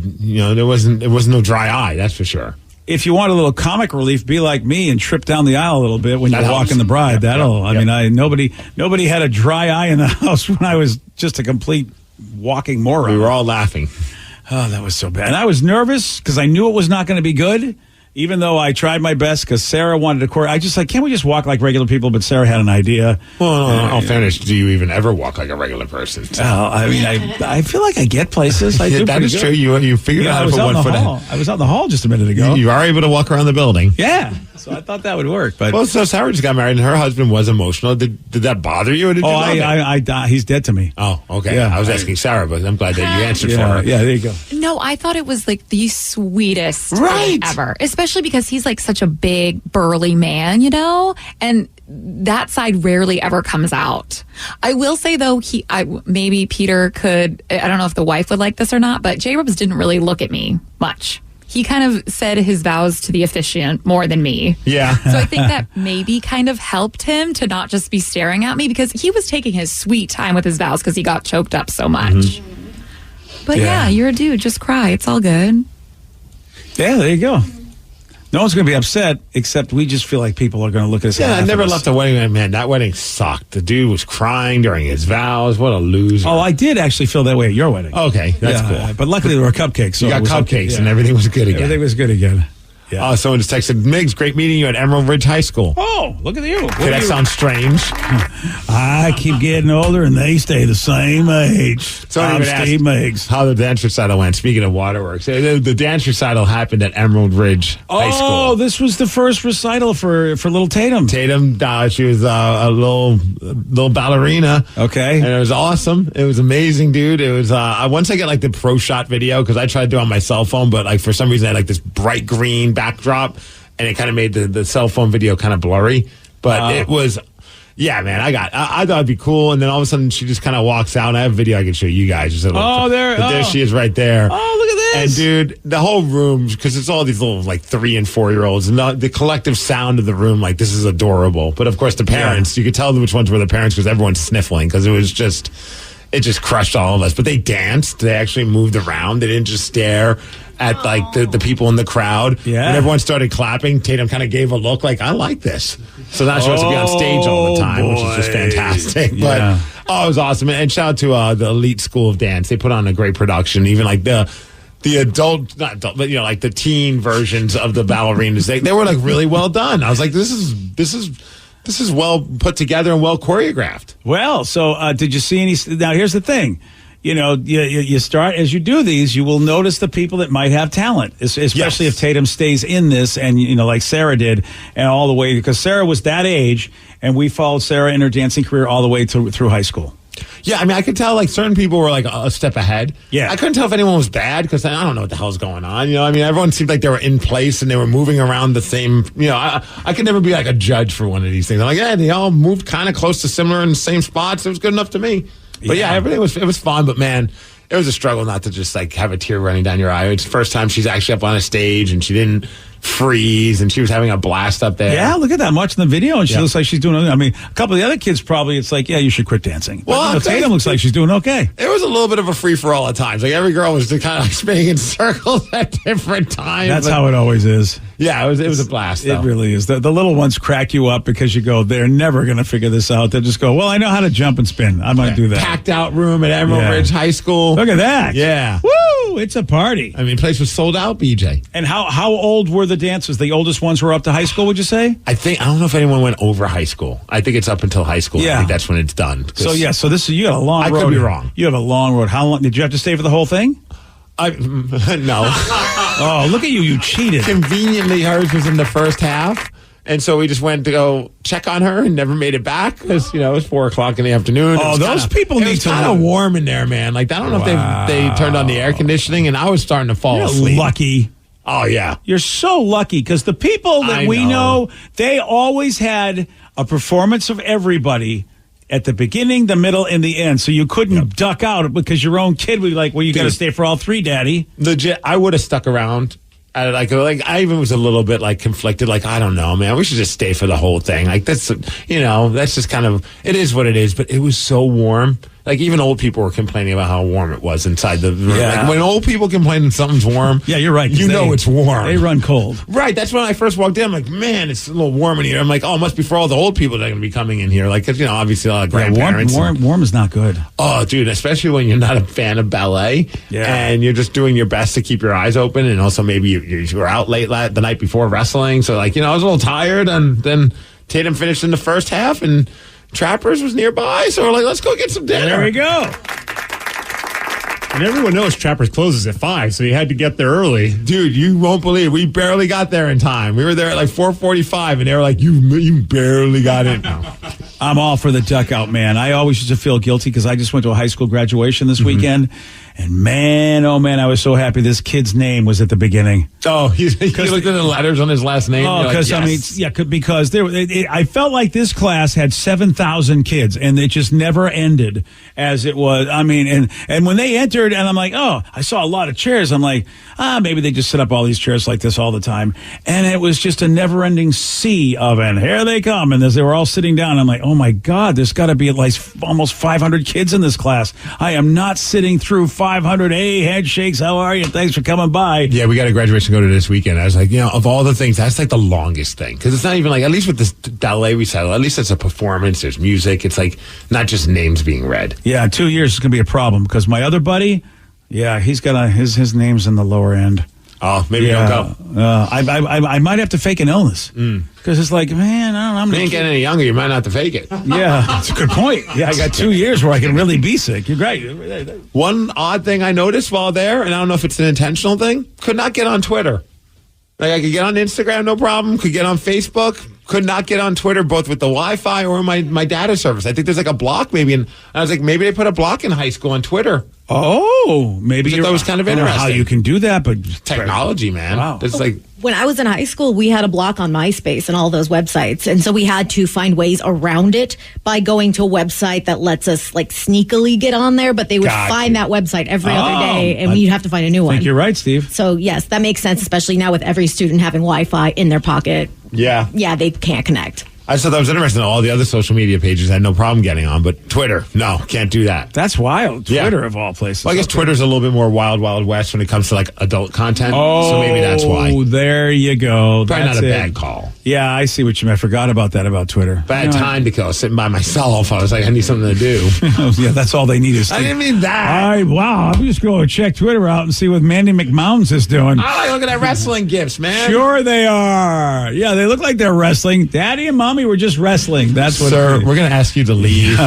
there was no dry eye. That's for sure. If you want a little comic relief, be like me and trip down the aisle a little bit when you're walking the bride. Nobody had a dry eye in the house when I was just a complete walking moron. We were all laughing. Oh, that was so bad. And I was nervous because I knew it was not going to be good, even though I tried my best because Sarah wanted to court. I just can't we just walk like regular people? But Sarah had an idea. Well, in all fairness, do you even ever walk like a regular person? I feel like I get places. I do. That is true. You figured out how to put 1 foot in. I was out in the hall just a minute ago. You are able to walk around the building. Yeah. So I thought that would work. But so Sarah just got married and her husband was emotional. Did that bother you? Or did you love it? He's dead to me. Oh, okay. Yeah, I was asking Sarah, but I'm glad that you answered for her. Yeah, there you go. No, I thought it was like the sweetest thing ever, especially because he's like such a big, burly man, and that side rarely ever comes out. I will say though, maybe Peter could, I don't know if the wife would like this or not, but J-Rubs didn't really look at me much. He kind of said his vows to the officiant more than me. Yeah. So I think that maybe kind of helped him to not just be staring at me because he was taking his sweet time with his vows because he got choked up so much. Mm-hmm. But yeah, you're a dude. Just cry. It's all good. Yeah, there you go. No one's going to be upset, except we just feel like people are going to look at us. Yeah, I never left a wedding. Man, that wedding sucked. The dude was crying during his vows. What a loser. Oh, I did actually feel that way at your wedding. Okay, that's cool. But luckily there were cupcakes. So you got cupcakes and everything was good again. Everything was good again. Yeah. Someone just texted, Migs, great meeting you at Emerald Ridge High School. Oh, look at you. Okay, that sounds strange. I keep getting older and they stay the same age. So I'm Steve Migs. How the dance recital went. Speaking of waterworks, the dance recital happened at Emerald Ridge High School. Oh, this was the first recital for little Tatum. Tatum, she was a little ballerina. Okay. And it was awesome. It was amazing, dude. It was, once I get the pro shot video, because I tried to do it on my cell phone, but for some reason I had this bright green backdrop, and it kind of made the cell phone video kind of blurry. But it was, man, I thought it'd be cool. And then all of a sudden she just kind of walks out, and I have a video I can show you guys. There she is right there. Oh, look at this. And dude, the whole room, because it's all these little 3 and 4 year olds, and the collective sound of the room, this is adorable. But of course the parents, you could tell which ones were the parents because everyone's sniffling, because it was just, it just crushed all of us. But they danced. They actually moved around. They didn't just stare at like the people in the crowd. Yeah. When everyone started clapping, Tatum kind of gave a look like, I like this. So now she wants to be on stage all the time, which is just fantastic. Yeah. But it was awesome. And shout out to the Elite School of Dance. They put on a great production. Even like the adult, not adult, but like the teen versions of the ballerinas, they were like really well done. I was like, this is well put together and well choreographed. Well, so did you see any? Now, here's the thing. You start, as you do these, you will notice the people that might have talent, especially if Tatum stays in this and, like Sarah did, and all the way, because Sarah was that age, and we followed Sarah in her dancing career all the way through high school. Yeah, I mean, I could tell like certain people were like a step ahead. Yeah. I couldn't tell if anyone was bad because I don't know what the hell's going on. I mean, everyone seemed like they were in place and they were moving around the same, I could never be like a judge for one of these things. I'm like, yeah, they all moved kind of close to similar in the same spots. It was good enough to me. But yeah, everything was fun, but man, it was a struggle not to just like have a tear running down your eye. It's the first time she's actually up on a stage and she didn't freeze and she was having a blast up there. Yeah, look at that. I'm watching the video and she looks like she's doing. I mean, a couple of the other kids probably it's like, yeah, you should quit dancing. Well, but, Tatum looks like she's doing okay. It was a little bit of a free for all at times. Like every girl was just kind of like spinning in circles at different times. That's how it always is. Yeah, it was a blast. Though. It really is. The little ones crack you up because you go, they're never going to figure this out. They'll just go, well, I know how to jump and spin. I might do that. Packed out room at Emerald Ridge High School. Look at that. Yeah. Woo! It's a party. I mean, place was sold out, BJ. And how old were the dancers? The oldest ones were up to high school, would you say? I don't know if anyone went over high school. I think it's up until high school. Yeah. I think that's when it's done. So you got a long road. I could be wrong. You have a long road. How long? Did you have to stay for the whole thing? No. Oh, look at you. You cheated. Conveniently, hers was in the first half. And so we just went to go check on her and never made it back because, it was 4:00 in the afternoon. Oh, those people need to. It was kind of warm in there, man. Like, I don't know if they turned on the air conditioning and I was starting to fall asleep. Lucky. Oh, yeah. You're so lucky because the people that we know, they always had a performance of everybody at the beginning, the middle, and the end. So you couldn't duck out because your own kid would be like, well, you got to stay for all three, Daddy. Legit, I would have stuck around. Like I even was a little bit like conflicted. Like, I don't know, man. We should just stay for the whole thing. Like that's just kind of, it is what it is. But it was so warm. Like even old people were complaining about how warm it was inside the room. Yeah. Like when old people complain that something's warm, yeah, you're right. You know it's warm. They run cold. Right. That's when I first walked in. I'm like, man, it's a little warm in here. I'm like, oh, it must be for all the old people that are going to be coming in here. Like, 'cause, obviously a lot of grandparents. Warm is not good. Oh, dude, especially when you're not a fan of ballet and you're just doing your best to keep your eyes open. And also maybe you were out late the night before wrestling. So like, I was a little tired and then Tatum finished in the first half and Trappers was nearby, so we're like, let's go get some dinner. There we go. And everyone knows Trappers closes at 5, so you had to get there early. Dude, you won't believe we barely got there in time. We were there at like 4:45, and they were like, you barely got in. I'm all for the duck out, man. I always used to feel guilty because I just went to a high school graduation this weekend. And man, oh man, I was so happy this kid's name was at the beginning. Oh, he looked at the letters on his last name. Oh, because because I felt like this class had 7,000 kids, and it just never ended as it was. I mean, and when they entered, and I'm like, oh, I saw a lot of chairs. I'm like, maybe they just set up all these chairs like this all the time, and it was just a never-ending sea of, and here they come, and as they were all sitting down, I'm like, oh my God, there's got to be at least almost 500 kids in this class. I am not sitting through 500. Hey, handshakes, how are you? Thanks for coming by. Yeah, we got a graduation to go to this weekend. I was like, of all the things, that's like the longest thing. Because it's not even like, at least with this ballet recital, at least it's a performance, there's music. It's like not just names being read. Yeah, 2 years is going to be a problem because my other buddy, he's got his name's in the lower end. Oh, maybe don't go. I might have to fake an illness because it's like, man, I don't know. You ain't getting any younger. You might not have to fake it. Yeah, that's a good point. Yeah, I got 2 years where I can really be sick. You're right. One odd thing I noticed while there, and I don't know if it's an intentional thing, could not get on Twitter. Like I could get on Instagram, no problem. Could get on Facebook. Could not get on Twitter, both with the Wi-Fi or my data service. I think there's like a block maybe. And I was like, maybe they put a block in high school on Twitter. Oh, maybe that was kind of interesting. How you can do that, but technology, man. Wow. It's like when I was in high school, we had a block on MySpace and all those websites, and so we had to find ways around it by going to a website that lets us like sneakily get on there. But they would find that website every other day, and you'd have to find a new one. I think you're right, Steve. So yes, that makes sense, especially now with every student having Wi-Fi in their pocket. Yeah, they can't connect. I just thought that was interesting. All the other social media pages I had no problem getting on, but Twitter, no, can't do that. That's wild. Twitter of all places. Well, I guess Twitter's a little bit more wild west when it comes to like adult content. Oh, so maybe that's why. Oh, there you go. Probably That's not a it. bad call. Yeah, I see what you mean. I forgot about that about Twitter. If I had time to go, I was sitting by myself. I was like, I need something to do. Yeah, that's all they need is. I didn't mean that. Wow, I'm just going to check Twitter out and see what Mandy McMounds is doing. I like looking at wrestling gifts, man. Sure they are. Yeah, they look like they're wrestling. Daddy and Mommy were just wrestling. That's what. Sir, we're going to ask you to leave.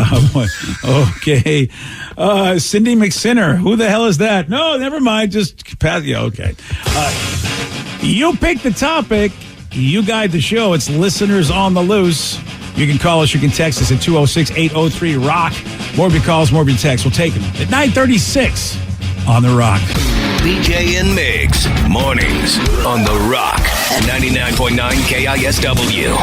Okay. Cindy McSinner. Who the hell is that? No, never mind. Just pass. Yeah, okay. You pick the topic. You guide the show. It's Listeners on the Loose. You can call us. You can text us at 206-803-ROCK. More of your calls, more of your texts. We'll take them at 9:36 on The Rock. BJ and Migs, mornings on The Rock, 99.9 KISW.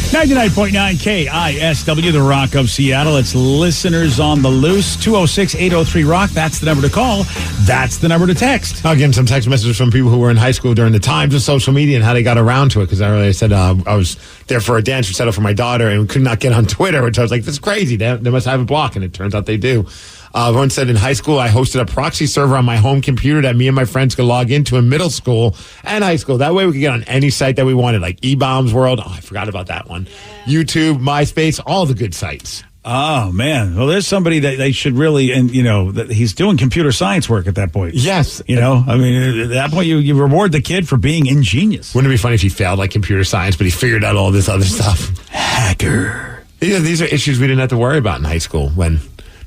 99.9 KISW, The Rock of Seattle. It's Listeners on the Loose. 206-803-ROCK. That's the number to call. That's the number to text. I'll get some text messages from people who were in high school during the times of social media and how they got around to it. Because I said I was there for a dance recital for my daughter and could not get on Twitter. Which I was like, this is crazy. They must have a block. And it turns out they do. One said in high school, I hosted a proxy server on my home computer that me and my friends could log into in middle school and high school. That way we could get on any site that we wanted, like E-Bombs World. Oh, I forgot about that one. YouTube, MySpace, all the good sites. Oh, man. Well, there's somebody that they should really, and that he's doing computer science work at that point. Yes. I mean, at that point, you reward the kid for being ingenious. Wouldn't it be funny if he failed like computer science, but he figured out all this other stuff? Hacker. These are issues we didn't have to worry about in high school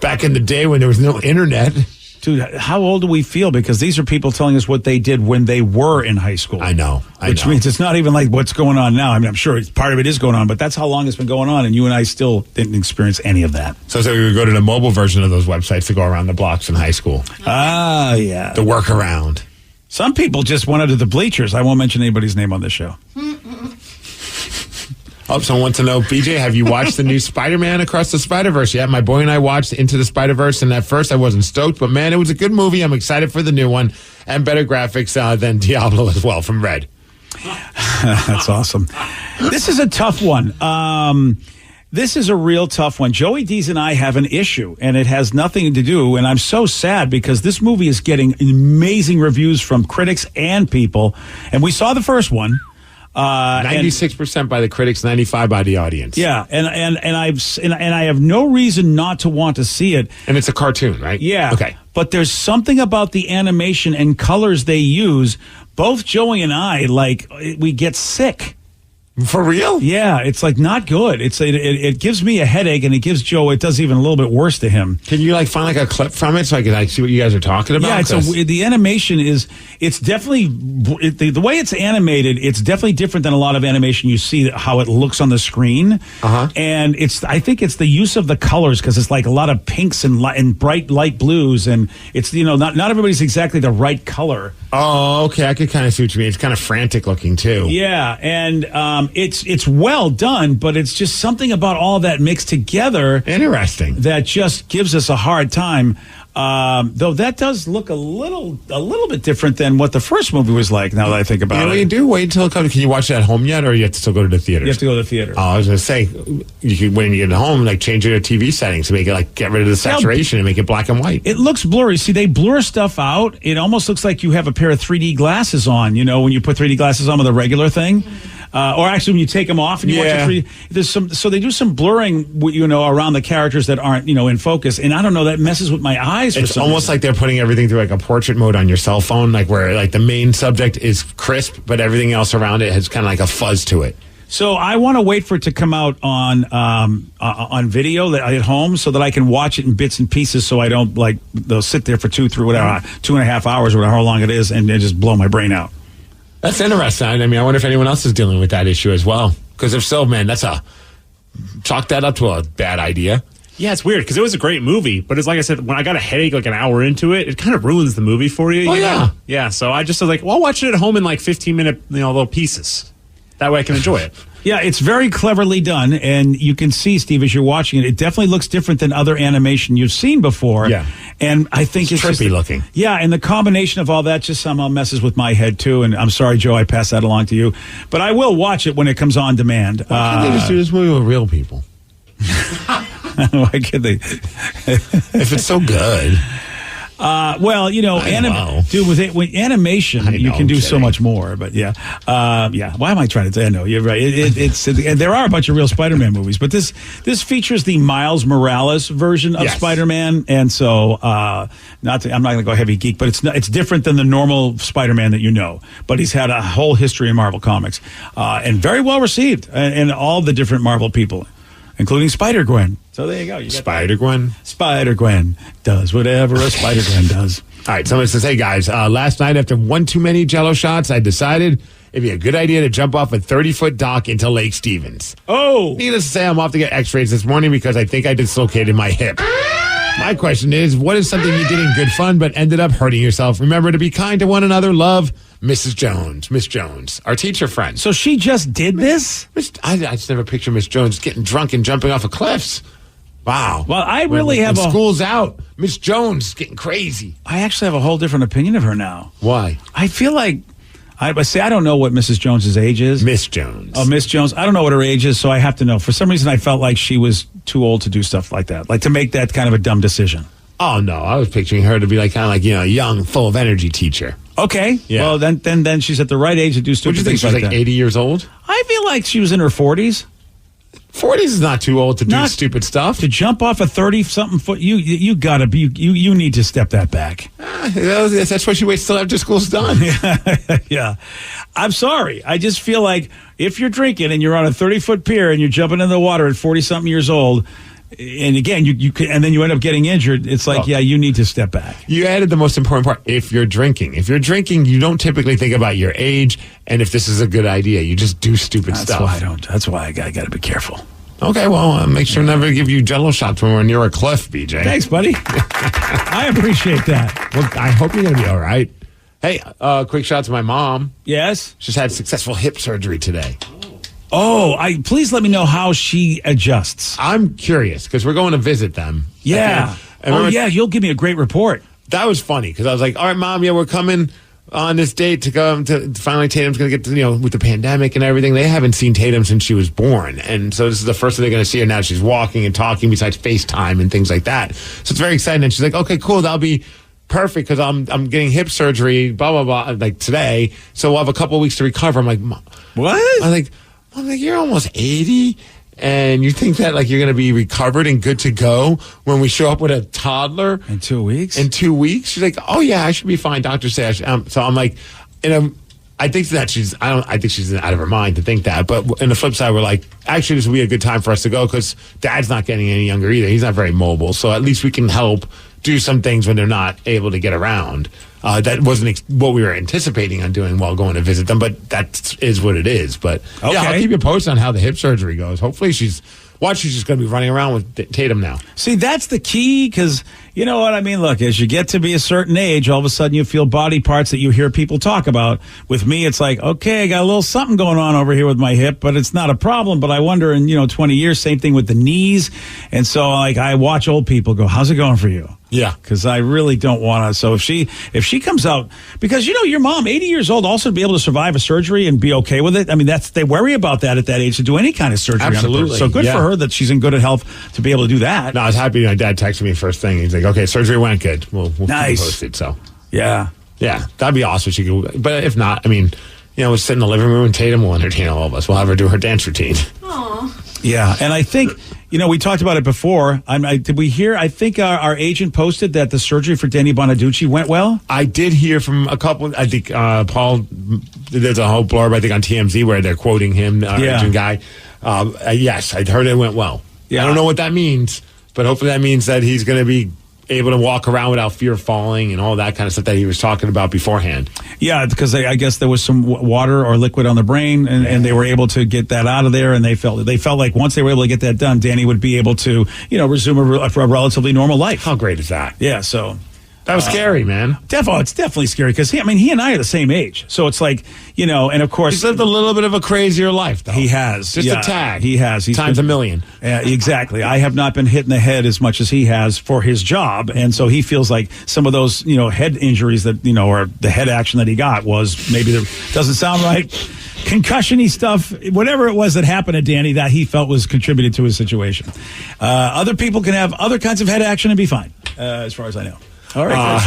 back in the day when there was no internet. Dude, how old do we feel? Because these are people telling us what they did when they were in high school. I know. Which means it's not even like what's going on now. I mean, I'm sure part of it is going on, but that's how long it's been going on, and you and I still didn't experience any of that. So we would go to the mobile version of those websites to go around the blocks in high school. Ah, yeah. The workaround. Some people just went under the bleachers. I won't mention anybody's name on this show. Oh, someone wants to know, BJ, have you watched the new Spider-Man Across the Spider-Verse yet? My boy and I watched Into the Spider-Verse, and at first I wasn't stoked, but man, it was a good movie. I'm excited for the new one, and better graphics than Diablo as well from Red. That's awesome. This is a tough one. This is a real tough one. Joey Dees and I have an issue, and it has nothing to do, and I'm so sad because this movie is getting amazing reviews from critics and people, and we saw the first one. 96% by the critics, 95% by the audience. Yeah, and I have no reason not to want to see it. And it's a cartoon, right? Yeah. Okay. But there's something about the animation and colors they use. Both Joey and I, we get sick. For real? Yeah, it's not good. It gives me a headache, and it gives Joe. It does even a little bit worse to him. Can you find a clip from it so I can see what you guys are talking about? Yeah, the animation it's definitely the way it's animated. It's definitely different than a lot of animation you see how it looks on the screen. And I think it's the use of the colors because it's a lot of pinks and bright light blues, and it's not everybody's exactly the right color. Oh, okay. I could kind of see what you mean. It's kind of frantic looking too. Yeah, and it's well done, but it's just something about all that mixed together. Interesting. That just gives us a hard time. Though that does look a little bit different than what the first movie was like. Now that I think about it, you know what you do? Wait until it comes. Can you watch it at home yet, or you have to still go to the theater? You have to go to the theater. Oh, I was going to say, you can, when you get home, change your TV settings to make it get rid of the saturation and make it black and white. It looks blurry. See, they blur stuff out. It almost looks like you have a pair of 3D glasses on. When you put 3D glasses on with a regular thing. Or actually, when you take them off and you watch it, so they do some blurring, around the characters that aren't, in focus. And I don't know, that messes with my eyes. It's almost like they're putting everything through a portrait mode on your cell phone, where the main subject is crisp, but everything else around it has kind of a fuzz to it. So I want to wait for it to come out on video at home so that I can watch it in bits and pieces, so I don't they'll sit there for 2.5 hours, or however long it is, and just blow my brain out. That's interesting. I mean, I wonder if anyone else is dealing with that issue as well. Because if so, man, chalk that up to a bad idea. Yeah, it's weird because it was a great movie, but it's like I said, when I got a headache an hour into it, it kind of ruins the movie for you. Oh, you yeah. know? Yeah, so I just was I'll watch it at home in 15-minute little pieces. That way I can enjoy it. Yeah, it's very cleverly done, and you can see, Steve, as you're watching it, it definitely looks different than other animation you've seen before. Yeah. And I think it's trippy looking. Yeah, and the combination of all that just somehow messes with my head, too. And I'm sorry, Joe, I passed that along to you. But I will watch it when it comes on demand. Why can't they just do this movie with real people? Why can't they? If it's so good. Well, you know, with animation, you can do so much more. But yeah. Why am I trying to say? I know you're right. There are a bunch of real Spider-Man movies, but this features the Miles Morales version of Spider-Man, and so I'm not going to go heavy geek, but it's different than the normal Spider-Man that you know. But he's had a whole history in Marvel Comics, and very well received, and all the different Marvel people, including Spider-Gwen. So there you go. Spider-Gwen? Spider-Gwen does whatever a Spider-Gwen does. All right, someone says, hey, guys, last night after one too many Jell-O shots, I decided it'd be a good idea to jump off a 30-foot dock into Lake Stevens. Oh! Needless to say, I'm off to get x-rays this morning because I think I dislocated my hip. My question is, what is something you did in good fun but ended up hurting yourself? Remember to be kind to one another. Love, Miss Jones, our teacher friend. So she just did this? I just never picture Miss Jones getting drunk and jumping off of cliffs. Wow. Well, I really have school's out. Miss Jones is getting crazy. I actually have a whole different opinion of her now. Why? I feel like I don't know what Mrs. Jones's age is. Miss Jones. Oh, Miss Jones. I don't know what her age is, so I have to know. For some reason, I felt like she was too old to do stuff like that, like to make that kind of a dumb decision. Oh no, I was picturing her to be like kind of like a young, full of energy teacher. Okay. Yeah. Well, then she's at the right age to do stupid things. What do you think? She was like 80 years old? I feel like she was in her 40s. 40s is not too old to do stupid stuff. To jump off a 30-something foot, you gotta be you need to step that back. That's why she waits till after school's done. Yeah. I'm sorry. I just feel like if you're drinking and you're on a 30-foot pier and you're jumping in the water at 40-something years old, and again, you could, and then you end up getting injured. It's like, you need to step back. You added the most important part. If you're drinking, you don't typically think about your age and if this is a good idea. You just do stupid stuff. That's why I got to be careful. Okay, well, make sure never to give you Jell-O shots when we're near a cliff, BJ. Thanks, buddy. I appreciate that. Well, I hope you're going to be all right. Hey, quick shout to my mom. Yes? She's had successful hip surgery today. Oh, please let me know how she adjusts. I'm curious because we're going to visit them. Yeah. You'll give me a great report. That was funny because I was like, all right, Mom, we're coming on this date to come to finally Tatum's going to get to, with the pandemic and everything. They haven't seen Tatum since she was born. And so this is the first time they're going to see her now. She's walking and talking besides FaceTime and things like that. So it's very exciting. And she's like, okay, cool. That'll be perfect because I'm getting hip surgery, blah, blah, blah, like today. So we'll have a couple of weeks to recover. I'm like, Mom, what? I'm like, you're almost 80, and you think that you're going to be recovered and good to go when we show up with a toddler in 2 weeks? In 2 weeks, she's like, oh yeah, I should be fine. Doctor says. So I'm like, I think that I think she's out of her mind to think that. But on the flip side, we're like, actually, this would be a good time for us to go because Dad's not getting any younger either. He's not very mobile, so at least we can help do some things when they're not able to get around. That wasn't what we were anticipating on doing while going to visit them, but that is what it is. But okay. Yeah, I'll keep you posted on how the hip surgery goes. Hopefully she's just going to be running around with Tatum now. See, that's the key because you know what I mean? Look, as you get to be a certain age, all of a sudden you feel body parts that you hear people talk about. With me, it's like, okay, I got a little something going on over here with my hip, but it's not a problem. But I wonder in, 20 years, same thing with the knees. And so I watch old people go, how's it going for you? Yeah. Because I really don't want to. So if she comes out, because, your mom, 80 years old, also to be able to survive a surgery and be okay with it. I mean, they worry about that at that age to do any kind of surgery. Absolutely. So good for her that she's in good health to be able to do that. No, I was happy. My dad texted me first thing. He's like, okay, surgery went good. We'll nice. Keep posted. So yeah, that'd be awesome. She could, but if not, we'll sit in the living room and Tatum will entertain all of us. We'll have her do her dance routine. Aww. Yeah, and I think we talked about it before. Did we hear? I think our agent posted that the surgery for Danny Bonaducci went well. I did hear from a couple. I think Paul. There's a whole blurb I think on TMZ where they're quoting him, our agent guy. Yes, I heard it went well. Yeah, I don't know what that means, but hopefully that means that he's going to be able to walk around without fear of falling and all that kind of stuff that he was talking about beforehand. Yeah, because I guess there was some water or liquid on the brain, and they were able to get that out of there, and they felt like once they were able to get that done, Danny would be able to resume a relatively normal life. How great is that? Yeah, so That was scary, man. It's definitely scary because he and I are the same age. So it's like, and of course. He's lived a little bit of a crazier life, though. He has. Just a tag. He has. He's times a million. Exactly. I have not been hit in the head as much as he has for his job. And so he feels like some of those, head injuries that, or the head action that he got was maybe doesn't sound right. Concussion-y stuff, whatever it was that happened to Danny that he felt was contributed to his situation. Other people can have other kinds of head action and be fine, as far as I know. All right.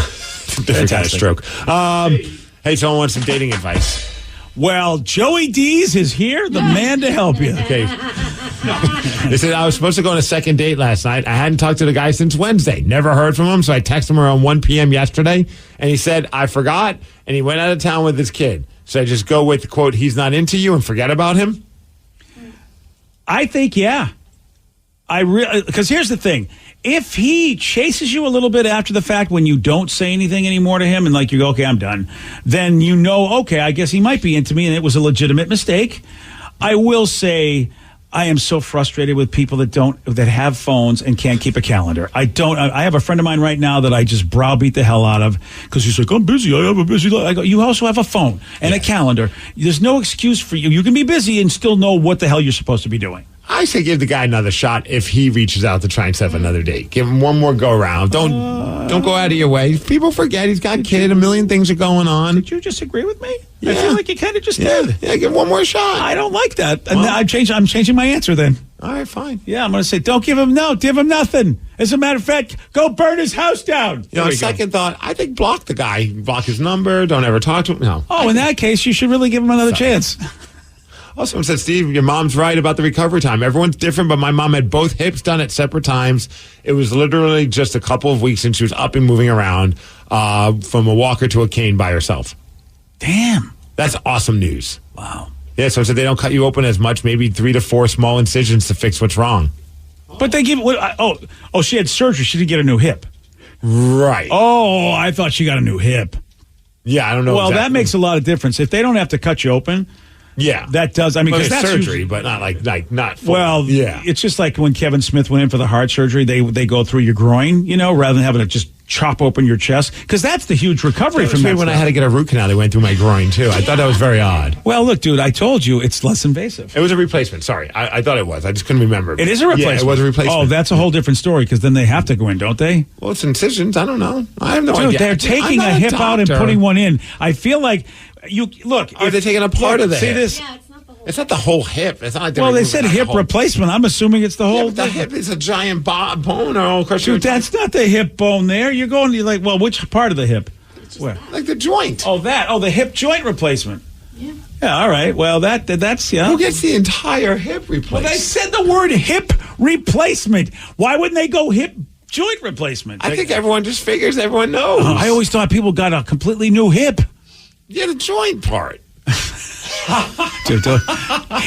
Different kind of stroke. Hey, someone wants some dating advice. Well, Joey Dees is here, the man to help you. Okay. They said I was supposed to go on a second date last night. I hadn't talked to the guy since Wednesday. Never heard from him, so I texted him around 1 p.m. yesterday, and he said, I forgot, and he went out of town with his kid. So I just go with the quote, he's not into you, and forget about him? I think, yeah. Because here's the thing. If he chases you a little bit after the fact when you don't say anything anymore to him and you go, okay, I'm done, then okay, I guess he might be into me and it was a legitimate mistake. I will say I am so frustrated with people that have phones and can't keep a calendar. I have a friend of mine right now that I just browbeat the hell out of because he's like, I'm busy. I have a busy life. I go, you also have a phone and a calendar. There's no excuse for you. You can be busy and still know what the hell you're supposed to be doing. I say give the guy another shot if he reaches out to try and set up another date. Give him one more go around. Don't go out of your way. People forget he's got a kid. A million things are going on. Did you just agree with me? Yeah. I feel like you kind of just did. Yeah, give one more shot. I don't like that. Well, I'm changing my answer then. All right, fine. Yeah, I'm going to say give him nothing. As a matter of fact, go burn his house down. On second thought, I think block the guy. Block his number. Don't ever talk to him. No. Oh, in that case, you should really give him another chance. Also, someone said, Steve, your mom's right about the recovery time. Everyone's different, but my mom had both hips done at separate times. It was literally just a couple of weeks since she was up and moving around from a walker to a cane by herself. Damn. That's awesome news. Wow. Yeah, so I said they don't cut you open as much, maybe 3 to 4 small incisions to fix what's wrong. But they give she had surgery. She didn't get a new hip. Right. Oh, I thought she got a new hip. Yeah, I don't know. Well, that makes a lot of difference. If they don't have to cut you open... Yeah, that does. I mean, because that's surgery, but not not. Full. Well, yeah, it's just like when Kevin Smith went in for the heart surgery. They go through your groin, rather than having to just chop open your chest, because that's the huge recovery from that. When I had to get a root canal, they went through my groin too. I thought that was very odd. Well, look, dude, I told you it's less invasive. It was a replacement. Sorry, I thought it was. I just couldn't remember. It is a replacement. Yeah, it was a replacement. Oh, that's a whole different story because then they have to go in, don't they? Well, it's incisions. I don't know. I have no idea. Dude, they're taking a hip out and putting one in. I feel like you look. Are they taking a part of the see hip? This. Yeah, it's not the whole hip. It's not like they said hip replacement. I'm assuming it's the whole. Yeah, but the hip is a giant bone. Or dude, that's not the hip bone there. You're like, well, which part of the hip? Where? Like the joint. Oh, the hip joint replacement. Yeah. Yeah. All right. Well, that's yeah. Who gets the entire hip replaced? Well, they said the word hip replacement. Why wouldn't they go hip joint replacement? I think everyone just figures everyone knows. I always thought people got a completely new hip. Yeah, the joint part. Dude,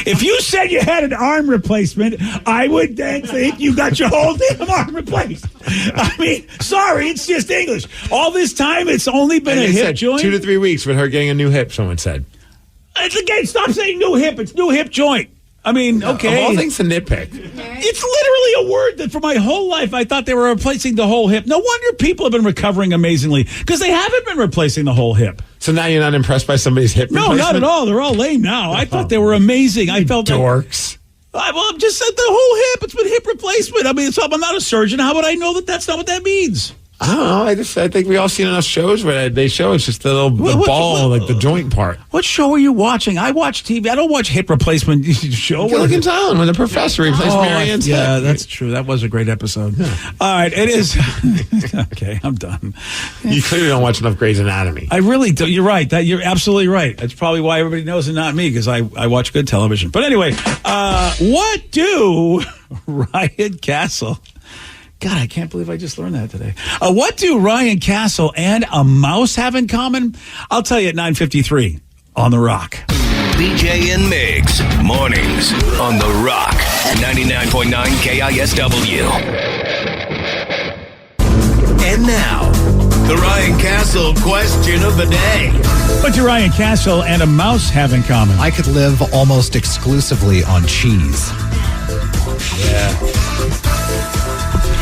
if you said you had an arm replacement, I would then think you got your whole damn arm replaced. I mean, sorry, it's just English. All this time, it's only been a hip joint. 2 to 3 weeks with her getting a new hip, someone said. Again, stop saying new hip. It's new hip joint. I mean, okay. Of all things to nitpick. It's literally a word that for my whole life I thought they were replacing the whole hip. No wonder people have been recovering amazingly because they haven't been replacing the whole hip. So now you're not impressed by somebody's hip replacement? No, not at all. They're all lame now. I thought they were amazing. I felt dorks. I'm just said the whole hip. It's been hip replacement. I mean, I'm not a surgeon. How would I know that that's not what that means? I don't know. I think we all seen enough shows where they show it's just the ball, like the joint part. What show are you watching? I watch TV. I don't watch hip replacement show. Gilligan's Island when the professor replaced Marianne's hip. Yeah, that's true. That was a great episode. Yeah. All right, it is. Okay, I'm done. You clearly don't watch enough Grey's Anatomy. I really do. You're right. You're absolutely right. That's probably why everybody knows and not me, because I watch good television. But anyway, what do Ryan Castle... God, I can't believe I just learned that today. What do Ryan Castle and a mouse have in common? I'll tell you at 9:53 on The Rock. BJ and Migs, mornings on The Rock, 99.9 KISW. And now, the Ryan Castle question of the day. What do Ryan Castle and a mouse have in common? I could live almost exclusively on cheese. Yeah.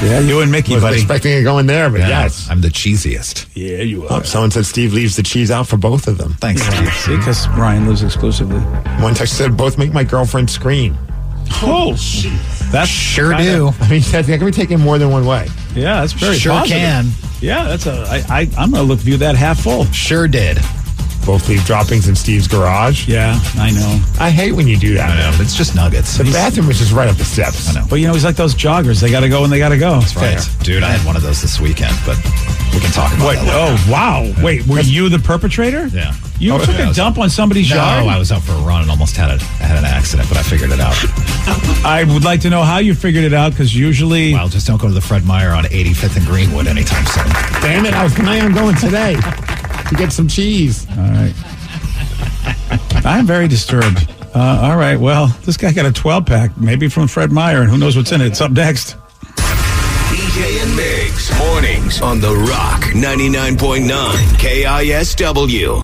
Yeah, you and Mickey, Wasn't buddy. expecting it going there, but yes. I'm the cheesiest. Yeah, you are. Someone said Steve leaves the cheese out for both of them. Thanks, Steve. See, because Ryan lives exclusively. One text said, both make my girlfriend scream. Oh, that's sure do. I mean, that can be taken more than one way. Yeah, that's very sure positive. can. Yeah, that's I'm going to view that half full. Sure did. Both leave droppings in Steve's garage. Yeah, I know. I hate when you do that. I know. It's just nuggets. The bathroom is just right up the steps. I know. But he's like those joggers. They got to go when they got to go. That's right. Dude, I had one of those this weekend, but we can talk about that later. Oh, wow. Yeah. Wait, were you the perpetrator? Yeah. You took a dump on somebody's yard? No, I was out for a run and almost had an accident, but I figured it out. I would like to know how you figured it out, because usually... Well, just don't go to the Fred Meyer on 85th and Greenwood anytime soon. Damn it, I was planning on going today to get some cheese. All right. I'm very disturbed. All right, well, this guy got a 12-pack, maybe from Fred Meyer, and who knows what's in it. It's up next. BJ and Migs, mornings on The Rock, 99.9 KISW.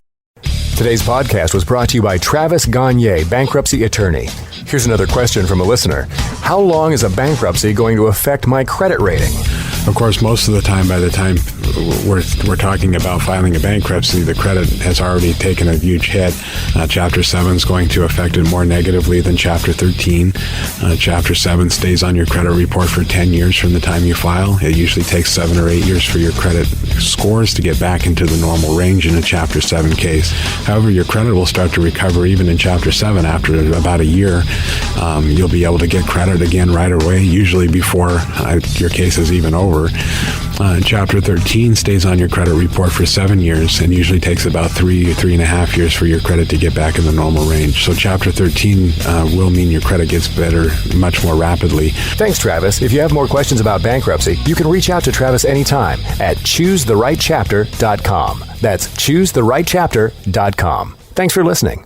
Today's podcast was brought to you by Travis Gagne, bankruptcy attorney. Here's another question from a listener. How long is a bankruptcy going to affect my credit rating? Of course, most of the time, by the time we're talking about filing a bankruptcy, the credit has already taken a huge hit. Chapter 7 is going to affect it more negatively than Chapter 13. Chapter 7 stays on your credit report for 10 years from the time you file. It usually takes 7 or 8 years for your credit scores to get back into the normal range in a Chapter 7 case. However, your credit will start to recover even in Chapter 7 after about a year. You'll be able to get credit again right away, usually before your case is even over. Chapter 13 stays on your credit report for 7 years and usually takes about 3.5 years for your credit to get back in the normal range. So Chapter 13 will mean your credit gets better much more rapidly. Thanks, Travis. If you have more questions about bankruptcy, you can reach out to Travis anytime at choosetherightchapter.com. That's choosetherightchapter.com. Thanks for listening.